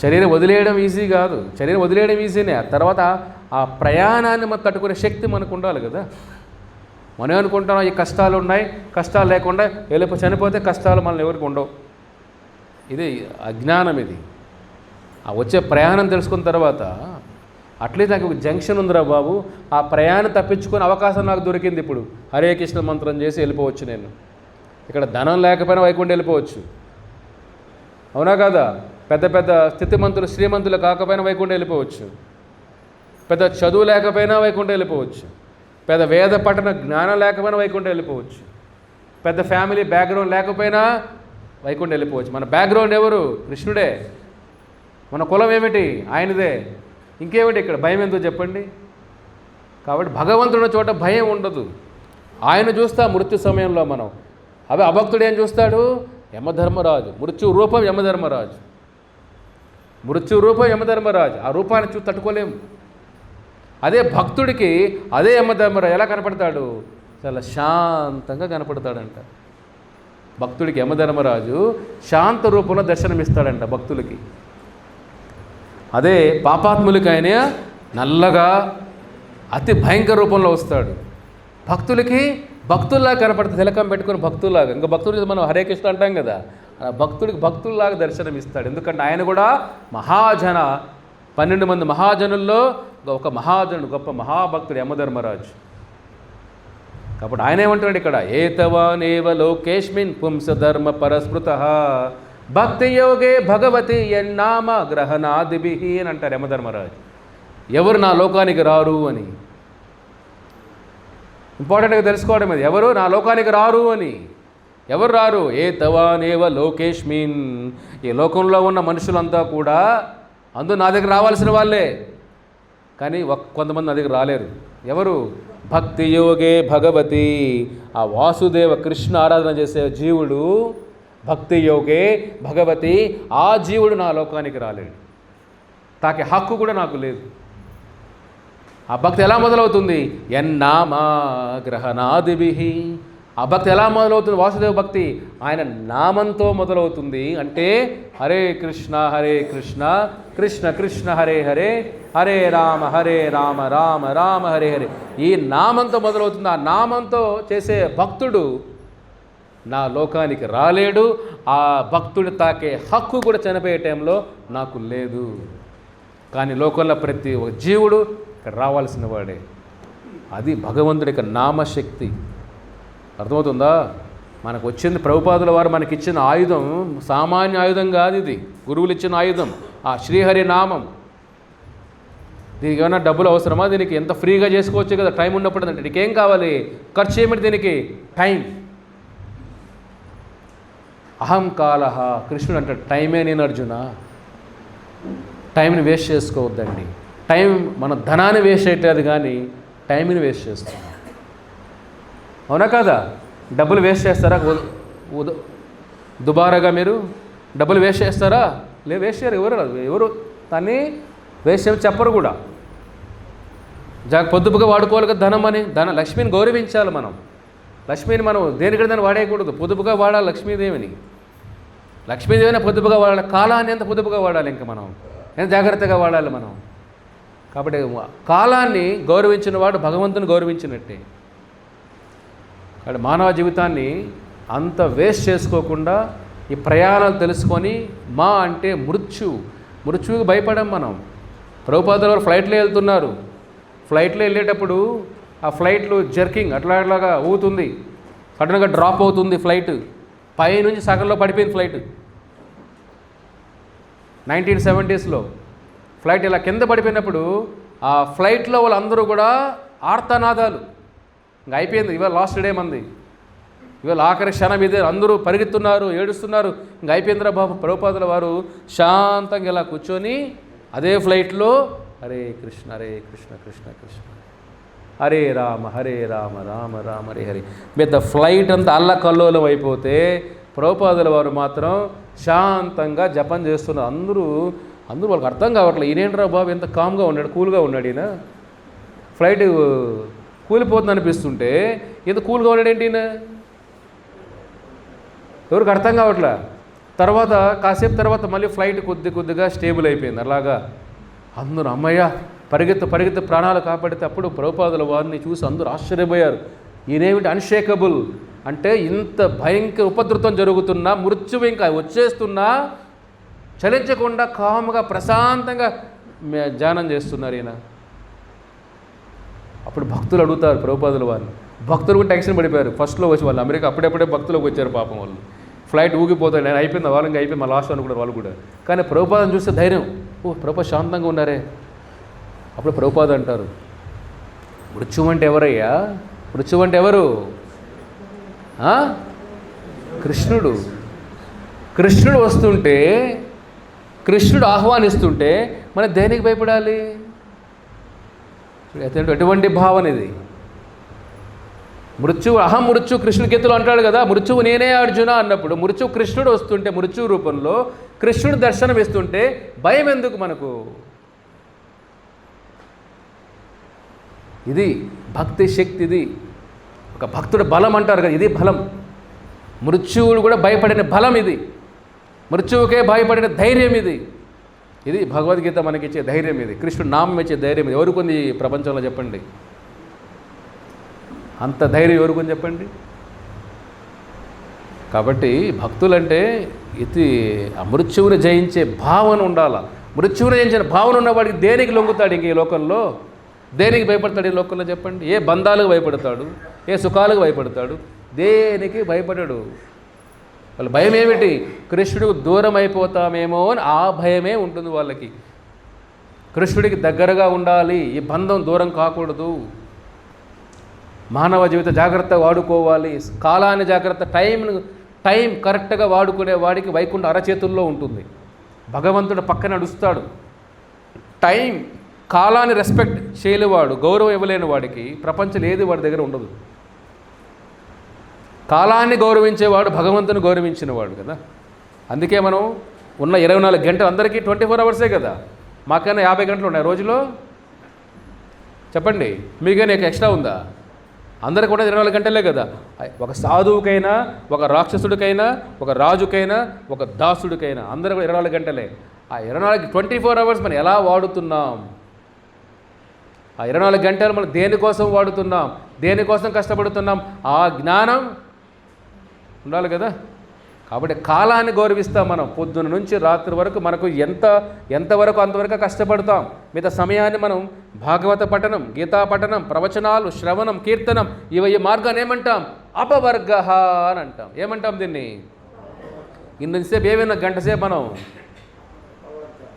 శరీరం వదిలేయడం ఈజీ కాదు. శరీరం వదిలేయడం ఈజీనే. ఆ తర్వాత ఆ ప్రయాణాన్ని మనం తట్టుకునే శక్తి మనకు ఉండాలి కదా. మనం అనుకుంటాం ఈ కష్టాలు ఉన్నాయి, కష్టాలు లేకుండా చనిపోతే కష్టాలు మనల్ని ఎవరికి ఉండవు. ఇది అజ్ఞానం. ఇది ఆ వచ్చే ప్రయాణం తెలుసుకున్న తర్వాత అట్లీస్ట్ నాకు ఒక జంక్షన్ ఉందిరా బాబు, ఆ ప్రయాణం తప్పించుకునే అవకాశం నాకు దొరికింది. ఇప్పుడు హరే కృష్ణ మంత్రం చేసి వెళ్ళిపోవచ్చు. నేను ఇక్కడ ధనం లేకపోయినా వైకుంఠం వెళ్ళిపోవచ్చు. అవునా కదా? పెద్ద పెద్ద స్థితిమంతులు శ్రీమంతులు కాకపోయినా వైకుంఠం వెళ్ళిపోవచ్చు. పెద్ద చదువు లేకపోయినా వైకుంఠం వెళ్ళిపోవచ్చు. పెద్ద వేద పఠన జ్ఞానం లేకపోయినా వైకుంఠం వెళ్ళిపోవచ్చు. పెద్ద ఫ్యామిలీ బ్యాక్గ్రౌండ్ లేకపోయినా వైకుంఠం వెళ్ళిపోవచ్చు. మన బ్యాక్గ్రౌండ్ ఎవరు? కృష్ణుడే. మన కులం ఏమిటి? ఆయనదే. ఇంకేమిటి ఇక్కడ భయం ఎందుకు చెప్పండి? కాబట్టి భగవంతుడి చోట భయం ఉండదు. ఆయన చూస్తా మృత్యు సమయంలో మనం. అభక్తుడు ఏం చూస్తాడు? యమధర్మరాజు. మృత్యు రూపం యమధర్మరాజు. మృత్యు రూపం యమధర్మరాజు. ఆ రూపాన్ని చూసి తట్టుకోలేము. అదే భక్తుడికి అదే యమధర్మరాజు ఎలా కనపడతాడు? చాలా శాంతంగా కనపడతాడంట. భక్తుడికి యమధర్మరాజు శాంత రూపంలో దర్శనమిస్తాడంట భక్తులకి. అదే పాపాత్ములకి ఆయన నల్లగా అతి భయంకర రూపంలో వస్తాడు. భక్తులకి భక్తుల్లాగా కనపడుతుంది. తిలకం పెట్టుకుని భక్తుల్లాగా. ఇంకా భక్తుడికి మనం హరే కృష్ణ అంటాం కదా, భక్తుడికి భక్తుల్లాగా దర్శనమిస్తాడు. ఎందుకంటే ఆయన కూడా మహాజన 12 మంది మహాజనుల్లో ఒక మహాజనుడు, గొప్ప మహాభక్తుడు యమధర్మరాజు. కాబట్టి ఆయన ఏమంటున్నాడు ఇక్కడ? ఏతవానేవ లోకేష్మిన్ పుంసధర్మ పరస్మృత భక్తి యోగే భగవతి యన్నామ గ్రహణాదిభిః అని అంటారు యమధర్మరాజు. ఎవరు నా లోకానికి రారు అని ఇంపార్టెంట్గా తెలుసుకోవడం. అది ఎవరు నా లోకానికి రారు అని. ఎవరు రారు? ఏతవానేవ లోకేష్మిన్, ఈ లోకంలో ఉన్న మనుషులంతా కూడా అందరూ నా దగ్గర రావాల్సిన వాళ్ళే, కానీ కొంతమంది నా దగ్గర రాలేరు. ఎవరు? భక్తి యోగే భగవతి, ఆ వాసుదేవ కృష్ణ ఆరాధన చేసే జీవుడు, భక్తి యోగే భగవతి, ఆ జీవుడు నా లోకానికి రాలేడు. తాకే హక్కు కూడా నాకు లేదు. ఆ భక్తి ఎలా మొదలవుతుంది? యన్నామా గ్రహణాదిభిః. ఆ భక్తి ఎలా మొదలవుతుంది? వాసుదేవ భక్తి ఆయన నామంతో మొదలవుతుంది. అంటే హరే కృష్ణ కృష్ణ కృష్ణ హరే హరే, హరే రామ రామ రామ హరే హరే. ఈ నామంతో మొదలవుతుంది. ఆ నామంతో చేసే భక్తుడు నా లోకానికి రాలేడు. ఆ భక్తుడు తాకే హక్కు కూడా చనిపోయే టైంలో నాకు లేదు. కానీ లోకంలో ప్రతి ఒక్క జీవుడు ఇక్కడ రావాల్సిన వాడే. అది భగవంతుడి యొక్క నామశక్తి. అర్థమవుతుందా? మనకు వచ్చింది ప్రభుపాదుల వారు మనకిచ్చిన ఆయుధం సామాన్య ఆయుధం కాదు. ఇది గురువులు ఇచ్చిన ఆయుధం, ఆ శ్రీహరి నామం. దీనికి ఏమైనా డబ్బులు అవసరమా? దీనికి ఎంత ఫ్రీగా చేసుకోవచ్చు కదా టైం ఉన్నప్పుడు. అంటే నీకేం కావాలి? ఖర్చు ఏమిటి దీనికి? టైం. అహంకాలహ. కృష్ణుడు అంటాడు టైమే నేను అర్జున. టైంని వేస్ట్ చేసుకోవద్దండి. టైం మన ధనాన్ని వేస్ట్ చేయట్లేదు, కానీ టైంని వేస్ట్ చేస్తాం. అవునా కదా? డబ్బులు వేస్ట్ చేస్తారా? దుబారాగా మీరు డబ్బులు వేస్ట్ చేస్తారా? వేస్ట్ చేయరు. ఎవరు దాన్ని వేస్ట్ చేయని చెప్పరు కూడా. పొద్దుపుగా వాడుకోవాలి కదా ధనం అని. లక్ష్మిని గౌరవించాలి మనం. లక్ష్మిని మనం దేనికైనా వాడేయకూడదు, పొదుపుగా వాడాలి లక్ష్మీదేవిని. లక్ష్మీదేవిని పొదుపుగా వాడాలి, కాలాన్ని ఎంత పొదుపుగా వాడాలి, ఇంకా మనం ఎంత జాగ్రత్తగా వాడాలి మనం. కాబట్టి కాలాన్ని గౌరవించిన వాడు భగవంతుని గౌరవించినట్టే. కాబట్టి మానవ జీవితాన్ని అంత వేస్ట్ చేసుకోకుండా ఈ ప్రయాణాలు తెలుసుకొని మా అంటే మృత్యువుకి భయపడం మనం. ప్రభుపాదుల వారు ఫ్లైట్లో వెళ్తున్నారు. ఫ్లైట్లో వెళ్ళేటప్పుడు ఆ ఫ్లైట్లు జర్కింగ్ అట్లాగా ఊగుతుంది, సడన్గా డ్రాప్ అవుతుంది ఫ్లైట్, పైనుంచి సగంలో పడిపోయింది ఫ్లైట్. 1970s ఫ్లైట్ ఇలా కింద పడిపోయినప్పుడు ఆ ఫ్లైట్లో వాళ్ళందరూ కూడా ఆర్తనాదాలు. ఇంకా అయిపోయింది, ఇవాళ లాస్ట్ డే మంది, ఇవాళ ఆఖరి క్షణం ఇదే, అందరూ పరిగెత్తున్నారు, ఏడుస్తున్నారు, ఇంకా అయిపోయిందిరా బాబు. ప్రభుపాదుల వారు శాంతంగా ఇలా కూర్చొని అదే ఫ్లైట్లో హరే కృష్ణ కృష్ణ కృష్ణ హరే రామ రామ రామ హరే హరి. మీద ఫ్లైట్ అంతా అల్లకల్లోలం అయిపోతే ప్రభుపాదుల వారు మాత్రం శాంతంగా జపం చేస్తున్నారు. అందరూ వాళ్ళకి అర్థం కావట్లేదు, ఈయనేంట్రా బాబు ఎంత కామ్గా ఉన్నాడు, కూల్గా ఉన్నాడు ఈయన. ఫ్లైట్ కూలిపోతుంది అనిపిస్తుంటే ఎంత కూల్గా ఉన్నాడు ఏంటి ఈయన, ఎవరికి అర్థం కావట్లే. తర్వాత కాసేపు తర్వాత మళ్ళీ ఫ్లైట్ కొద్దిగా స్టేబుల్ అయిపోయింది. అలాగా అందరూ అమ్మయ్య పరిగెత్తు ప్రాణాలు కాపాడితే అప్పుడు ప్రభుపాదుల వారిని చూసి అందరూ ఆశ్చర్యపోయారు. ఈయనేమిటి అన్షేకబుల్ అంటే ఇంత భయంకర ఉపద్రుతం జరుగుతున్నా, మృత్యువు ఇంకా వచ్చేస్తున్నా చలించకుండా కాముగా ప్రశాంతంగా ధ్యానం చేస్తున్నారు ఈయన. అప్పుడు భక్తులు అడుగుతారు ప్రభుపాదుల వారిని. భక్తులు కూడా టెన్షన్ పడిపోయారు. ఫస్ట్లో వచ్చి వాళ్ళు అమెరికా అప్పుడప్పుడే భక్తులకు వచ్చారు పాపం వాళ్ళు. ఫ్లైట్ ఊగిపోతాడు, నేను అయిపోయింది వాళ్ళకి అయిపోయింది మా లాస్ట్ అనుకున్నారు వాళ్ళు కూడా. కానీ ప్రభుపాదం చూస్తే ధైర్యం, ప్రభుపాద శాంతంగా ఉన్నారే. అప్పుడు ప్రభుపాద అంటారు, మృత్యువు అంటే ఎవరయ్యా, మృత్యువు అంటే ఎవరు, కృష్ణుడు వస్తుంటే, కృష్ణుడు ఆహ్వానిస్తుంటే మనం దేనికి భయపడాలి? ఎటువంటి భావన ఇది? అహం మృత్యు కృష్ణుడి గీతలో అంటాడు కదా, మృత్యువు నేనే అర్జున అన్నప్పుడు మృత్యువు కృష్ణుడు వస్తుంటే, మృత్యు రూపంలో కృష్ణుడు దర్శనం ఇస్తుంటే భయం ఎందుకు మనకు? ఇది భక్తి శక్తి, ఇది ఒక భక్తుడు బలం అంటారు కదా, ఇది బలం. మృత్యువుడు కూడా భయపడిన బలం ఇది, మృత్యువుకే భయపడిన ధైర్యం ఇది. ఇది భగవద్గీత మనకిచ్చే ధైర్యం, ఇది కృష్ణుడు నామం ఇచ్చే ధైర్యం. ఇది ఎవరు కొంది ప్రపంచంలో చెప్పండి, అంత ధైర్యం ఎవరు కొంది చెప్పండి. కాబట్టి భక్తులంటే ఇది ఆ మృత్యువుని జయించే భావన ఉండాలి. మృత్యువుని జయించిన భావన ఉన్నవాడికి దేనికి లొంగుతాడు ఇంక ఈ లోకంలో? దేనికి భయపడతాడు ఈ లోకంలో చెప్పండి? ఏ బంధాలకు భయపడతాడు, ఏ సుఖాలకు భయపడతాడు? దేనికి భయపడడు. వాళ్ళ భయం ఏమిటి? కృష్ణుడికి దూరం అయిపోతామేమో అని ఆ భయమే ఉంటుంది వాళ్ళకి. కృష్ణుడికి దగ్గరగా ఉండాలి, ఈ బంధం దూరం కాకూడదు. మానవ జీవిత జాగ్రత్త వాడుకోవాలి, కాలాన్ని జాగ్రత్త, టైం కరెక్ట్గా వాడుకునే వాడికి వైకుంఠ అరచేతుల్లో ఉంటుంది. భగవంతుడు పక్కన నడుస్తాడు. కాలాన్ని రెస్పెక్ట్ చేయలేవాడు, గౌరవం ఇవ్వలేని వాడికి ప్రపంచం ఏది వాడి దగ్గర ఉండదు. కాలాన్ని గౌరవించేవాడు భగవంతుని గౌరవించినవాడు కదా. అందుకే మనం ఉన్న 24 గంటలు అందరికీ 24 అవర్సే కదా. మాకైనా 50 గంటలు ఉన్నాయి రోజులో, చెప్పండి. మీకైనా ఎక్స్ట్రా ఉందా? అందరికి కూడా 24 గంటలే కదా. ఒక సాధువుకైనా, ఒక రాక్షసుడికైనా, ఒక రాజుకైనా, ఒక దాసుడికైనా అందరూ కూడా 24 గంటలే. ఆ 24 అవర్స్ మనం ఎలా వాడుతున్నాం? ఆ 24 గంటలు మనం దేనికోసం వాడుతున్నాం, దేనికోసం కష్టపడుతున్నాం? ఆ జ్ఞానం ఉండాలి కదా. కాబట్టి కాలాన్ని గౌరవిస్తాం మనం. పొద్దున్న నుంచి రాత్రి వరకు మనకు ఎంతవరకు అంతవరకు కష్టపడతాం. మిగతా సమయాన్ని మనం భాగవత పఠనం, గీతా పఠనం, ప్రవచనాలు, శ్రవణం, కీర్తనం, ఈ మార్గాన్ని ఏమంటాం? అపవర్గ అని అంటాం. ఏమంటాం దీన్ని? ఇంతసేపు ఏమైనా గంట సేపు మనం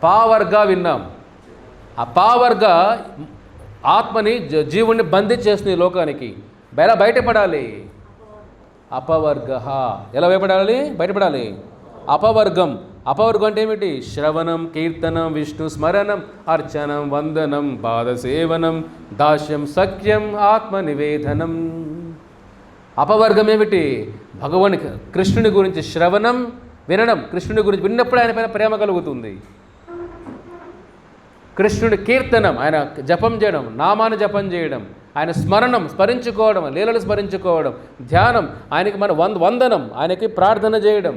పావర్గ విన్నాం. ఆ పావర్గ ఆత్మని, జీవుణ్ణి బంధించేస్తుంది ఈ లోకానికి. ఎలా బయటపడాలి? అపవర్గ. ఎలా బయటపడాలి? అపవర్గం అంటే ఏమిటి? శ్రవణం, కీర్తనం, విష్ణు స్మరణం, అర్చనం, వందనం, పాదసేవనం, దాస్యం, సఖ్యం, ఆత్మ నివేదనం. అపవర్గం ఏమిటి? కృష్ణుని గురించి శ్రవణం, వినడం. కృష్ణుని గురించి విన్నప్పుడు ఆయన పైన ప్రేమ కలుగుతుంది. కృష్ణుడి కీర్తనం, ఆయన జపం చేయడం, నామాన్ని జపం చేయడం, ఆయన స్మరించుకోవడం, లీలలు స్మరించుకోవడం, ధ్యానం, ఆయనకి మన వందనం, ఆయనకి ప్రార్థన చేయడం,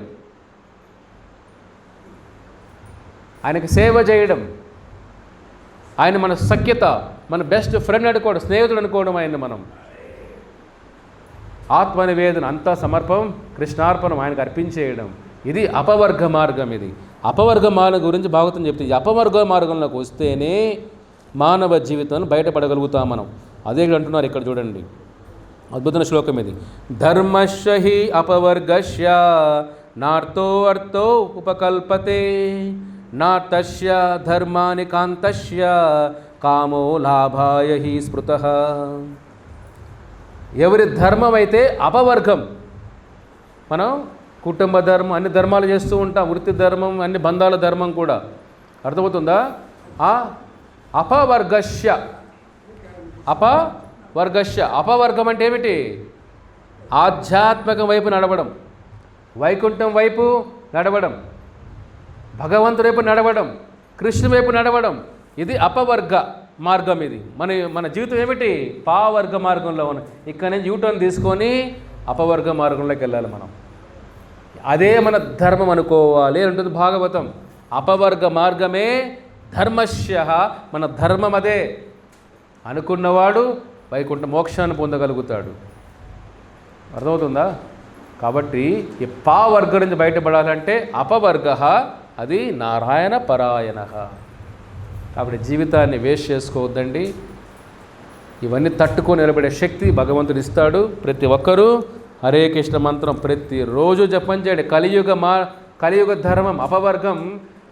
ఆయనకి సేవ చేయడం, ఆయన మన సఖ్యత, మన బెస్ట్ ఫ్రెండ్ అనుకోవడం, స్నేహితుడు అనుకోవడం, ఆయన మనం ఆత్మ నివేదన అంతా సమర్పణం, కృష్ణార్పణం, ఆయనకు అర్పించేయడం. ఇది అపవర్గ మార్గం. ఇది అపవర్గ మార్గం గురించి భాగవతం చెప్తుంది. ఈ అపవర్గ మార్గంలోకి వస్తేనే మానవ జీవితాన్ని బయటపడగలుగుతాం మనం. అదే అంటున్నారు ఇక్కడ చూడండి, అద్భుతమైన శ్లోకం ఇది. ధర్మశ్య హి అపవర్గస్య నార్తో అర్థో ఉపకల్పతే నార్తస్య ధర్మాని కాంతస్య కామో లాభాయ హి స్మృతః. ఎవరి ధర్మం అయితే అపవర్గం, మనం కుటుంబ ధర్మం, అన్ని ధర్మాలు చేస్తూ ఉంటాం, వృత్తి ధర్మం, అన్ని బంధాల ధర్మం కూడా. అర్థమవుతుందా? ఆ అపవర్గస్య, అపవర్గం అంటే ఏమిటి? ఆధ్యాత్మికం వైపు నడవడం, వైకుంఠం వైపు నడవడం, భగవంతుడి వైపు నడవడం, కృష్ణు వైపు నడవడం. ఇది అపవర్గ మార్గం. ఇది మన జీవితం ఏమిటి? పావర్గ మార్గంలో ఉన్నాం. ఇక్కడ నుంచి యూటర్న్ తీసుకొని అపవర్గ మార్గంలోకి వెళ్ళాలి మనం. అదే మన ధర్మం అనుకోవాలి అంటుంది భాగవతం. అపవర్గ మార్గమే ధర్మస్య, మన ధర్మం అదే అనుకున్నవాడు వైకుంఠ మోక్షాన్ని పొందగలుగుతాడు. అర్థమవుతుందా? కాబట్టి ఈ పావర్గ నుంచి బయటపడాలంటే అపవర్గ అది నారాయణ పరాయణ. కాబట్టి జీవితాన్ని వేస్ట్ చేసుకోవద్దండి. ఇవన్నీ తట్టుకొని నిలబడే శక్తి భగవంతుడు ఇస్తాడు. ప్రతి ఒక్కరూ హరే కృష్ణ మంత్రం ప్రతిరోజు జపం చేయండి. కలియుగ ధర్మం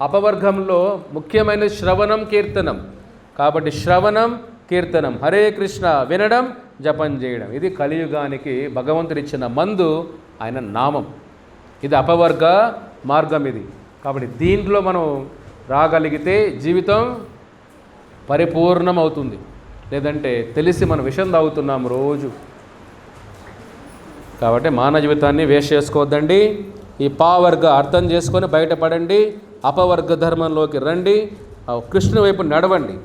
అపవర్గంలో ముఖ్యమైన శ్రవణం, కీర్తనం. కాబట్టి శ్రవణం, కీర్తనం, హరే కృష్ణ వినడం, జపం చేయడం, ఇది కలియుగానికి భగవంతుడు ఇచ్చిన మందు, ఆయన నామం. ఇది అపవర్గ మార్గం ఇది. కాబట్టి దీంట్లో మనం రాగలిగితే జీవితం పరిపూర్ణం అవుతుంది. లేదంటే తెలిసి మనం విషం తాగుతున్నాం రోజు. కాబట్టి మానవ జీవితాన్ని వేస్ట్ చేసుకోవద్దండి. ఈ పావర్గ అర్థం చేసుకొని బయటపడండి. అపవర్గ ధర్మంలోకి రండి. కృష్ణు వైపు నడవండి.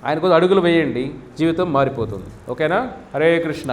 ఆయన కోసం అడుగులు వేయండి. జీవితం మారిపోతుంది. ఓకేనా? హరే కృష్ణ.